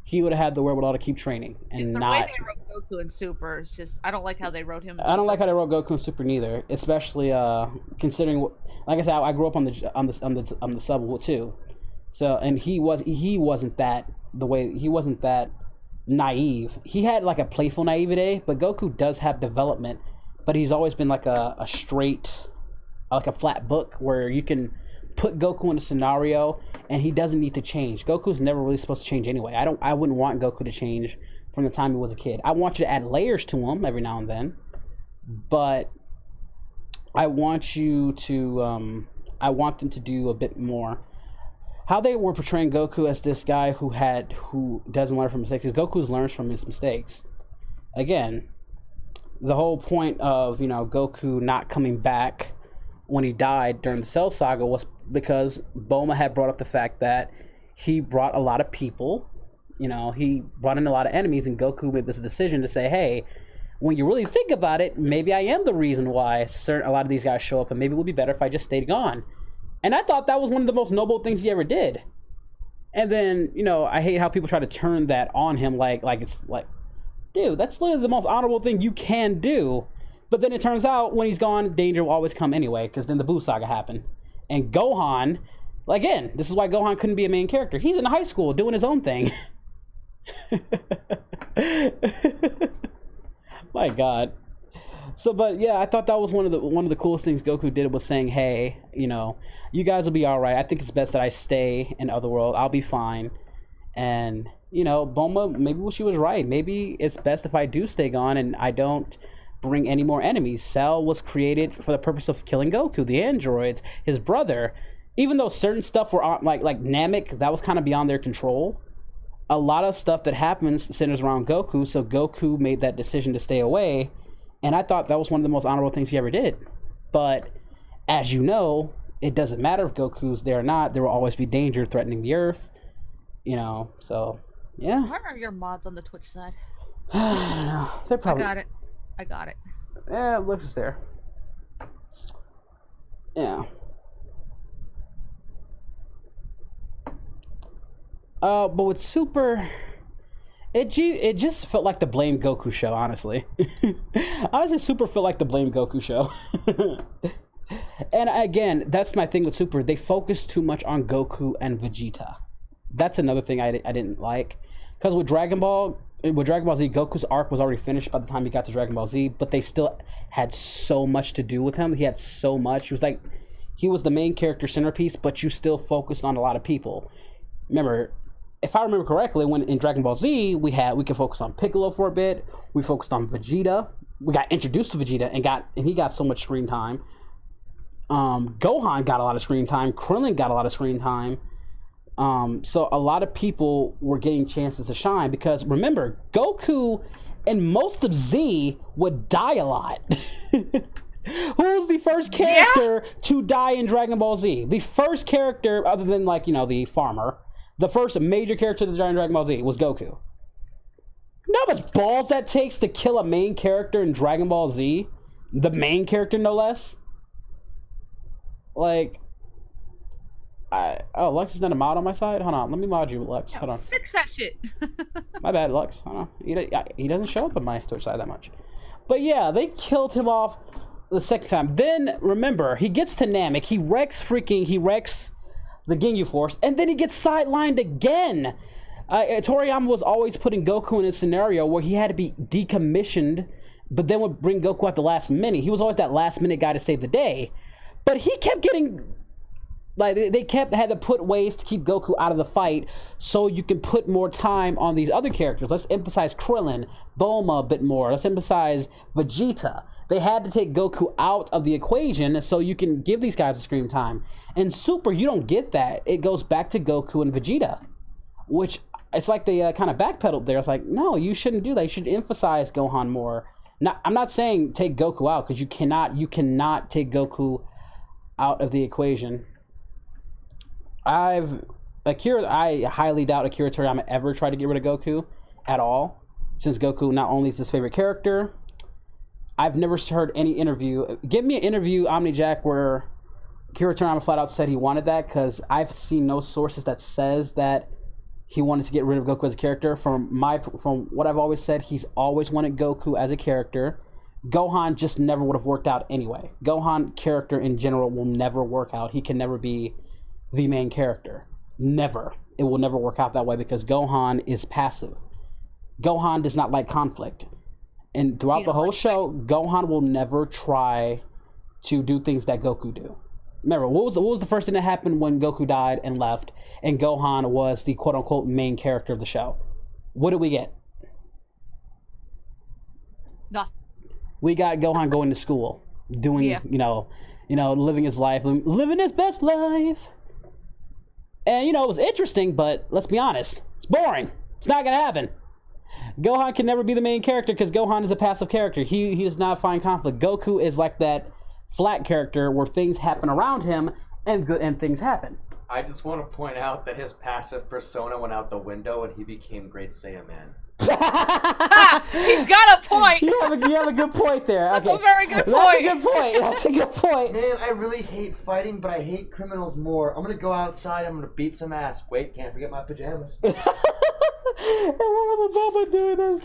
he would have had the wherewithal to keep training and the not. way they wrote Goku in Super is just, I don't like how they wrote him. I don't like how they wrote Goku in Super neither, especially considering, like I said, I grew up on the sub too. So, and he wasn't that naive. He had like a playful naivete, but Goku does have development, but he's always been like a straight, like a flat book where you can put Goku in a scenario and he doesn't need to change. Goku's never really supposed to change anyway. I wouldn't want Goku to change from the time he was a kid. I want you to add layers to him every now and then, but I want them to do a bit more. How they were portraying Goku as this guy who doesn't learn from mistakes, because Goku learns from his mistakes. Again, the whole point of, Goku not coming back when he died during the Cell Saga was because Bulma had brought up the fact that he brought a lot of people, you know, he brought in a lot of enemies, and Goku made this decision to say, hey, when you really think about it, maybe I am the reason why a lot of these guys show up, and maybe it would be better if I just stayed gone. And I thought that was one of the most noble things he ever did. And then, you know, I hate how people try to turn that on him like it's like, dude, that's literally the most honorable thing you can do. But then it turns out when he's gone, danger will always come anyway, because then the Buu Saga happened. And Gohan, again, this is why Gohan couldn't be a main character. He's in high school doing his own thing. My God. So, but yeah, I thought that was one of the coolest things Goku did was saying, hey, you know, you guys will be all right. I think it's best that I stay in Otherworld. I'll be fine. And, you know, Bulma, maybe she was right. Maybe it's best if I do stay gone and I don't bring any more enemies. Cell was created for the purpose of killing Goku, the androids, his brother. Even though certain stuff were on, like Namek, that was kind of beyond their control. A lot of stuff that happens centers around Goku, so Goku made that decision to stay away. And I thought that was one of the most honorable things he ever did. But, as you know, it doesn't matter if Goku's there or not. There will always be danger threatening the Earth. You know, so, yeah. Where are your mods on the Twitch side? I don't know. They're probably... I got it. Yeah, it looks there. Yeah. But with Super... It just felt like the Blame Goku show, honestly. Honestly, Super felt like the Blame Goku show. And again, that's my thing with Super. They focus too much on Goku and Vegeta. That's another thing I didn't like. Because with Dragon Ball Z, Goku's arc was already finished by the time he got to Dragon Ball Z, but they still had so much to do with him. He had so much. He was the main character centerpiece, but you still focused on a lot of people. Remember, if I remember correctly, when in Dragon Ball Z, we could focus on Piccolo for a bit. We focused on Vegeta. We got introduced to Vegeta and he got so much screen time. Gohan got a lot of screen time. Krillin got a lot of screen time. So a lot of people were getting chances to shine because remember, Goku and most of Z would die a lot. Who was the first character to die in Dragon Ball Z? The first character, other than the farmer. The first major character to die in Dragon Ball Z was Goku. You know how much balls that takes to kill a main character in Dragon Ball Z? The main character, no less. Lux is not a mod on my side? Hold on, let me mod you, Lux. Hold on. Fix that shit. My bad, Lux. Hold on. He doesn't show up on my Twitch side that much. But yeah, they killed him off the second time. Then, remember, he gets to Namek. He wrecks the Ginyu Force, and then he gets sidelined again. Toriyama was always putting Goku in a scenario where he had to be decommissioned, but then would bring Goku at the last minute. He was always that last minute guy to save the day. But he kept getting... they had to put ways to keep Goku out of the fight so you can put more time on these other characters. Let's emphasize Krillin, Bulma a bit more. Let's emphasize Vegeta. They had to take Goku out of the equation so you can give these guys a screen time. In Super, you don't get that. It goes back to Goku and Vegeta, which it's like they kind of backpedaled there. It's like, no, you shouldn't do that. You should emphasize Gohan more. Now, I'm not saying take Goku out because you cannot take Goku out of the equation. I highly doubt Akira Toriyama ever tried to get rid of Goku at all, since Goku not only is his favorite character. I've never heard any interview. Give me an interview, OmniJack, where Akira Toriyama flat out said he wanted that, because I've seen no sources that says that he wanted to get rid of Goku as a character. From what I've always said, he's always wanted Goku as a character. Gohan just never would have worked out anyway. Gohan character in general will never work out. He can never be the main character. Never. It will never work out that way because Gohan is passive. Gohan does not like conflict. And throughout the whole show, Gohan will never try to do things that Goku do. Remember, what was the first thing that happened when Goku died and left, and Gohan was the quote-unquote main character of the show? What did we get? Nothing. We got Gohan going to school, doing, living his life, living his best life. And, it was interesting, but let's be honest, it's boring. It's not going to happen. Gohan can never be the main character because Gohan is a passive character. He does not find conflict. Goku is like that flat character where things happen around him and things happen. I just want to point out that his passive persona went out the window and he became Great Saiyaman. He's got a point. You have a good point there. That's Okay. a very good point. That's a good point. That's a good point. Man, I really hate fighting, but I hate criminals more. I'm gonna go outside. I'm gonna beat some ass. Wait, can't forget my pajamas. And what was Obama doing this?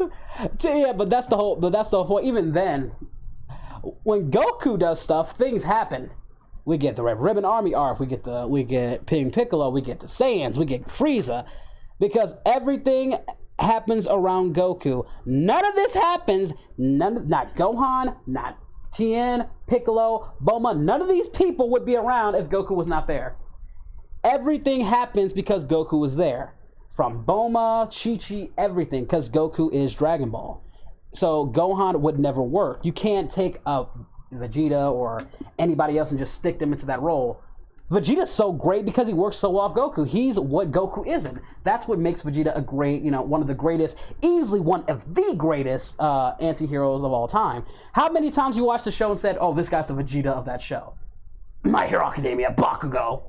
Yeah, but that's the whole point. Even then, when Goku does stuff, things happen. We get the Red Ribbon Army arc. We get King Piccolo. We get the Saiyans. We get Frieza, because everything happens around Goku. None of this happens. Not Gohan, not Tien, Piccolo, Bulma. None of these people would be around if Goku was not there. Everything happens because Goku was there. From Bulma, Chi-Chi, everything, because Goku is Dragon Ball. So Gohan would never work. You can't take a Vegeta or anybody else and just stick them into that role. Vegeta's so great because he works so well off Goku. He's what Goku isn't. That's what makes Vegeta a great, one of the greatest, easily one of the greatest anti-heroes of all time. How many times you watched the show and said, oh, this guy's the Vegeta of that show? My Hero Academia, Bakugo.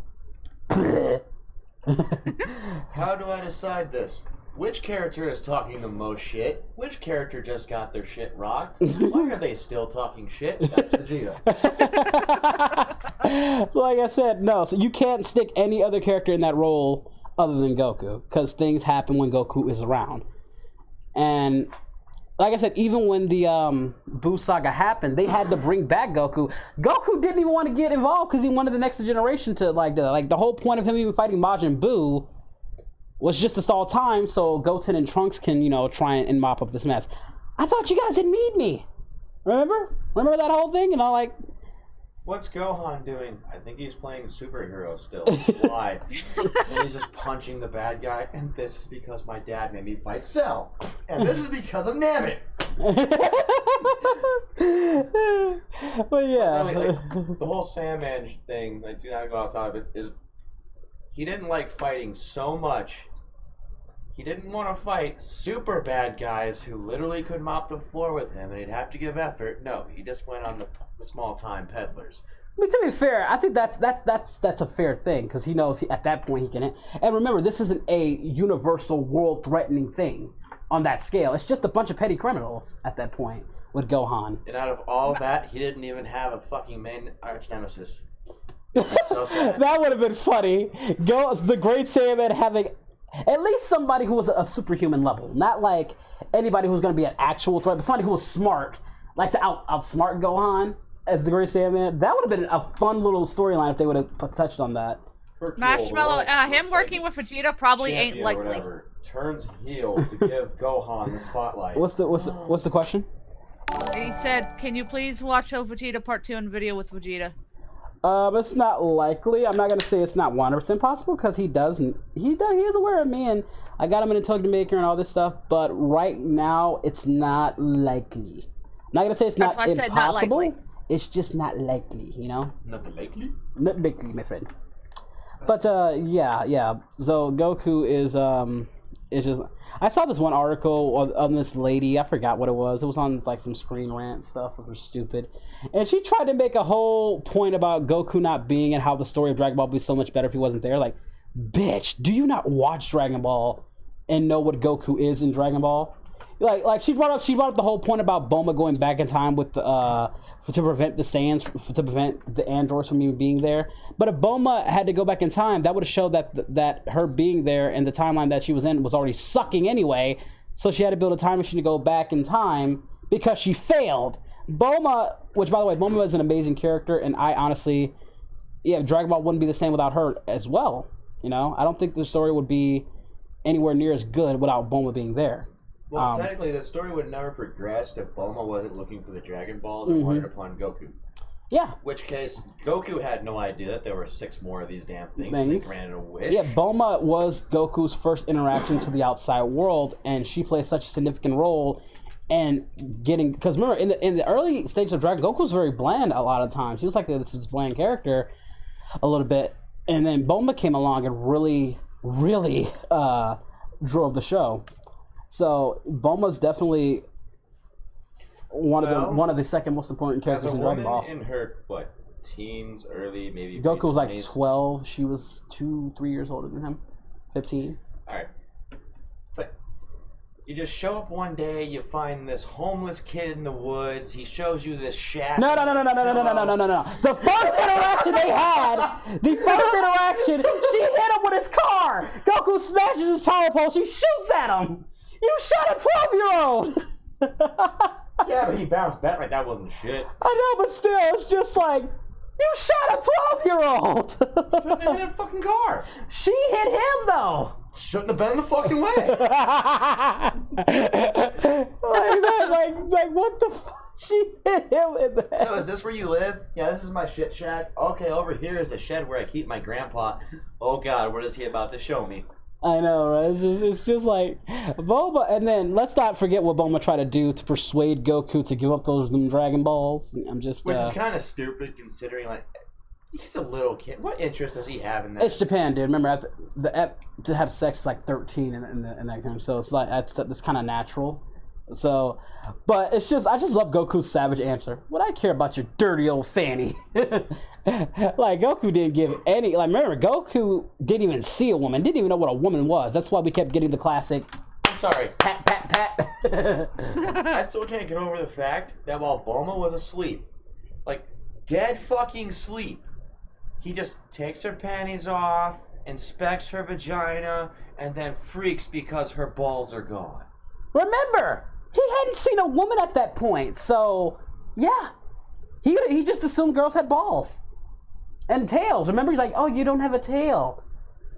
How do I decide this? Which character is talking the most shit? Which character just got their shit rocked? Why are they still talking shit? That's Vegeta. So like I said, no. So you can't stick any other character in that role other than Goku, because things happen when Goku is around. And like I said, even when the Buu saga happened, they had to bring back Goku. Goku didn't even want to get involved because he wanted the next generation to the whole point of him even fighting Majin Buu was just to stall time so Goten and Trunks can, try and mop up this mess. I thought you guys didn't need me. Remember that whole thing? What's Gohan doing? I think he's playing superhero still. Why? And he's just punching the bad guy. And this is because my dad made me fight Cell. And this is because of Namek. But yeah. The whole Sandman thing, do not go outside of it, is he didn't like fighting so much. He didn't want to fight super bad guys who literally could mop the floor with him and he'd have to give effort. No, he just went on the small time peddlers. I mean, to be fair, I think that's a fair thing, because he knows at that point he can. And remember, this isn't a universal world-threatening thing on that scale. It's just a bunch of petty criminals at that point with Gohan. And out of all that, he didn't even have a fucking main arch nemesis. So sad. That would have been funny. The Great Saiyaman having at least somebody who was a superhuman level, not like anybody who's going to be an actual threat, but somebody who was smart, like to outsmart Gohan as the Great Saiyaman. That would have been a fun little storyline if they would have touched on that. Marshmallow, him working with Vegeta probably ain't likely. Turns heel to give Gohan the spotlight. What's the question? He said, "Can you please watch Vegeta Part 2 and video with Vegeta?" It's not likely. I'm not gonna say it's not 100% possible, because he is aware of me, and I got him in a Tokyo Maker and all this stuff. But right now, it's not likely. I'm not gonna say it's not impossible. Not it's just not likely, Not likely? Not likely, my friend. But yeah. So Goku is just. I saw this one article on this lady. I forgot what it was. It was on like some Screen Rant stuff, which was stupid. And she tried to make a whole point about Goku not being and how the story of Dragon Ball would be so much better if he wasn't there. Like, bitch, do you not watch Dragon Ball and know what Goku is in Dragon Ball? Like she brought up the whole point about Bulma going back in time with to prevent the Saiyans, to prevent the androids from even being there. But if Bulma had to go back in time, that would have showed that her being there and the timeline that she was in was already sucking anyway. So she had to build a time machine to go back in time because she failed. Bulma, which by the way, Bulma is an amazing character, and I honestly, Dragon Ball wouldn't be the same without her as well. I don't think the story would be anywhere near as good without Bulma being there. Well, technically, the story would never progress if Bulma wasn't looking for the Dragon Balls and wanted upon Goku. Yeah. Which case, Goku had no idea that there were 6 more of these damn things. And they granted a wish. Yeah, Bulma was Goku's first interaction to the outside world, and she plays such a significant role in getting. Because remember, in the early stages of Dragon, Goku was very bland a lot of times. He was like this bland character a little bit, and then Bulma came along and really drove the show. So Bulma's definitely one of the second most important As characters a in Dragon woman Ball. in her teens, early maybe. Goku was like mid-20s. 12. She was 2-3 years older than him. 15. All right. It's like you just show up one day, you find this homeless kid in the woods. He shows you this shack. No. The first interaction they had, she hit him with his car. Goku smashes his power pole. She shoots at him. You shot a 12-year-old. Yeah, but he bounced back like that wasn't shit. I know, but still, it's just like, you shot a 12-year-old. Shouldn't have hit a fucking car. She hit him though. Shouldn't have been in the fucking way. like what the fuck? She hit him in the head. So is this where you live? Yeah, this is my shit shack. Okay, over here is the shed where I keep my grandpa. Oh God, what is he about to show me? I know, right? It's just like Bulma, and then let's not forget what Bulma tried to do to persuade Goku to give up those Dragon Balls. Which is kind of stupid considering like he's a little kid. What interest does he have in that? It's Japan, dude. Remember, to have sex is like 13 in that game, so it's like that's kind of natural. So, but it's just I just love Goku's savage answer. What I care about your dirty old fanny. Like Goku didn't give any. Like remember, Goku didn't even see a woman. Didn't even know what a woman was. That's why we kept getting the classic. I'm sorry. Pat, pat, pat. I still can't get over the fact that while Bulma was asleep, like dead fucking sleep, he just takes her panties off, inspects her vagina, and then freaks because her balls are gone. Remember, he hadn't seen a woman at that point, so yeah, he just assumed girls had balls and tails. Remember, he's like, "Oh, you don't have a tail."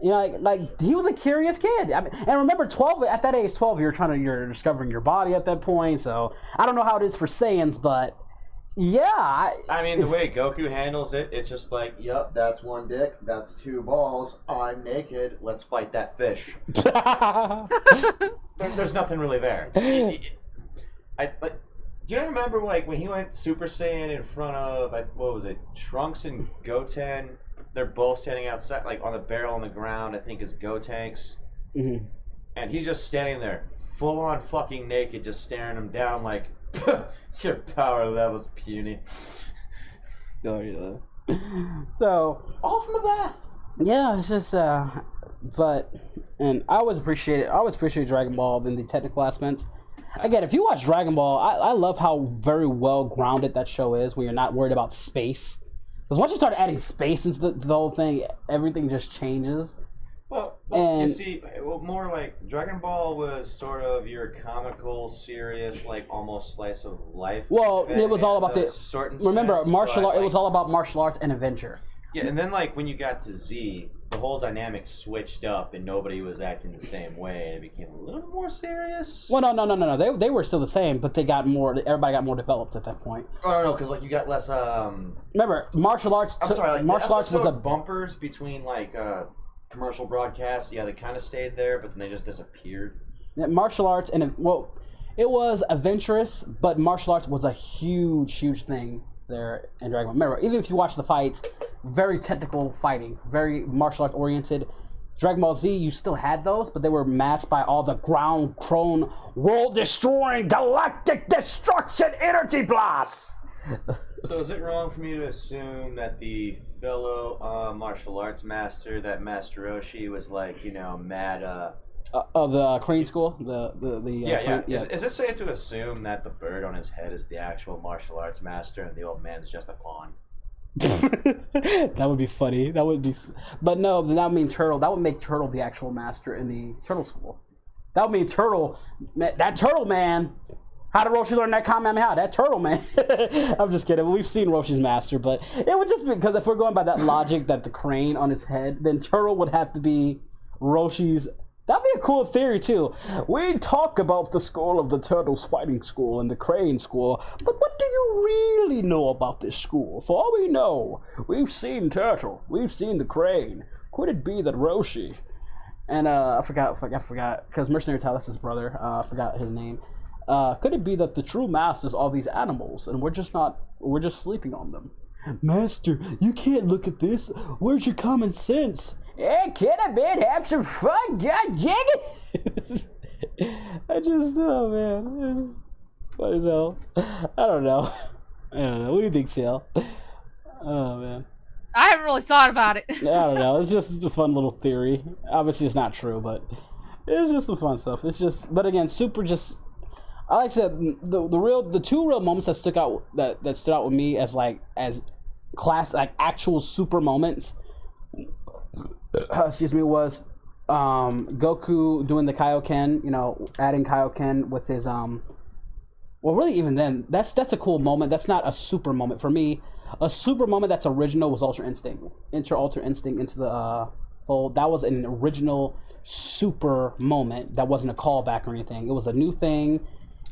You know, like he was a curious kid. I mean, and remember, 12 at that age, 12, you're discovering your body at that point. So I don't know how it is for Saiyans, but yeah. I mean, the way Goku handles it, it's just like, Yep, that's one dick. That's two balls. I'm naked. let's fight that fish. There's nothing really there. Do you remember like when he went Super Saiyan in front of what was it, Trunks and Goten? They're both standing outside, like on the barrel on the ground. I think it's Gotenks, and he's just standing there, full on fucking naked, just staring him down like, your power level's puny. Oh yeah. So All from the bath. yeah, it's just but and I always appreciate Dragon Ball in the technical aspects. Again, if you watch Dragon Ball, I love how very well grounded that show is when you're not worried about space. Because once you start adding space into the whole thing, everything just changes. Well, And- you see, more like Dragon Ball was sort of your comical, serious, like almost slice of life. Well, it was all about the the certain remember sense, martial but, art. It like, was all about martial arts and adventure. Yeah, and then like when you got to Z, the whole dynamic switched up, and nobody was acting the same way, and it became a little more serious. Well, no. They were still the same, but they got more. Everybody got more developed at that point. Oh no, because like you got less. Remember, martial arts. I'm sorry, like martial arts was a bumpers between like commercial broadcasts. Yeah, they kind of stayed there, but then they just disappeared. martial arts and well, it was adventurous, but martial arts was a huge thing there in Dragon Ball. Remember, even if you watch the fights, very technical fighting, very martial arts oriented. Dragon Ball Z, you still had those, but they were masked by all the ground crone, world destroying, galactic destruction energy blasts. So is it wrong for me to assume that the fellow martial arts master, that Master Roshi, was like, mad? Of the Crane School, Yeah. Crane, Is it safe to assume that the bird on his head is the actual martial arts master, and the old man's just a pawn? That would be funny. That would be, but no, that would mean Turtle. That would make Turtle the actual master in the Turtle School. That would mean Turtle. That Turtle man. How did Roshi learn that Kamehameha? That Turtle man. I'm just kidding. We've seen Roshi's master, but it would just be because if we're going by that logic that the crane on his head, then Turtle would have to be Roshi's. That'd be a cool theory too. We talk about the school of the Turtles Fighting School and the Crane School, but what do you really know about this school? For all we know, we've seen Turtle, we've seen the Crane. Could it be that Roshi? And I forgot, because Mercenary Talos' his brother. I forgot his name. Could it be that the true masters are these animals, and we're just sleeping on them? Master, you can't look at this. Where's your common sense? Hey, kid, I been have some fun, god dang it! I just, oh man. What is hell? I don't know. I don't know. What do you think, Seal? Oh man. I haven't really thought about it. I don't know. It's just a fun little theory. Obviously, it's not true, but it's just some fun stuff. It's just, but again, Super just. Like I said, the two real moments that stood out with me as class actual Super moments. Excuse me, was Goku doing the Kaioken. You know, adding Kaioken with his Well, really, even then, that's a cool moment. That's not a super moment for me. A super moment that's original was Ultra Instinct. Enter Ultra Instinct into the fold. That was an original super moment. That wasn't a callback or anything. It was a new thing.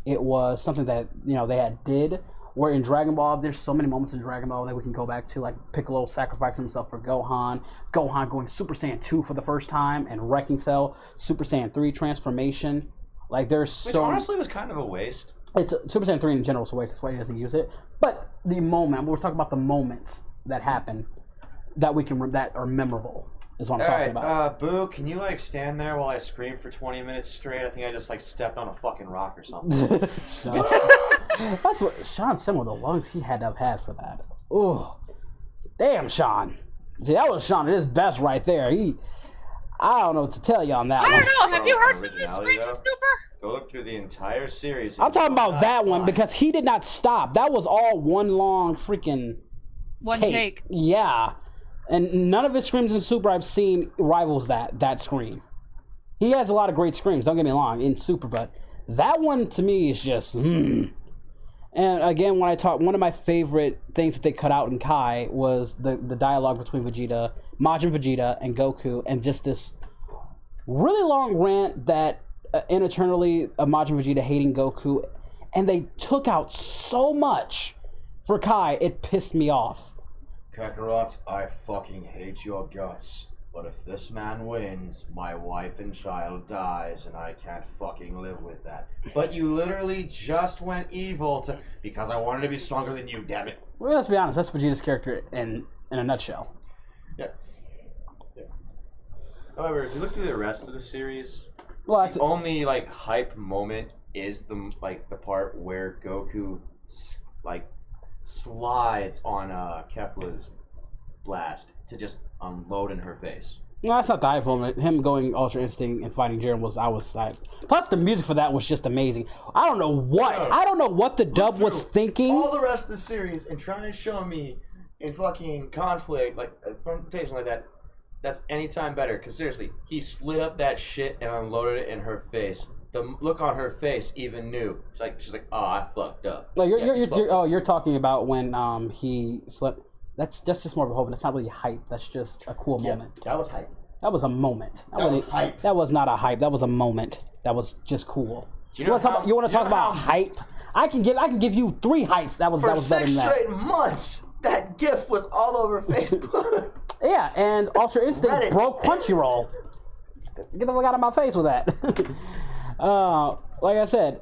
It was something that they did. Where in Dragon Ball, there's so many moments in Dragon Ball that we can go back to, like Piccolo sacrificing himself for Gohan, Gohan going Super Saiyan 2 for the first time, and wrecking Cell, Super Saiyan 3 transformation. Like there's Which honestly was kind of a waste. It's Super Saiyan 3 in general is a waste. That's why he doesn't use it. But the moment, we're talking about the moments that happen that are memorable. Is what I'm talking about. Boo, can you stand there while I scream for 20 minutes straight? I think I just stepped on a fucking rock or something. That's what Sean said with the lungs he had to have had for that. Oh, damn, Sean. See, that was Sean at his best right there. I don't know what to tell you on that one. I don't know. Have you heard some of his screams in Super? Go look through the entire series. I'm talking about that one because he did not stop. That was all one long freaking take. Yeah. And none of his screams in Super I've seen rivals that scream. He has a lot of great screams, don't get me wrong, in Super, but that one to me is just And again, when I talk, one of my favorite things that they cut out in Kai was the dialogue between Majin Vegeta, and Goku, and just this really long rant that internally Majin Vegeta hating Goku, and they took out so much for Kai, it pissed me off. Kakarot, I fucking hate your guts. But if this man wins, my wife and child dies, and I can't fucking live with that. But you literally just went evil because I wanted to be stronger than you, damn it. Well, let's be honest, that's Vegeta's character in a nutshell. Yeah. However, if you look through the rest of the series, the only hype moment is the part where Goku slides on Kefla's blast to just unload in her face. No, that's not the hype moment. Him going Ultra Instinct and fighting Jiren I was hyped. Plus, the music for that was just amazing. I don't know what the dub was thinking. All the rest of the series and trying to show me in fucking conflict, confrontation like that, that's anytime better. Because seriously, he slid up that shit and unloaded it in her face. The look on her face even knew. She's like, oh, I fucked up. Like you're talking about when he slipped. That's just more of a hope. That's not really hype. That's just a cool moment. That was hype. That was a moment. That was hype. That was not a hype. That was a moment. That was just cool. You want to talk about hype? I can give you 3 hypes. That was better than that. For 6 straight months, that GIF was all over Facebook. Yeah, and Ultra Instinct broke Crunchyroll. Get the fuck out of my face with that. Like I said,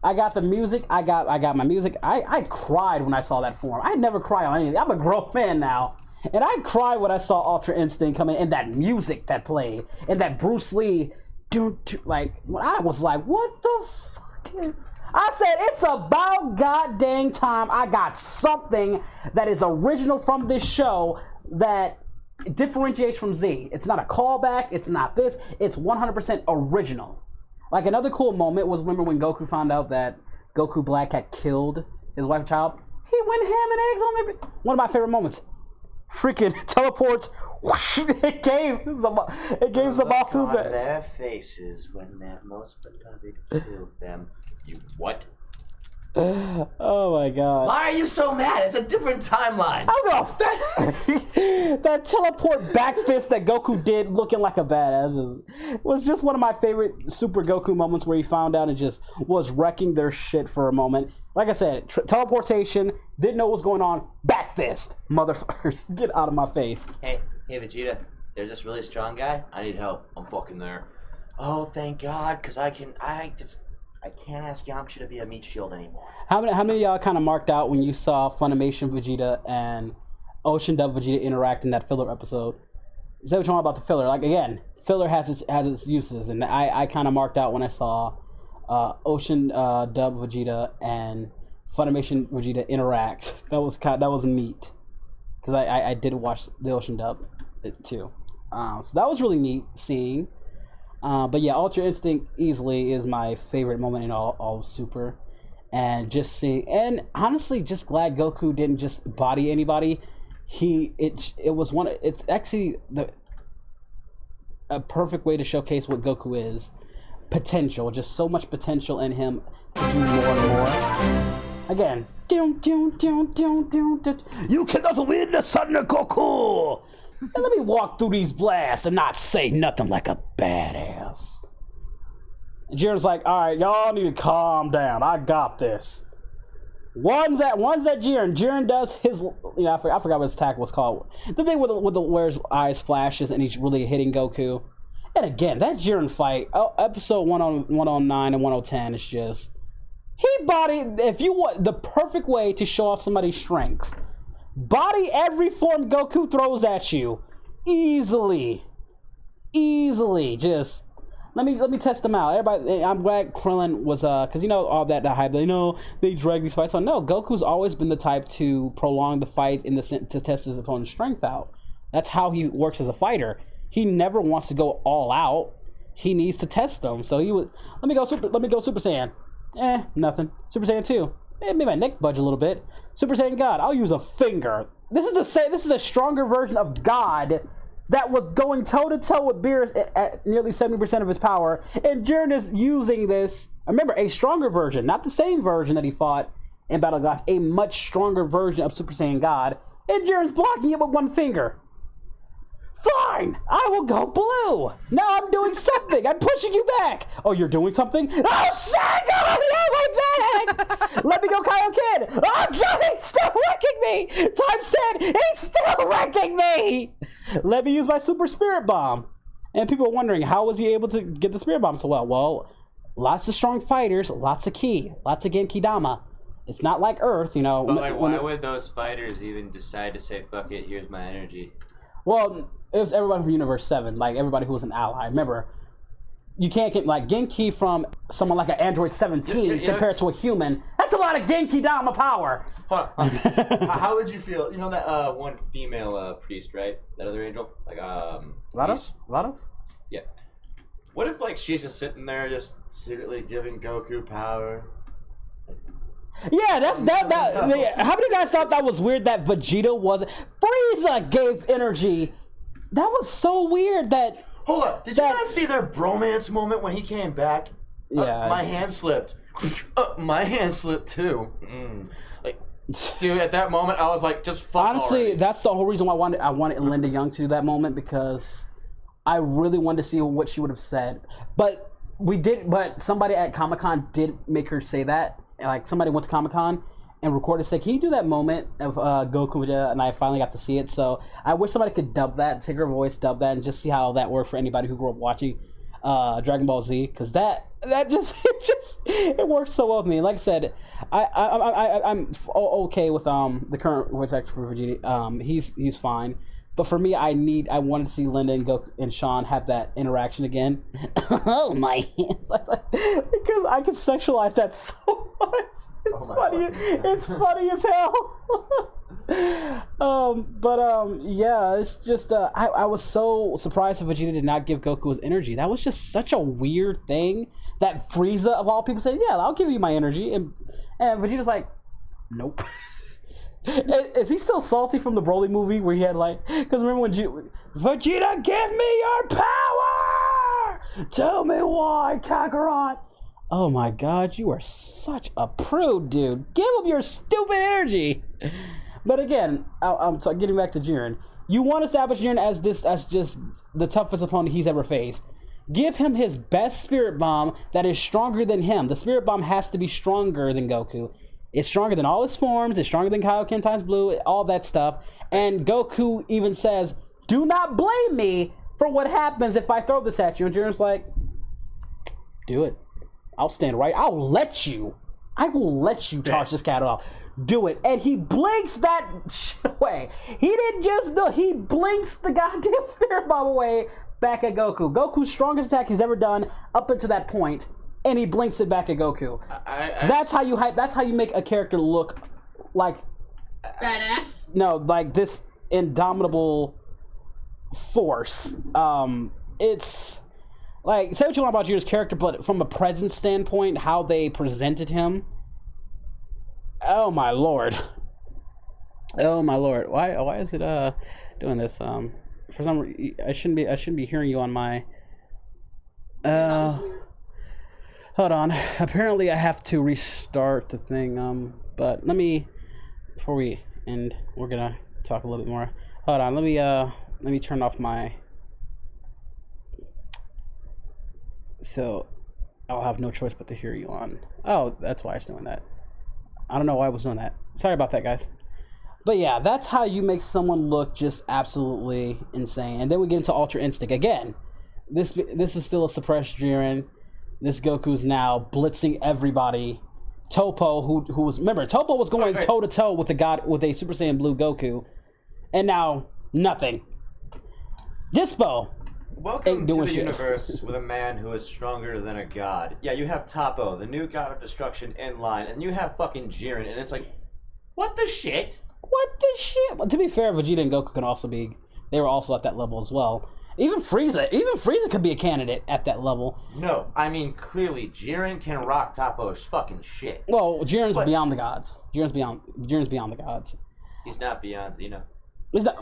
I got the music. I got my music. I cried when I saw that form. I never cry on anything. I'm a grown man now, and I cried when I saw Ultra Instinct come in and that music that played and that Bruce Lee. I was like, what the fuck? I said, it's about goddamn time I got something that is original from this show that differentiates from Z. It's not a callback. It's not this. It's 100% original. Like, another cool moment was, remember when Goku found out that Goku Black had killed his wife and child? He went ham and eggs on every... One of my favorite moments. Freaking teleports. Whoosh, it gave Zamasu on their faces when their most beloved killed them. You what? Oh my god. Why are you so mad? It's a different timeline. I'm gonna that teleport back fist that Goku did looking like a badass was just one of my favorite Super Goku moments where he found out and just was wrecking their shit for a moment. Like I said, teleportation, didn't know what was going on, back fist. Motherfuckers, get out of my face. Hey Vegeta, there's this really strong guy. I need help. I'm fucking there. Oh, thank God, because I can't ask Yamcha to be a meat shield anymore. How many of y'all kind of marked out when you saw Funimation Vegeta and Ocean Dub Vegeta interact in that filler episode? Is that what you're talking about, the filler? Like, again, filler has its uses, and I kind of marked out when I saw Ocean dub Vegeta and Funimation Vegeta interact. That was neat because I did watch the Ocean dub too. So that was really neat seeing. But yeah, Ultra Instinct easily is my favorite moment in all of Super. And just seeing, and honestly, just glad Goku didn't just body anybody. It's actually a perfect way to showcase what Goku is. Potential, just so much potential in him to do more and more. Again, you cannot win the Son of Goku! And let me walk through these blasts and not say nothing like a badass. And Jiren's like, alright, y'all need to calm down. I got this. One's at Jiren. Jiren does his, I forgot what his attack was called. The thing with the where his eyes flashes and he's really hitting Goku. And again, that Jiren fight, episode 109 and 110 is just, he bodied, if you want the perfect way to show off somebody's strength, body every form Goku throws at you, easily, just, let me test them out. Everybody, I'm glad Krillin was, cause all that hype, they drag these fights on. No, Goku's always been the type to prolong the fight to test his opponent's strength out. That's how he works as a fighter. He never wants to go all out. He needs to test them. So he would, let me go Super Saiyan. Nothing. Super Saiyan 2. Made my neck budge a little bit. Super Saiyan God. I'll use a finger. This is a stronger version of God that was going toe to toe with Beerus at nearly 70% of his power, and Jiren is using this. Remember, a stronger version, not the same version that he fought in Battle Glass. A much stronger version of Super Saiyan God, and Jiren's blocking it with one finger. Fine, I will go blue. Now I'm doing something. I'm pushing you back. Oh, you're doing something? Oh, shit! Oh, my back! Let me go, Kaioken. Oh, God, he's still wrecking me. Times 10, he's still wrecking me. Let me use my Super Spirit Bomb. And people are wondering, how was he able to get the Spirit Bomb so well? Well, lots of strong fighters, lots of ki, lots of Genki Dama. It's not like Earth, But why would those fighters even decide to say, fuck it, here's my energy? Well, it was everybody from Universe 7, like everybody who was an ally. Remember, you can't get like Genki from someone like an Android 17 compared to a human. That's a lot of Genki Dama power. How would you feel? That one female priest, right? That other angel, like Vados? Yeah. What if she's just sitting there, just secretly giving Goku power? Yeah, that's that. How many of you guys thought that was weird that Vegeta wasn't? Frieza gave energy. That was so weird that. Hold up! Did you not see their bromance moment when he came back? Yeah. My hand slipped. My hand slipped too. Dude, at that moment, I was like, just fuck. Honestly, already. that's the whole reason why I wanted Linda Young to do that moment, because I really wanted to see what she would have said. But somebody at Comic-Con did make her say that. Like, somebody went to Comic-Con and recorded, say, can you do that moment of Goku, and I finally got to see it. So I wish somebody could dub that, take her voice, dub that, and just see how that worked for anybody who grew up watching Dragon Ball Z, because that it works so well with me. Like I said, I'm okay with the current voice actor for Vegeta. He's fine. But for me, I wanted to see Linda and Goku and Sean have that interaction again. Oh my hands! Because I can sexualize that so much. It's funny. It's funny as hell. Yeah, it's just I was so surprised that Vegeta did not give Goku his energy. That was just such a weird thing that Frieza of all people said, yeah, I'll give you my energy, and Vegeta's like, nope. Is he still salty from the Broly movie where he had because remember when Vegeta, give me your power, tell me why, Kakarot. Oh my God, you are such a prude, dude. Give him your stupid energy. But again, I'm getting back to Jiren. You want to establish Jiren as just the toughest opponent he's ever faced. Give him his best Spirit Bomb that is stronger than him. The Spirit Bomb has to be stronger than Goku. It's stronger than all his forms. It's stronger than Kaioken times blue, all that stuff. And Goku even says, do not blame me for what happens if I throw this at you. And Jiren's like, do it. I'll stand right. I will let you charge this cat off. Do it. And he blinks that shit away. He didn't just do, he blinks the goddamn Spirit Bomb away back at Goku. Goku's strongest attack he's ever done up until that point. and he blinks it back at Goku. That's how you hype. That's how you make a character look like Badass. no, like this indomitable force. It's like, say what you want about Jiren's character, but from a presence standpoint, how they presented him. Oh my lord. Oh my lord. Why is it doing this? For some reason, I shouldn't be hearing you on my hold on. Apparently I have to restart the thing, but let me, before we end, we're gonna talk a little bit more. Hold on, let me turn off my, so I'll have no choice but to hear you on. Oh, that's why I was doing that. I don't know why I was doing that. Sorry about that, guys. But yeah, that's how you make someone look just absolutely insane. And then we get into Ultra Instinct again. This is still a suppressed Jiren. This Goku's now blitzing everybody. Topo, who was, remember, Topo was going toe to toe with a Super Saiyan Blue Goku, and now nothing. Dispo. Welcome to the universe with a man who is stronger than a god. Yeah, you have Topo, the new god of destruction, in line, and you have fucking Jiren, and it's like, what the shit? What the shit? Well, to be fair, Vegeta and Goku can also be, they were also at that level as well. Even Frieza could be a candidate at that level. No, I mean, clearly, Jiren can rock Topo's fucking shit. Well, Jiren's beyond the gods. Jiren's beyond the gods. He's not beyond Xeno. Is that...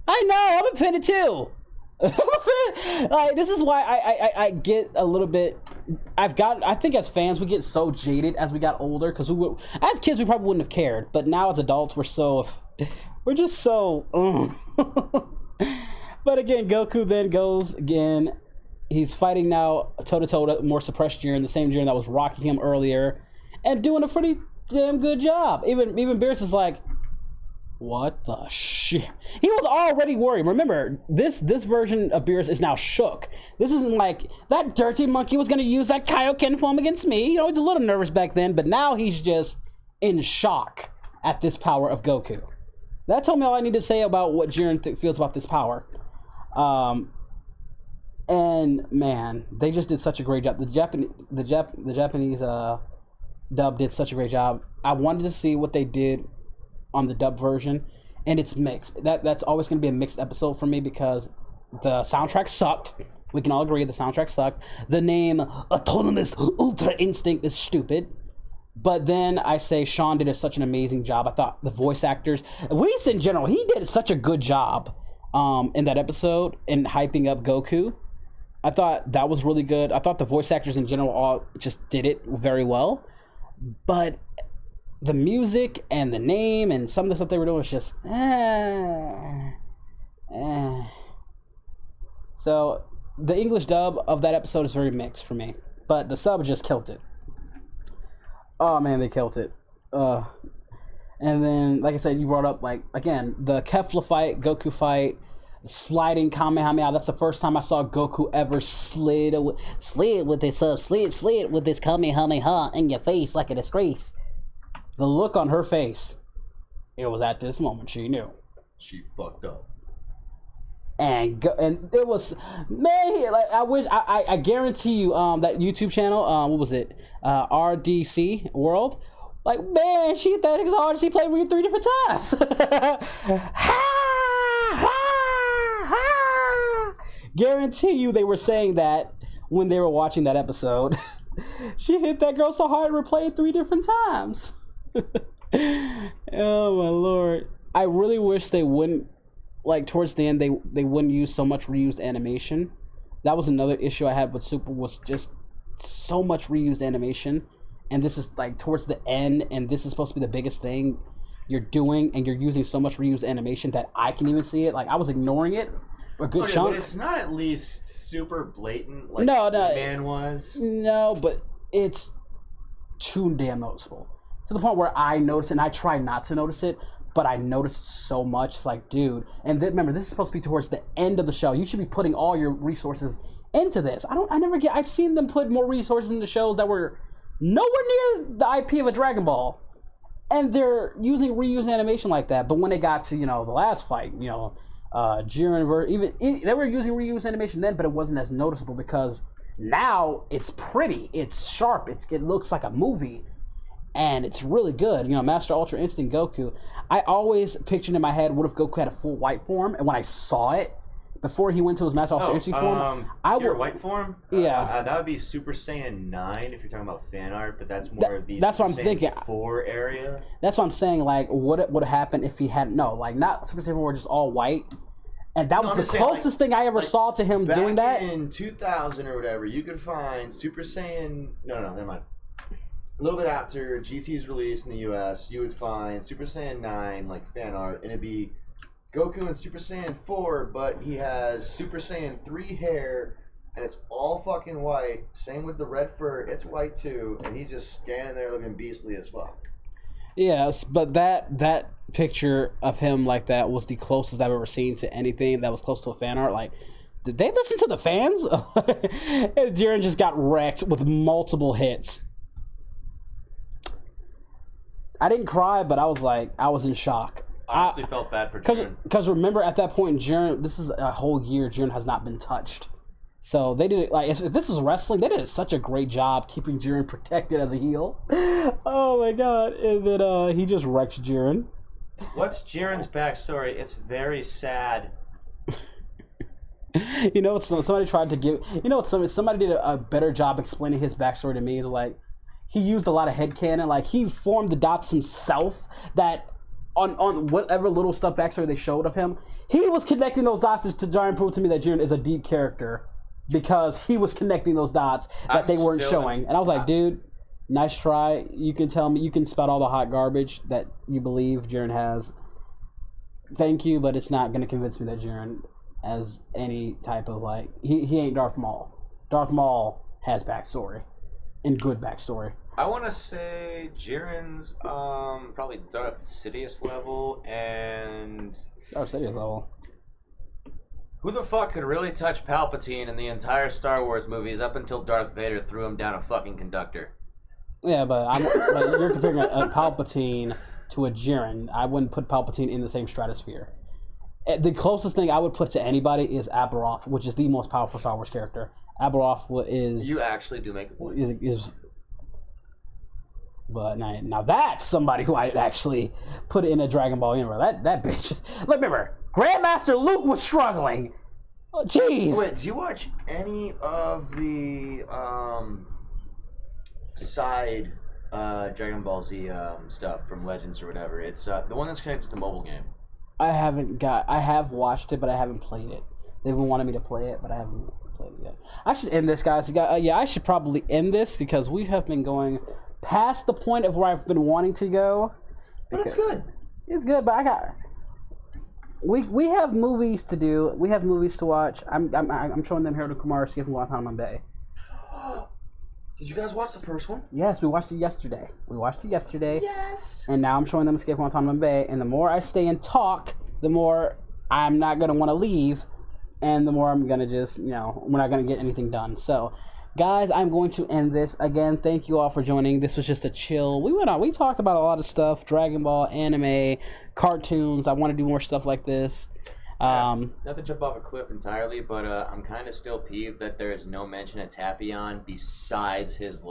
I know, I'm offended too. Like, this is why I get a little bit. I think as fans we get so jaded as we got older, because as kids we probably wouldn't have cared, but now as adults we're just so. But again, Goku then goes again. He's fighting now toe to toe more suppressed Jiren, the same Jiren that was rocking him earlier, and doing a pretty damn good job. Even Beerus is like, what the shit? He was already worried. Remember, this version of Beerus is now shook. This isn't like, that dirty monkey was going to use that Kaioken form against me. You know, he's a little nervous back then, but now he's just in shock at this power of Goku. That told me all I need to say about what Jiren feels about this power. And man, they just did such a great job. The Japanese dub did such a great job. I wanted to see what they did on the dub version, and it's mixed. That's always going to be a mixed episode for me because the soundtrack sucked. We can all agree the soundtrack sucked. The name Autonomous Ultra Instinct is stupid. But then I say Sean did such an amazing job. I thought the voice actors, Whis in general, he did such a good job in that episode in hyping up Goku. I thought that was really good. I thought the voice actors in general all just did it very well. But the music and the name and some of the stuff they were doing was just So the English dub of that episode is very mixed for me, but the sub just killed it. Oh man, they killed it. And then, like I said, you brought up, like, again, the Kefla fight, Goku fight, sliding Kamehameha. That's the first time I saw Goku ever slid with this Kamehameha in your face like a disgrace. The look on her face, it was at this moment she knew. She fucked up. And it was, man, like, I guarantee you, that YouTube channel, what was it, RDC World, like, man, she hit that hard. She played with you 3 different times. Ha, ha, ha. Guarantee you they were saying that when they were watching that episode. She hit that girl so hard and replayed 3 different times. Oh my lord. I really wish they wouldn't, like, towards the end, they wouldn't use so much reused animation. That was another issue I had with Super, was just so much reused animation. And this is, like, towards the end, and this is supposed to be the biggest thing you're doing, and you're using so much reused animation that I can even see it. Like, I was ignoring it a good chunk. But it's not at least super blatant like no, Man was. No, but it's too damn noticeable. To the point where I notice it, and I try not to notice it, but I noticed so much. It's like, dude, and remember, this is supposed to be towards the end of the show. You should be putting all your resources into this. I've seen them put more resources into shows that were nowhere near the IP of a Dragon Ball, and they're using reused animation like that. But when they got to, the last fight, Jiren, they were using reused animation then, but it wasn't as noticeable because Now it's pretty, it's sharp, it looks like a movie, and it's really good. You know, Master Ultra Instinct Goku. I always pictured in my head, what if Goku had a full white form? And when I saw it, before he went to his Master Ultra Instinct form, I would white form. Yeah, that would be Super Saiyan 9 if you're talking about fan art, but that's more of the that's Super what I'm Saiyan thinking. 4 area. That's what I'm saying. Like, what would happen if he had not Super Saiyan 4, just all white? And that was the closest thing I ever saw to him doing that. In 2000 or whatever, you could find Super Saiyan. No, never mind. A little bit after GT's release in the US, you would find Super Saiyan 9 like fan art, and it'd be Goku in Super Saiyan 4, but he has Super Saiyan 3 hair, and it's all fucking white. Same with the red fur, it's white too, and he's just standing there looking beastly as fuck. Yes, but that picture of him like that was the closest I've ever seen to anything that was close to a fan art. Like, did they listen to the fans? And Jiren just got wrecked with multiple hits. I didn't cry, but I was in shock. I honestly felt bad for Jiren. Because remember, at that point, Jiren, this is a whole year, Jiren has not been touched. So they did it, like, if this is wrestling, they did such a great job keeping Jiren protected as a heel. Oh my god. And then he just wrecks Jiren. What's Jiren's backstory? It's very sad. You know, somebody tried to give, somebody did a better job explaining his backstory to me. It's like, he used a lot of headcanon. Like, he formed the dots himself that on whatever little stuff backstory they showed of him, he was connecting those dots to try and prove to me that Jiren is a deep character because he was connecting those dots that they weren't showing. And I was like, dude, nice try. You can tell me, you can spout all the hot garbage that you believe Jiren has. Thank you, but it's not going to convince me that Jiren has any type of, like, he ain't Darth Maul. Darth Maul has backstory. And good backstory. I want to say Jiren's probably Darth Sidious level, and Darth Sidious level. Who the fuck could really touch Palpatine in the entire Star Wars movies up until Darth Vader threw him down a fucking conductor? Yeah, but you're comparing a Palpatine to a Jiren. I wouldn't put Palpatine in the same stratosphere. The closest thing I would put to anybody is Aberoth, which is the most powerful Star Wars character. Aberoth is... You actually do make a point. But now that's somebody who I'd actually put in a Dragon Ball universe. That bitch. Remember, Grandmaster Luke was struggling. Oh, jeez. Wait, do you watch any of the side Dragon Ball Z stuff from Legends or whatever? It's the one that's connected to the mobile game. I have watched it, but I haven't played it. They've been wanting me to play it, but I haven't played it yet. I should end this, guys. Yeah, I should probably end this because we have been going past the point of where I've been wanting to go. But it's good. It's good, but we have movies to do. We have movies to watch. I'm showing them Harold Kumar Escape from Guantanamo Bay. Did you guys watch the first one? Yes, we watched it yesterday. Yes. And now I'm showing them Escape from Guantanamo Bay. And the more I stay and talk, the more I'm not gonna want to leave, and the more I'm gonna just, we're not gonna get anything done. So, guys, I'm going to end this. Again, thank you all for joining. This was just a chill. We talked about a lot of stuff: Dragon Ball, anime, cartoons. I want to do more stuff like this. Not to jump off a cliff entirely, but I'm kind of still peeved that there is no mention of Tapion besides his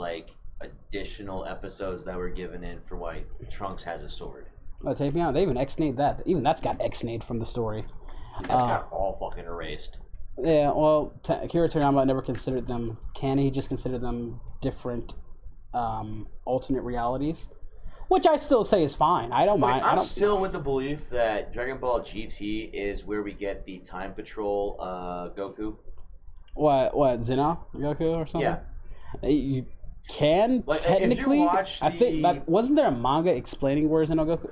additional episodes that were given in for why Trunks has a sword. Oh, Tapion, they even X-nayed that. Even that's got X-nayed from the story. That's got all fucking erased. Yeah, well, Akira Toriyama never considered them canon. He just considered them different alternate realities, which I still say is fine. I don't mind. I'm still with the belief that Dragon Ball GT is where we get the Time Patrol Goku. What Xeno Goku or something? Yeah. You can technically. I think, but wasn't there a manga explaining where Xeno Goku?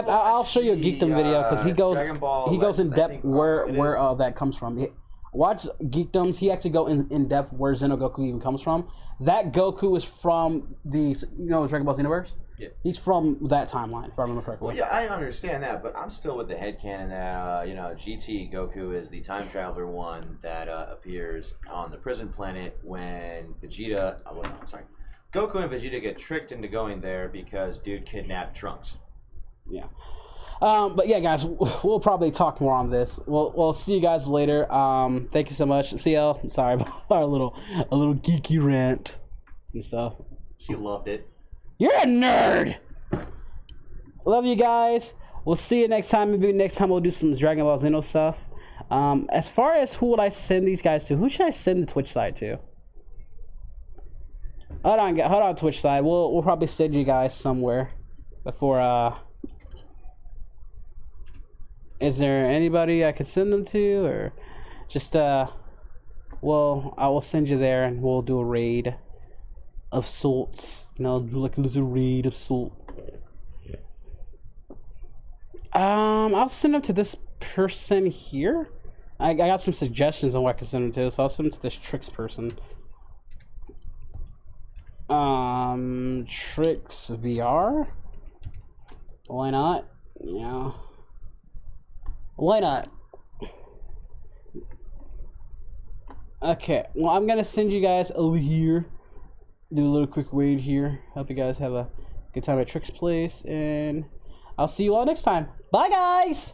I'll show you a Geekdom video because he goes in depth where that comes from. Watch Geekdoms. He actually go in depth where Xeno Goku even comes from. That Goku is from the Dragon Ball Z universe. Yeah. He's from that timeline, if I remember correctly. Well, yeah, I understand that, but I'm still with the headcanon that GT Goku is the time traveler one that appears on the prison planet when Goku and Vegeta get tricked into going there because dude kidnapped Trunks. Yeah. But yeah, guys, we'll probably talk more on this. We'll see you guys later. Thank you so much. CL, sorry about a little geeky rant and stuff. She loved it. You're a nerd. Love you guys. We'll see you next time. Maybe next time we'll do some Dragon Ball Xeno stuff. As far as who would I send these guys to? Who should I send the Twitch side to? Hold on, Twitch side. We'll probably send you guys somewhere before. Is there anybody I could send them to, or just well, I will send you there, and we'll do a raid of sorts. You know, do like a little raid of sorts. I'll send them to this person here. I got some suggestions on what I can send them to, so I'll send them to this Tricks person. Tricks VR. Why not? Yeah. Why not? Okay, well, I'm gonna send you guys over here. Do a little quick raid here. Hope you guys have a good time at Tricks Place, and I'll see you all next time. Bye, guys!